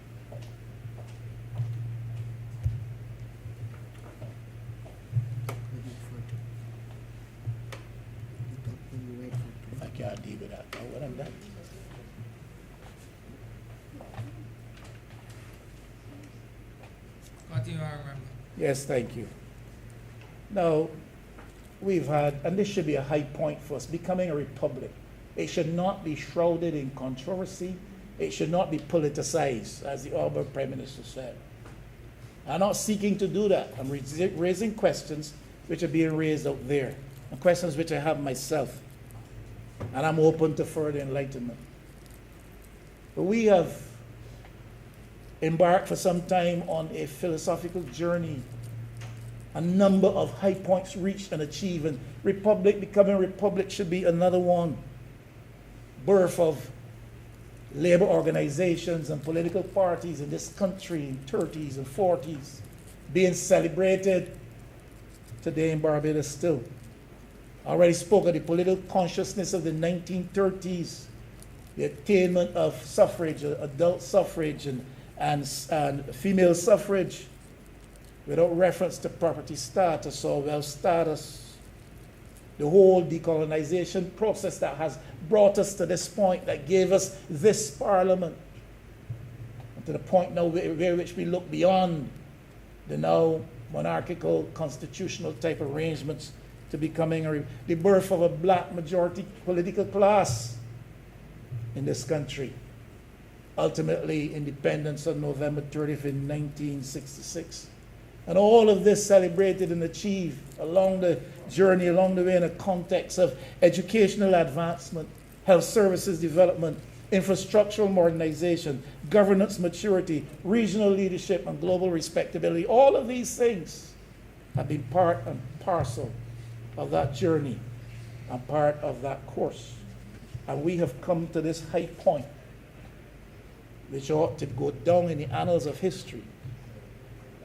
I can't deal with that. What I'm done. Continue, Honourable. Yes, thank you. Now, we've had, and this should be a high point for us, becoming a republic. It should not be shrouded in controversy. It should not be politicized, as the Honourable Prime Minister said. I'm not seeking to do that. I'm raising questions which are being raised out there, and questions which I have myself. And I'm open to further enlightenment. But we have embarked for some time on a philosophical journey. A number of high points reached and achieved, and republic, becoming a republic should be another one. Birth of labor organizations and political parties in this country in 30s and 40s, being celebrated today in Barbados still. I already spoke of the political consciousness of the 1930s, the attainment of suffrage, adult suffrage, and female suffrage, without reference to property status or wealth status. The whole decolonization process that has brought us to this point, that gave us this parliament, and to the point now where which we look beyond the now monarchical constitutional type arrangements to becoming the birth of a black majority political class in this country. Ultimately, independence on November 30th in 1966. And all of this celebrated and achieved along the journey, along the way, in a context of educational advancement, health services development, infrastructural modernization, governance maturity, regional leadership, and global respectability. All of these things have been part and parcel of that journey and part of that course. And we have come to this high point, which ought to go down in the annals of history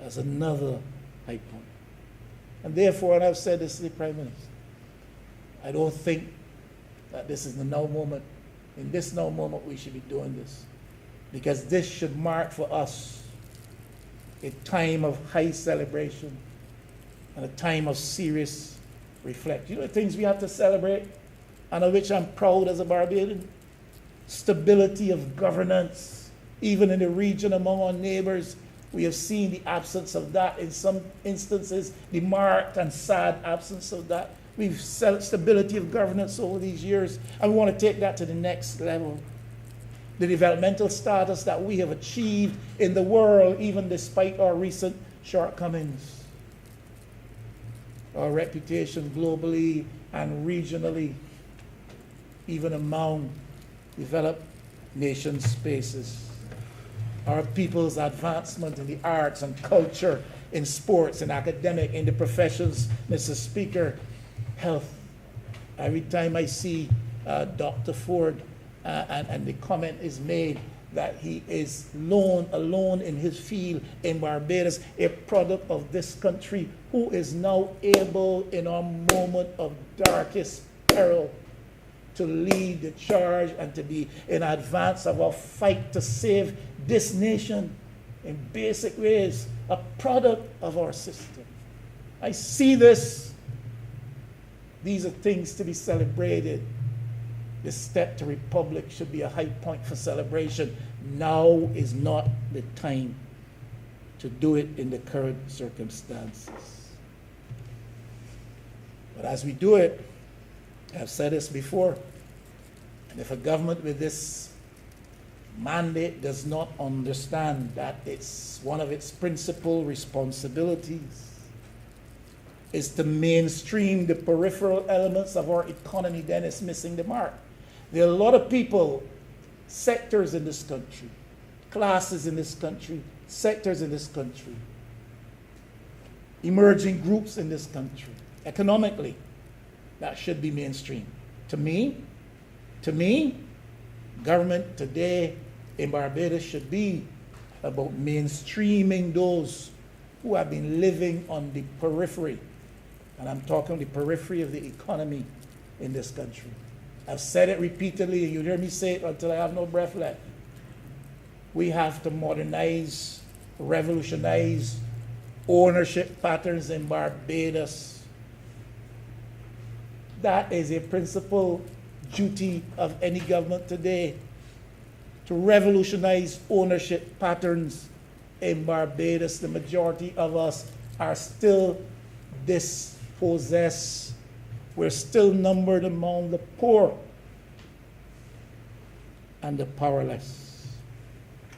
as another high point. And therefore, and I've said this to the Prime Minister, I don't think that this is the now moment. In this now moment, we should be doing this, because this should mark for us a time of high celebration and a time of serious reflection. You know the things we have to celebrate, and of which I'm proud as a Barbadian? Stability of governance, even in the region among our neighbors. We have seen the absence of that in some instances, the marked and sad absence of that. We've set stability of governance over these years, and we want to take that to the next level. The developmental status that we have achieved in the world, even despite our recent shortcomings. Our reputation globally and regionally, even among developed nation spaces. Our people's advancement in the arts and culture, in sports, in academic, in the professions, Mr. Speaker, health. Every time I see Dr. Ford and the comment is made that he is alone in his field in Barbados, a product of this country, who is now able in our moment of darkest peril to lead the charge and to be in advance of our fight to save this nation in basic ways, a product of our system. I see this. These are things to be celebrated. The step to republic should be a high point for celebration. Now is not the time to do it in the current circumstances. But as we do it, I've said this before, and if a government with this mandate does not understand that it's one of its principal responsibilities is to mainstream the peripheral elements of our economy, then it's missing the mark. There are a lot of people, sectors in this country, classes in this country, sectors in this country, emerging groups in this country, economically, that should be mainstream. To me, government today in Barbados should be about mainstreaming those who have been living on the periphery. And I'm talking the periphery of the economy in this country. I've said it repeatedly, and you'll hear me say it until I have no breath left. We have to modernize, revolutionize ownership patterns in Barbados. That is a principal duty of any government today, to revolutionize ownership patterns in Barbados. The majority of us are still dispossessed. We're still numbered among the poor and the powerless.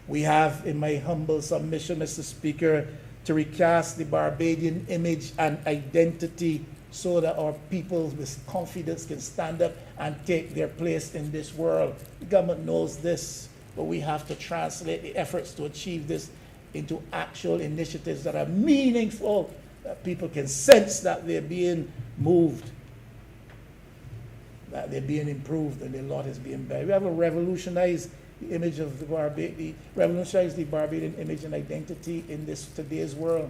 We have, in my humble submission, Mr. Speaker, to recast the Barbadian image and identity so that our people with confidence can stand up and take their place in this world. The government knows this, but we have to translate the efforts to achieve this into actual initiatives that are meaningful, that people can sense that they're being moved, that they're being improved, and their lot is being better. We have to revolutionize the image of revolutionize the Barbadian image and identity in this today's world.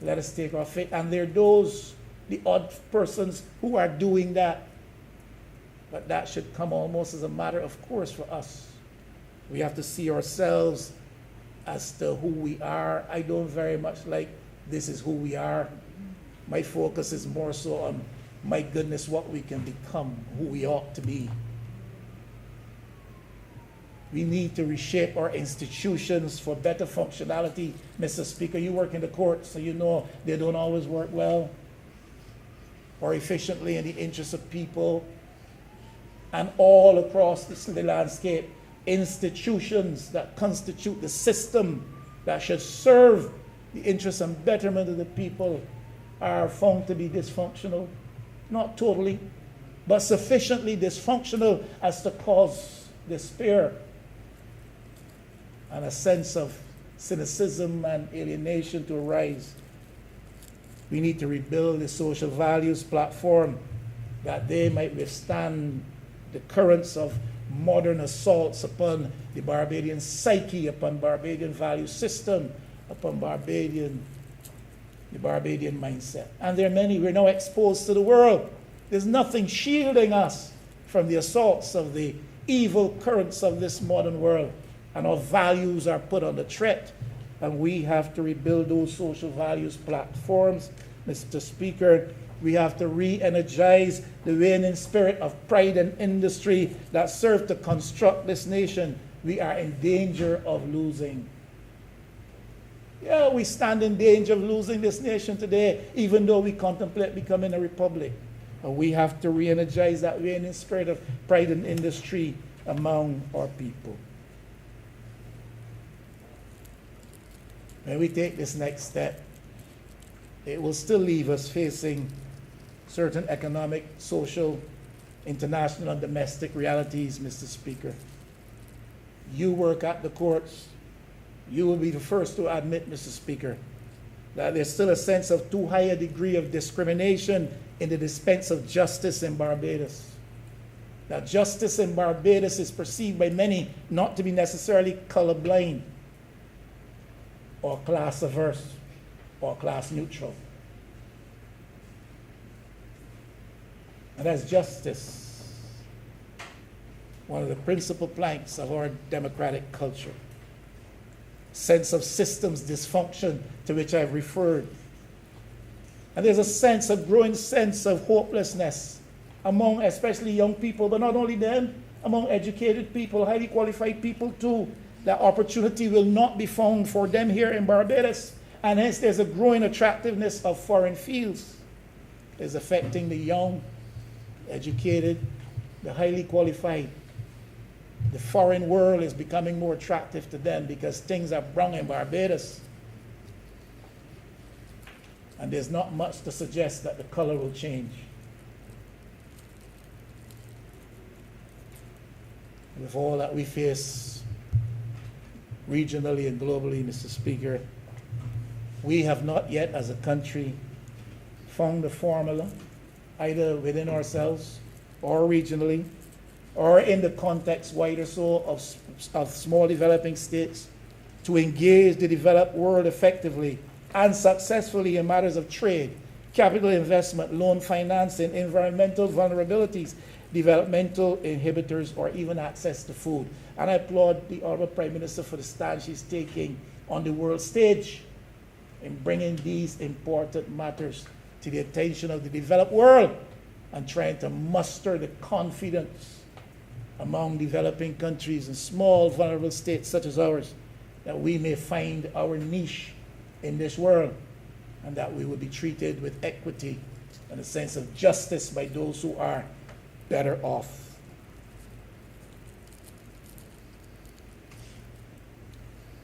Let us take our faith. And there are those, the odd persons, who are doing that. But that should come almost as a matter of course for us. We have to see ourselves as to who we are. I don't very much like this is who we are. My focus is more so on, my goodness, what we can become, who we ought to be. We need to reshape our institutions for better functionality. Mr. Speaker, you work in the courts, so you know they don't always work well or efficiently in the interests of people. And all across the landscape, institutions that constitute the system that should serve the interests and betterment of the people are found to be dysfunctional. Not totally, but sufficiently dysfunctional as to cause despair and a sense of cynicism and alienation to arise. We need to rebuild the social values platform that they might withstand the currents of modern assaults upon the Barbadian psyche, upon Barbadian value system, upon the Barbadian mindset. And there are many. We're now exposed to the world. There's nothing shielding us from the assaults of the evil currents of this modern world. And our values are put under threat. And we have to rebuild those social values platforms. Mr. Speaker, we have to re-energize the waning spirit of pride and industry that served to construct this nation. We are in danger of losing. Yeah, we stand in danger of losing this nation today, even though we contemplate becoming a republic. And we have to re-energize that waning spirit of pride and industry among our people. When we take this next step, it will still leave us facing certain economic, social, international, and domestic realities, Mr. Speaker. You work at the courts. You will be the first to admit, Mr. Speaker, that there's still a sense of too high a degree of discrimination in the dispense of justice in Barbados. That justice in Barbados is perceived by many not to be necessarily colorblind or class averse or class neutral. And that's justice, one of the principal planks of our democratic culture. Sense of systems dysfunction to which I've referred. And there's a sense, a growing sense of hopelessness among especially young people, but not only them, among educated people, highly qualified people too, that opportunity will not be found for them here in Barbados. And hence there's a growing attractiveness of foreign fields. It's affecting the young, educated, the highly qualified. The foreign world is becoming more attractive to them because things are wrong in Barbados. And there's not much to suggest that the color will change. With all that we face regionally and globally, Mr. Speaker, we have not yet as a country found a formula, either within ourselves or regionally, or in the context wider so of small developing states, to engage the developed world effectively and successfully in matters of trade, capital investment, loan financing, environmental vulnerabilities, developmental inhibitors, or even access to food. And I applaud the Honourable Prime Minister for the stand she's taking on the world stage in bringing these important matters to the attention of the developed world and trying to muster the confidence among developing countries and small vulnerable states such as ours that we may find our niche in this world and that we will be treated with equity and a sense of justice by those who are better off.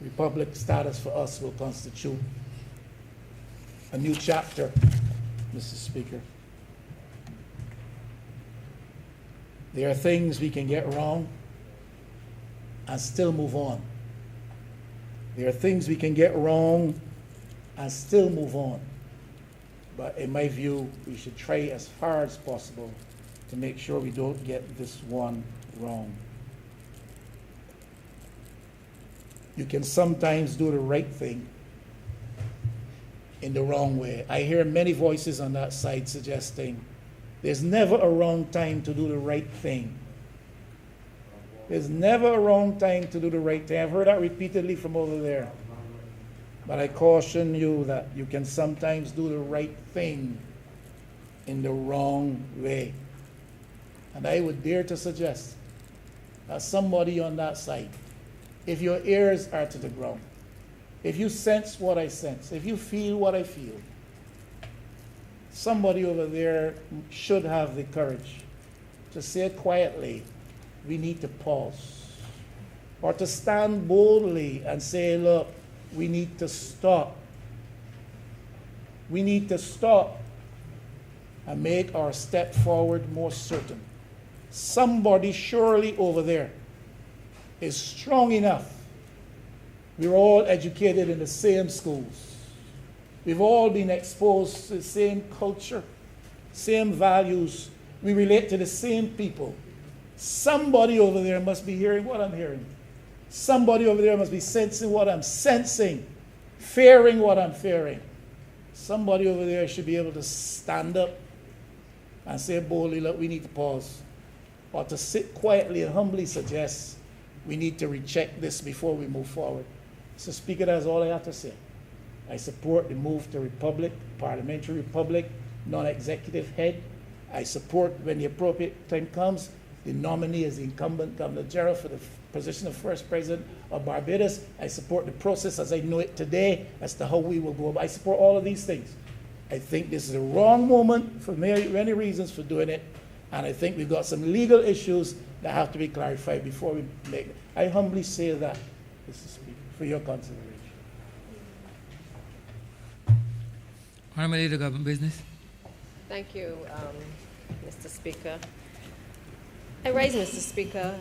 Republic status for us will constitute a new chapter, Mr. Speaker. There are things we can get wrong and still move on. There are things we can get wrong and still move on. But in my view, we should try as far as possible to make sure we don't get this one wrong. You can sometimes do the right thing in the wrong way. I hear many voices on that side suggesting there's never a wrong time to do the right thing. There's never a wrong time to do the right thing. I've heard that repeatedly from over there. But I caution you that you can sometimes do the right thing in the wrong way. And I would dare to suggest that somebody on that side, if your ears are to the ground, if you sense what I sense, if you feel what I feel, somebody over there should have the courage to say quietly, we need to pause. Or to stand boldly and say, look, we need to stop. We need to stop and make our step forward more certain. Somebody surely over there is strong enough. We're all educated in the same schools. We've all been exposed to the same culture, same values. We relate to the same people. Somebody over there must be hearing what I'm hearing. Somebody over there must be sensing what I'm sensing, fearing what I'm fearing. Somebody over there should be able to stand up and say boldly, look, we need to pause. Or to sit quietly and humbly suggest we need to recheck this before we move forward. Mr. Speaker, that's all I have to say. I support the move to republic, parliamentary republic, non-executive head. I support, when the appropriate time comes, the nominee as the incumbent Governor General for the position of First President of Barbados. I support the process as I know it today as to how we will go about. I support all of these things. I think this is the wrong moment for many reasons for doing it, and I think we've got some legal issues that have to be clarified before we make it. I humbly say that, Mr. Speaker, for your consideration. Honourable Leader, Government Business. Thank you, Mr. Speaker. I rise, Mr. Speaker,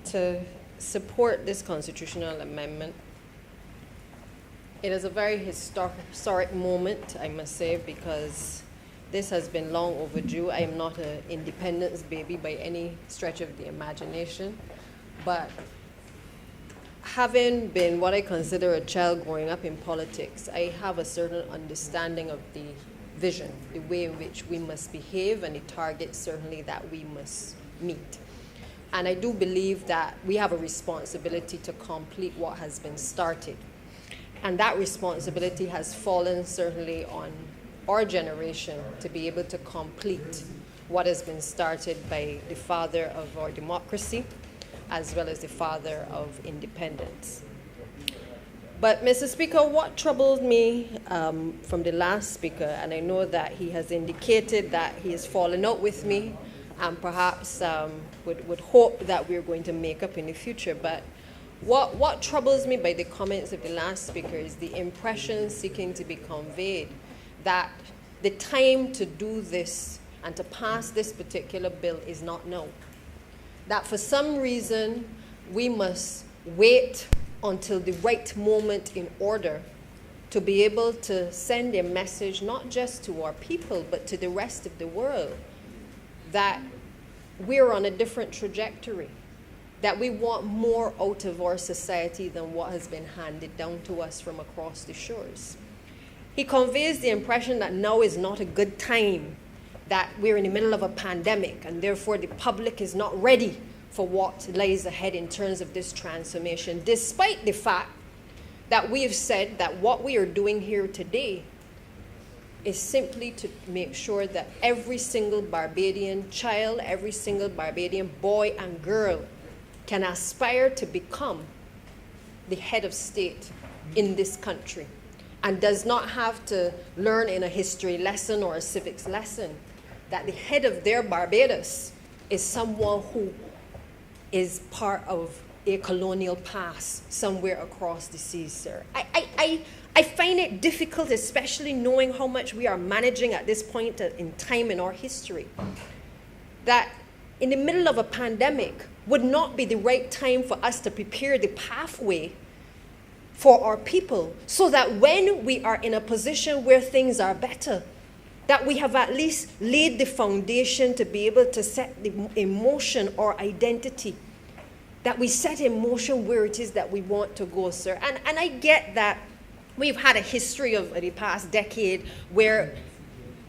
to support this constitutional amendment It is a very historic moment, I must say, because this has been long overdue. I am not an independence baby by any stretch of the imagination, but having been what I consider a child growing up in politics, I have a certain understanding of the vision, the way in which we must behave, and the targets certainly that we must meet. And I do believe that we have a responsibility to complete what has been started. And that responsibility has fallen certainly on our generation to be able to complete what has been started by the father of our democracy, as well as the father of independence. But, Mr. Speaker, what troubled me from the last speaker, and I know that he has indicated that he has fallen out with me, and perhaps would hope that we're going to make up in the future, but what troubles me by the comments of the last speaker is the impression seeking to be conveyed that the time to do this and to pass this particular bill is not now. That for some reason we must wait until the right moment in order to be able to send a message not just to our people but to the rest of the world that we're on a different trajectory, that we want more out of our society than what has been handed down to us from across the shores. He conveys the impression that now is not a good time, that we're in the middle of a pandemic, and therefore the public is not ready for what lies ahead in terms of this transformation, despite the fact that we have said that what we are doing here today is simply to make sure that every single Barbadian child, every single Barbadian boy and girl can aspire to become the head of state in this country and does not have to learn in a history lesson or a civics lesson that the head of their Barbados is someone who is part of a colonial past somewhere across the seas, sir. I find it difficult, especially knowing how much we are managing at this point in time in our history, that in the middle of a pandemic would not be the right time for us to prepare the pathway for our people so that when we are in a position where things are better, that we have at least laid the foundation to be able to set in motion our identity, that we set in motion where it is that we want to go, sir. And I get that we've had a history of the past decade where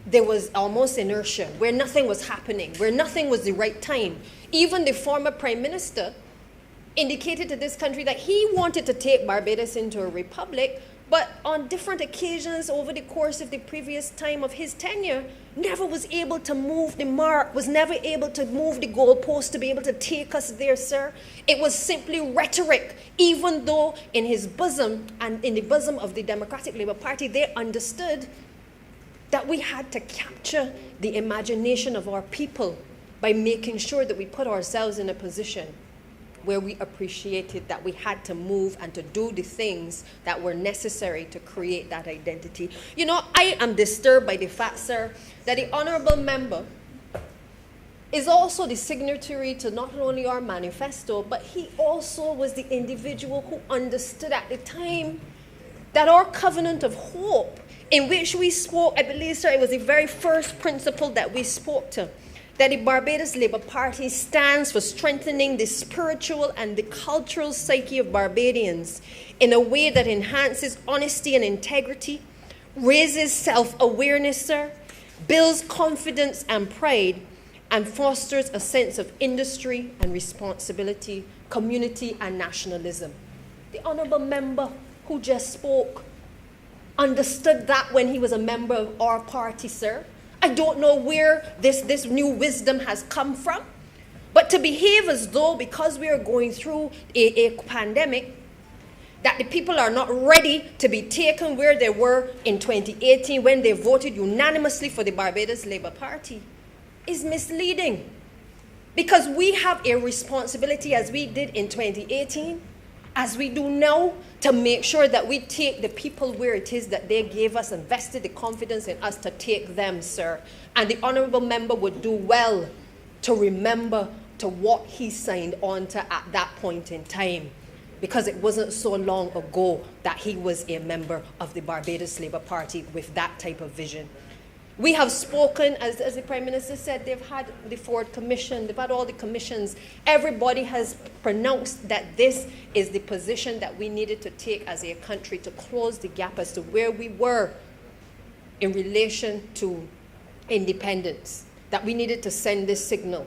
there was almost inertia, where nothing was happening, where nothing was the right time. Even the former Prime Minister indicated to this country that he wanted to take Barbados into a republic, but on different occasions over the course of the previous time of his tenure, never was able to move the mark, was never able to move the goalpost to be able to take us there, sir. It was simply rhetoric, even though in his bosom and in the bosom of the Democratic Labour Party, they understood that we had to capture the imagination of our people by making sure that we put ourselves in a position where we appreciated that we had to move and to do the things that were necessary to create that identity. You know, I am disturbed by the fact, sir, that the honourable member is also the signatory to not only our manifesto, but he also was the individual who understood at the time that our covenant of hope, in which we spoke, I believe, sir, it was the very first principle that we spoke to, that the Barbados Labour Party stands for strengthening the spiritual and the cultural psyche of Barbadians in a way that enhances honesty and integrity, raises self-awareness, sir, builds confidence and pride, and fosters a sense of industry and responsibility, community and nationalism. The honourable member who just spoke understood that when he was a member of our party, sir. I don't know where this new wisdom has come from, but to behave as though because we are going through a pandemic, that the people are not ready to be taken where they were in 2018 when they voted unanimously for the Barbados Labour Party is misleading. Because we have a responsibility, as we did in 2018, as we do now, to make sure that we take the people where it is that they gave us and vested the confidence in us to take them, sir. And the honourable member would do well to remember to what he signed on to at that point in time. because it wasn't so long ago that he was a member of the Barbados Labour Party with that type of vision. We have spoken, as the Prime Minister said, they've had the Ford Commission, they've had all the commissions. Everybody has pronounced that this is the position that we needed to take as a country to close the gap as to where we were in relation to independence, that we needed to send this signal.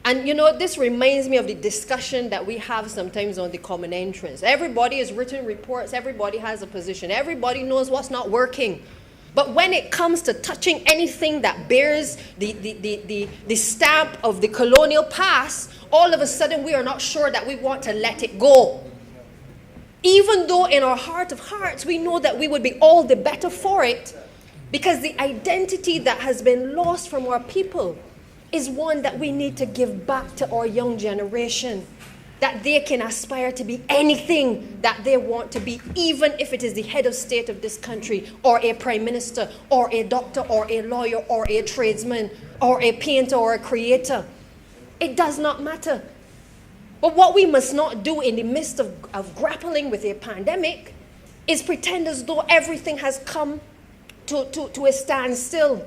And you know, this reminds me of the discussion that we have sometimes on the common entrance. Everybody has written reports, everybody has a position, everybody knows what's not working. But when it comes to touching anything that bears the stamp of the colonial past, all of a sudden we are not sure that we want to let it go. Even though in our heart of hearts we know that we would be all the better for it, because the identity that has been lost from our people is one that we need to give back to our young generation, that they can aspire to be anything that they want to be, even if it is the head of state of this country, or a prime minister, or a doctor, or a lawyer, or a tradesman, or a painter, or a creator. It does not matter. But what we must not do in the midst of grappling with a pandemic is pretend as though everything has come to a standstill,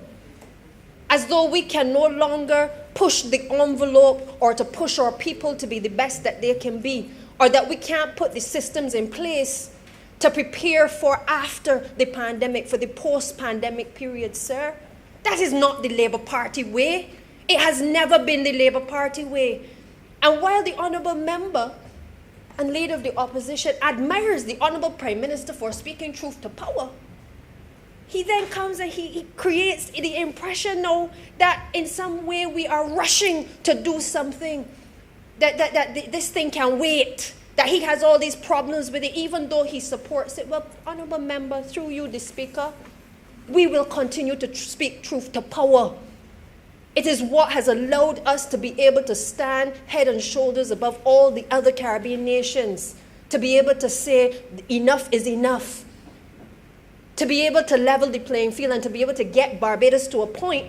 as though we can no longer push the envelope or to push our people to be the best that they can be, or that we can't put the systems in place to prepare for after the pandemic, for the post-pandemic period, sir. That is not the Labour Party way. It has never been the Labour Party way. And while the Honourable Member and Leader of the Opposition admires the Honourable Prime Minister for speaking truth to power, he then comes and he creates the impression now that in some way we are rushing to do something, that this thing can wait, that he has all these problems with it, even though he supports it. Well, Honourable Member, through you, the Speaker, we will continue to speak truth to power. It is what has allowed us to be able to stand head and shoulders above all the other Caribbean nations, to be able to say enough is enough, to be able to level the playing field, and to be able to get Barbados to a point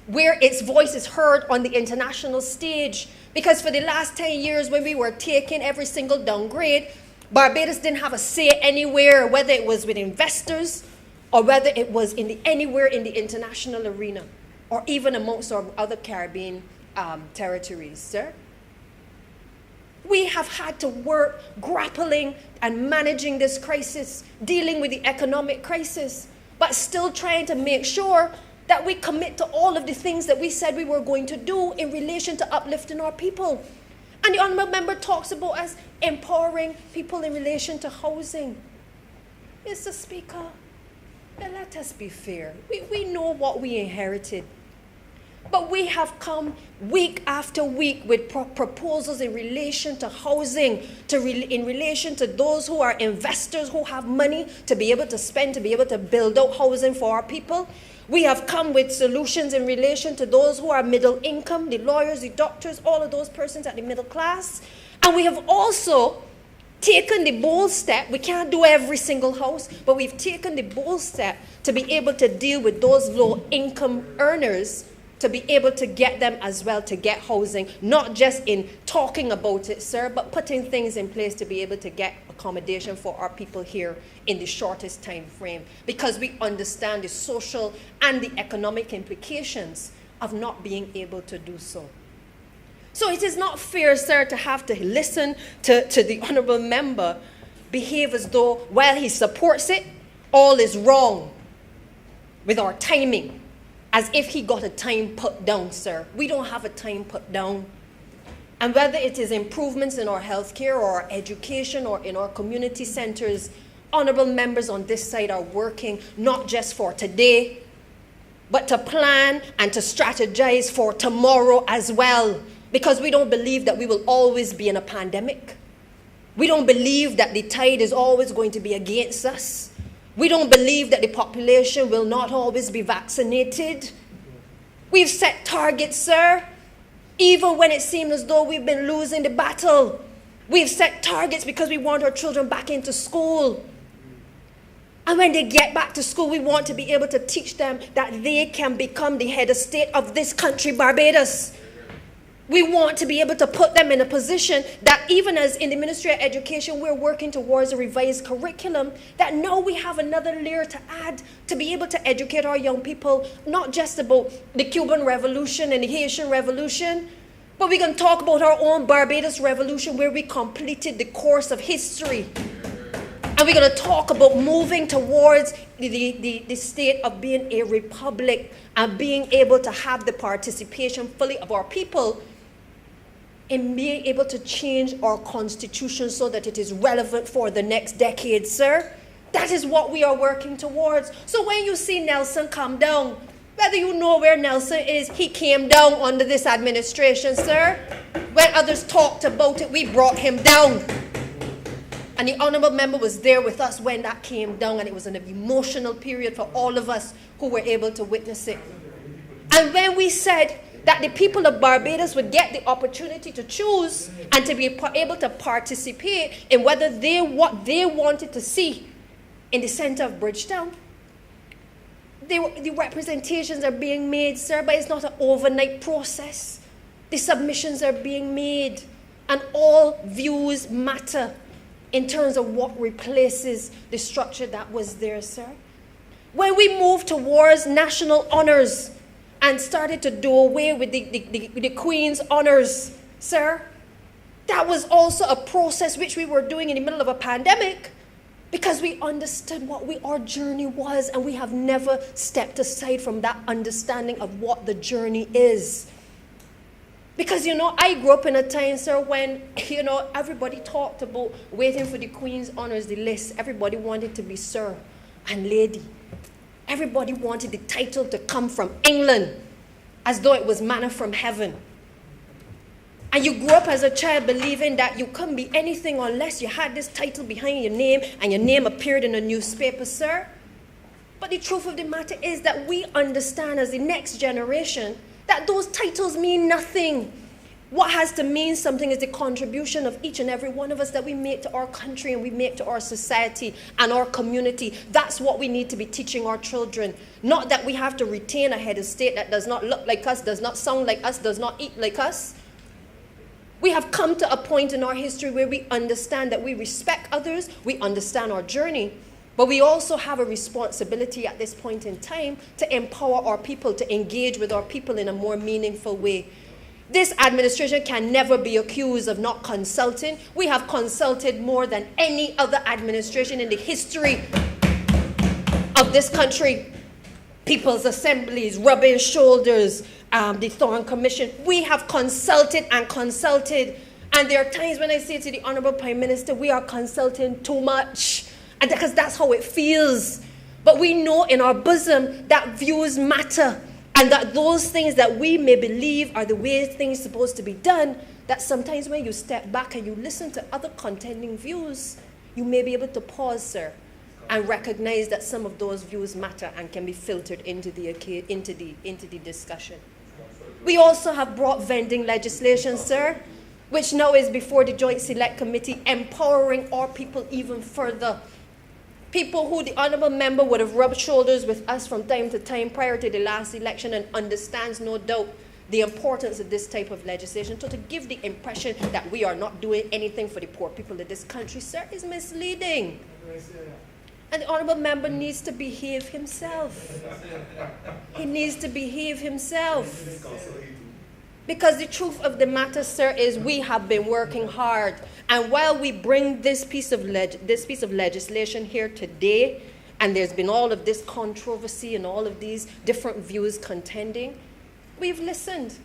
where its voice is heard on the international stage. Because for the last 10 years, when we were taking every single downgrade, Barbados didn't have a say anywhere, whether it was with investors or whether it was anywhere in the international arena, or even amongst our other Caribbean territories, sir. We have had to work grappling and managing this crisis, dealing with the economic crisis, but still trying to make sure that we commit to all of the things that we said we were going to do in relation to uplifting our people. And the Honourable Member talks about us empowering people in relation to housing. Mr. Speaker, let us be fair. We know what we inherited. But we have come week after week with proposals in relation to housing, in relation to those who are investors who have money to be able to spend, to be able to build out housing for our people. We have come with solutions in relation to those who are middle income, the lawyers, the doctors, all of those persons at the middle class. And we have also taken the bold step. We can't do every single house, but we've taken the bold step to be able to deal with those low income earners, to be able to get them as well to get housing, not just in talking about it, sir, but putting things in place to be able to get accommodation for our people here in the shortest time frame, because we understand the social and the economic implications of not being able to do so. So it is not fair, sir, to have to listen to the Honourable Member behave as though, while he supports it, all is wrong with our timing, as if he got a time put down, sir. We don't have a time put down. And whether it is improvements in our healthcare or our education or in our community centers, honourable members on this side are working not just for today, but to plan and to strategize for tomorrow as well. Because we don't believe that we will always be in a pandemic. We don't believe that the tide is always going to be against us. We don't believe that the population will not always be vaccinated. We've set targets, sir, even when it seemed as though we've been losing the battle. We've set targets because we want our children back into school. And when they get back to school, we want to be able to teach them that they can become the head of state of this country, Barbados. We want to be able to put them in a position that even as in the Ministry of Education, we're working towards a revised curriculum, that now we have another layer to add to be able to educate our young people, not just about the Cuban Revolution and the Haitian Revolution, but we can talk about our own Barbados Revolution, where we completed the course of history. And we're going to talk about moving towards the state of being a republic and being able to have the participation fully of our people in being able to change our constitution so that it is relevant for the next decade, sir. That is what we are working towards. So when you see Nelson come down, whether you know where Nelson is, he came down under this administration, sir. When others talked about it, we brought him down. And the honourable member was there with us when that came down, and it was an emotional period for all of us who were able to witness it. And when we said that the people of Barbados would get the opportunity to choose and to be able to participate in what they wanted to see in the center of Bridgetown, the representations are being made, sir, but it's not an overnight process. The submissions are being made, and all views matter in terms of what replaces the structure that was there, sir. When we moved towards national honors and started to do away with the Queen's honors, sir, that was also a process which we were doing in the middle of a pandemic, because we understood what our journey was, and we have never stepped aside from that understanding of what the journey is. Because, I grew up in a time, sir, when, everybody talked about waiting for the Queen's honors, the list. Everybody wanted to be sir and lady. Everybody wanted the title to come from England, as though it was manna from heaven. And you grew up as a child believing that you couldn't be anything unless you had this title behind your name and your name appeared in a newspaper, sir. But the truth of the matter is that we understand as the next generation that those titles mean nothing. What has to mean something is the contribution of each and every one of us that we make to our country and we make to our society and our community. That's what we need to be teaching our children. Not that we have to retain a head of state that does not look like us, does not sound like us, does not eat like us. We have come to a point in our history where we understand that we respect others, we understand our journey, but we also have a responsibility at this point in time to empower our people, to engage with our people in a more meaningful way. This administration can never be accused of not consulting. We have consulted more than any other administration in the history of this country. People's assemblies, rubbing shoulders, the Thorn Commission. We have consulted and consulted. And there are times when I say to the Honourable Prime Minister, we are consulting too much. And because that's how it feels. But we know in our bosom that views matter. And that those things that we may believe are the way things are supposed to be done, that sometimes when you step back and you listen to other contending views, you may be able to pause, sir, and recognize that some of those views matter and can be filtered into the discussion. We also have brought vending legislation, sir, which now is before the Joint Select Committee, empowering our people even further. People who the honourable member would have rubbed shoulders with us from time to time prior to the last election and understands, no doubt, the importance of this type of legislation. So to give the impression that we are not doing anything for the poor people of this country, sir, is misleading. And the honourable member needs to behave himself. He needs to behave himself. Because the truth of the matter, sir, is we have been working hard. And while we bring this piece of legislation here today, and there's been all of this controversy and all of these different views contending, we've listened.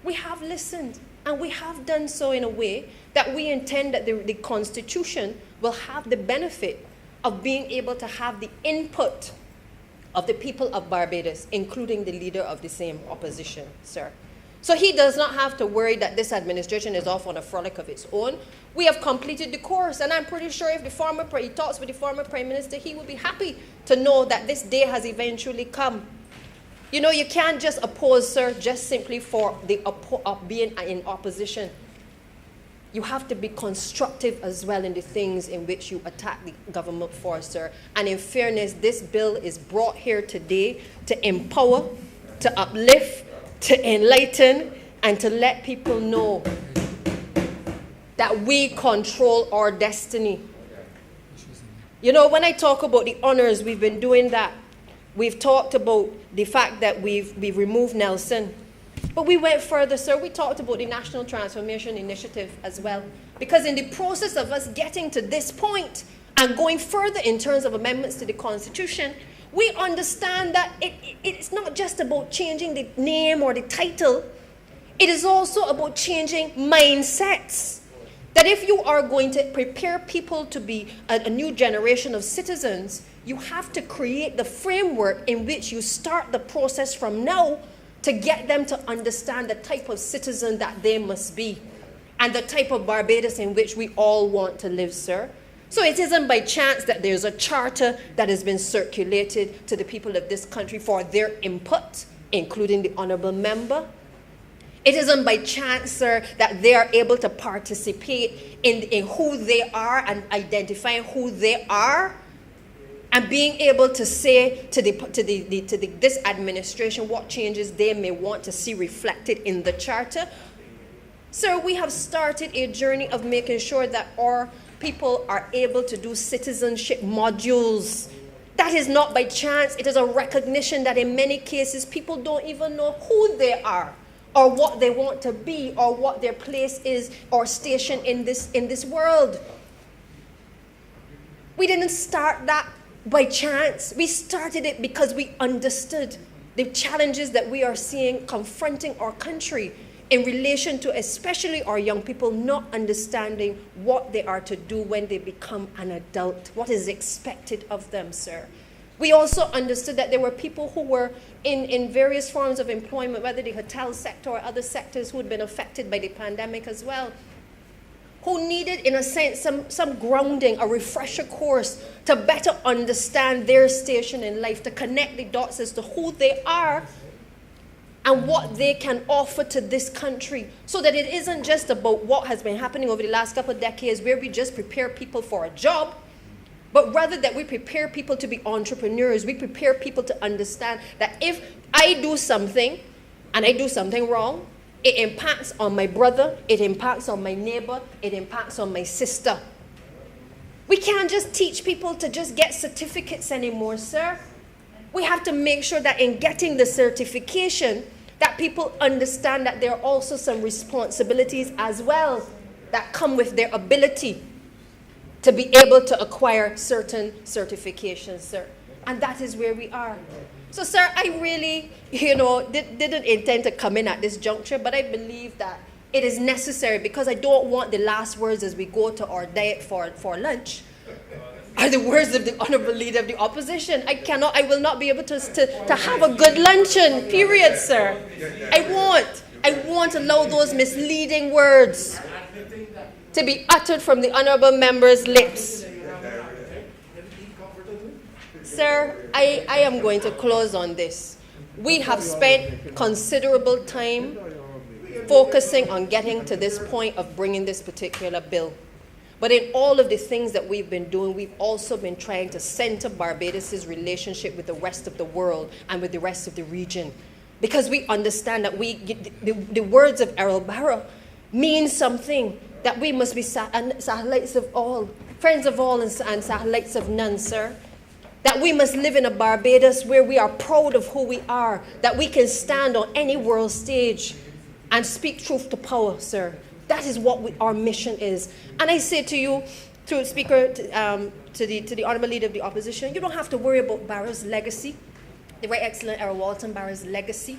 We have listened. And we have done so in a way that we intend that the Constitution will have the benefit of being able to have the input of the people of Barbados, including the leader of the same opposition, sir. So he does not have to worry that this administration is off on a frolic of its own. We have completed the course, and I'm pretty sure if he talks with the former Prime Minister, he will be happy to know that this day has eventually come. You know, you can't just oppose, sir, just simply for being in opposition. You have to be constructive as well in the things in which you attack the government for, sir. And in fairness, this bill is brought here today to empower, to uplift, to enlighten, and to let people know that we control our destiny. You know, when I talk about the honors, we've been doing that. We've talked about the fact that we've removed Nelson. But we went further, sir. We talked about the National Transformation Initiative as well. Because in the process of us getting to this point and going further in terms of amendments to the Constitution, we understand that it's not just about changing the name or the title. It is also about changing mindsets. That if you are going to prepare people to be a new generation of citizens, you have to create the framework in which you start the process from now to get them to understand the type of citizen that they must be and the type of Barbados in which we all want to live, sir. So it isn't by chance that there's a charter that has been circulated to the people of this country for their input, including the honourable member. It isn't by chance, sir, that they are able to participate in who they are and identifying who they are and being able to say to this administration what changes they may want to see reflected in the charter. Sir, we have started a journey of making sure that our people are able to do citizenship modules. That is not by chance. It is a recognition that in many cases people don't even know who they are, or what they want to be, or what their place is or station in this world. We didn't start that by chance. We started it because we understood the challenges that we are seeing confronting our country in relation to especially our young people not understanding what they are to do when they become an adult, what is expected of them, sir. We also understood that there were people who were in various forms of employment, whether the hotel sector or other sectors who had been affected by the pandemic as well, who needed, in a sense, some grounding, a refresher course to better understand their station in life, to connect the dots as to who they are and what they can offer to this country, so that it isn't just about what has been happening over the last couple of decades where we just prepare people for a job, but rather that we prepare people to be entrepreneurs. We prepare people to understand that if I do something and I do something wrong, it impacts on my brother, it impacts on my neighbor, it impacts on my sister. We can't just teach people to just get certificates anymore, sir. We have to make sure that in getting the certification, that people understand that there are also some responsibilities as well that come with their ability to be able to acquire certain certifications, sir. And that is where we are. So, sir, I really, didn't intend to come in at this juncture, but I believe that it is necessary because I don't want the last words as we go to our diet for lunch are the words of the Honourable Leader of the Opposition. I will not be able to have a good luncheon, period, sir. I won't allow those misleading words to be uttered from the Honourable Member's lips. Sir, I am going to close on this. We have spent considerable time focusing on getting to this point of bringing this particular bill. But in all of the things that we've been doing, we've also been trying to center Barbados' relationship with the rest of the world and with the rest of the region. Because we understand that the words of Errol Barrow mean something, that we must be satellites of all, friends of all and satellites of none, sir. That we must live in a Barbados where we are proud of who we are, that we can stand on any world stage and speak truth to power, sir. That is what our mission is. And I say to you, to Speaker, to the Honourable Leader of the Opposition, you don't have to worry about Barrow's legacy, the very excellent Errol Walton Barrow's legacy,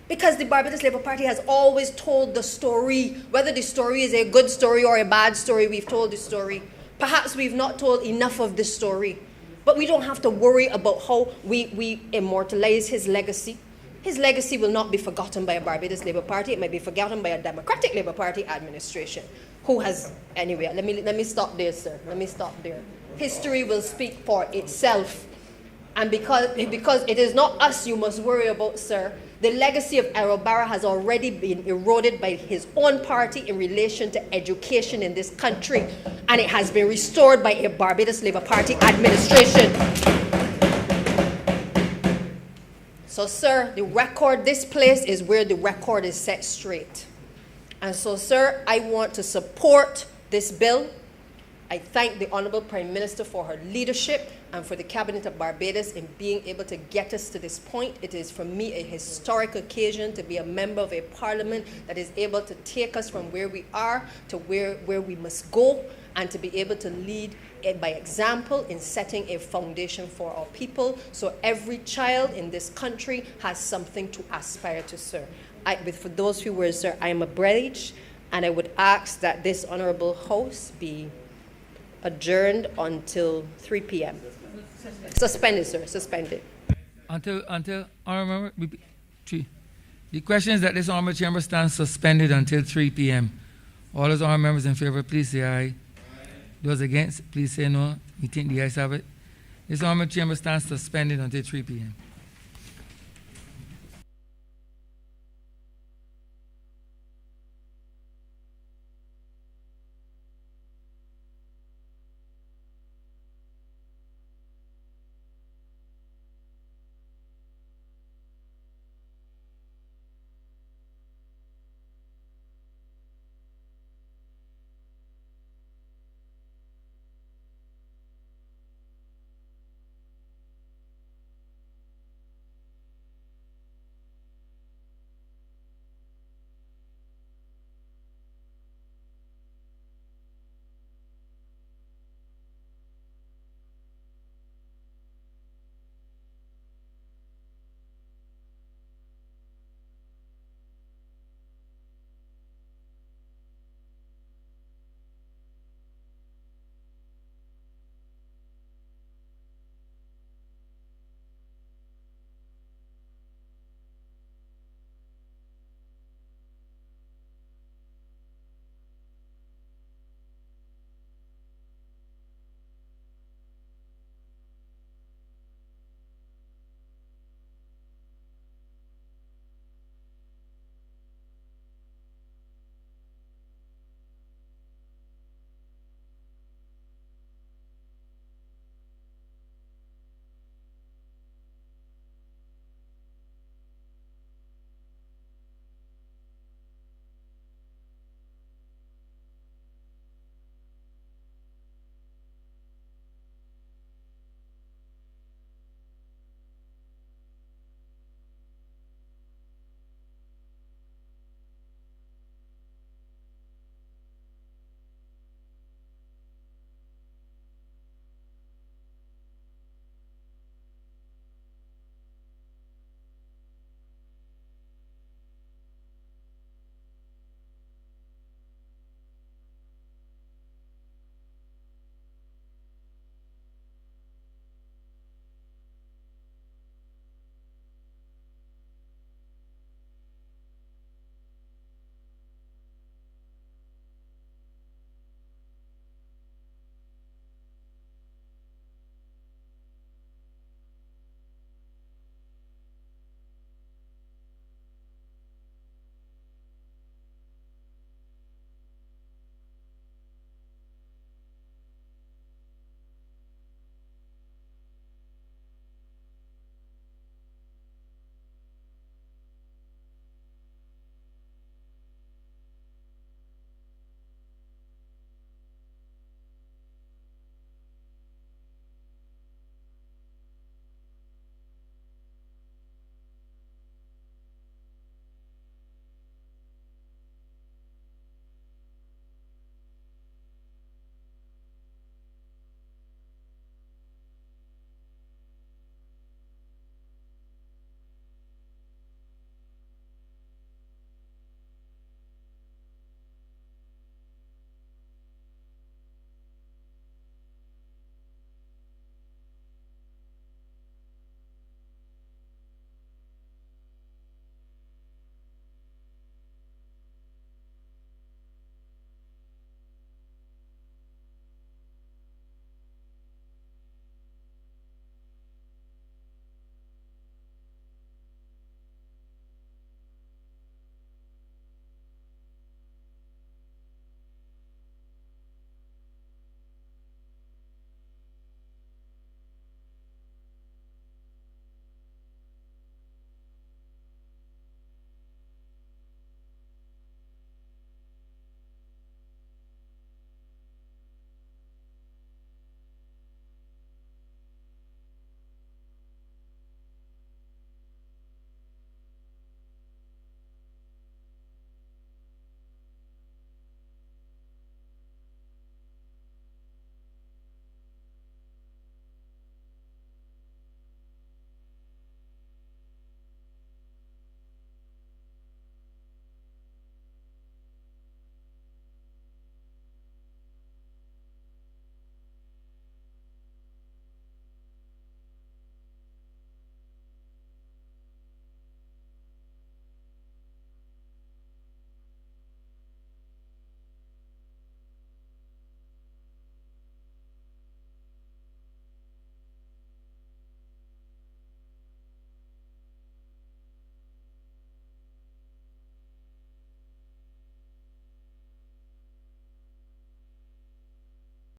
because the Barbados Labour Party has always told the story. Whether the story is a good story or a bad story, we've told the story. Perhaps we've not told enough of the story. But we don't have to worry about how we immortalize his legacy. His legacy will not be forgotten by a Barbados Labour Party. It may be forgotten by a Democratic Labour Party administration, who has, anyway, let me stop there, sir. Let me stop there. History will speak for itself. And because it is not us you must worry about, sir, the legacy of Errol Barrow has already been eroded by his own party in relation to education in this country, and it has been restored by a Barbados Labour Party administration. So, sir, the record, this place is where the record is set straight. And so, sir, I want to support this bill. I thank the Honourable Prime Minister for her leadership and for the Cabinet of Barbados in being able to get us to this point. It is, for me, a historic occasion to be a member of a parliament that is able to take us from where we are to where we must go, and to be able to lead by example in setting a foundation for our people, so every child in this country has something to aspire to, sir. For those few words, sir, I am obliged, and I would ask that this Honourable House be adjourned until 3 p.m. Suspended, sir, suspended. Until Honourable Member, the question is that this Honourable Chamber stands suspended until 3 p.m. All those Honourable members in favour, please say aye. Those against, please say no. We think the ayes have it. This Honourable Chamber stands suspended until 3 p.m.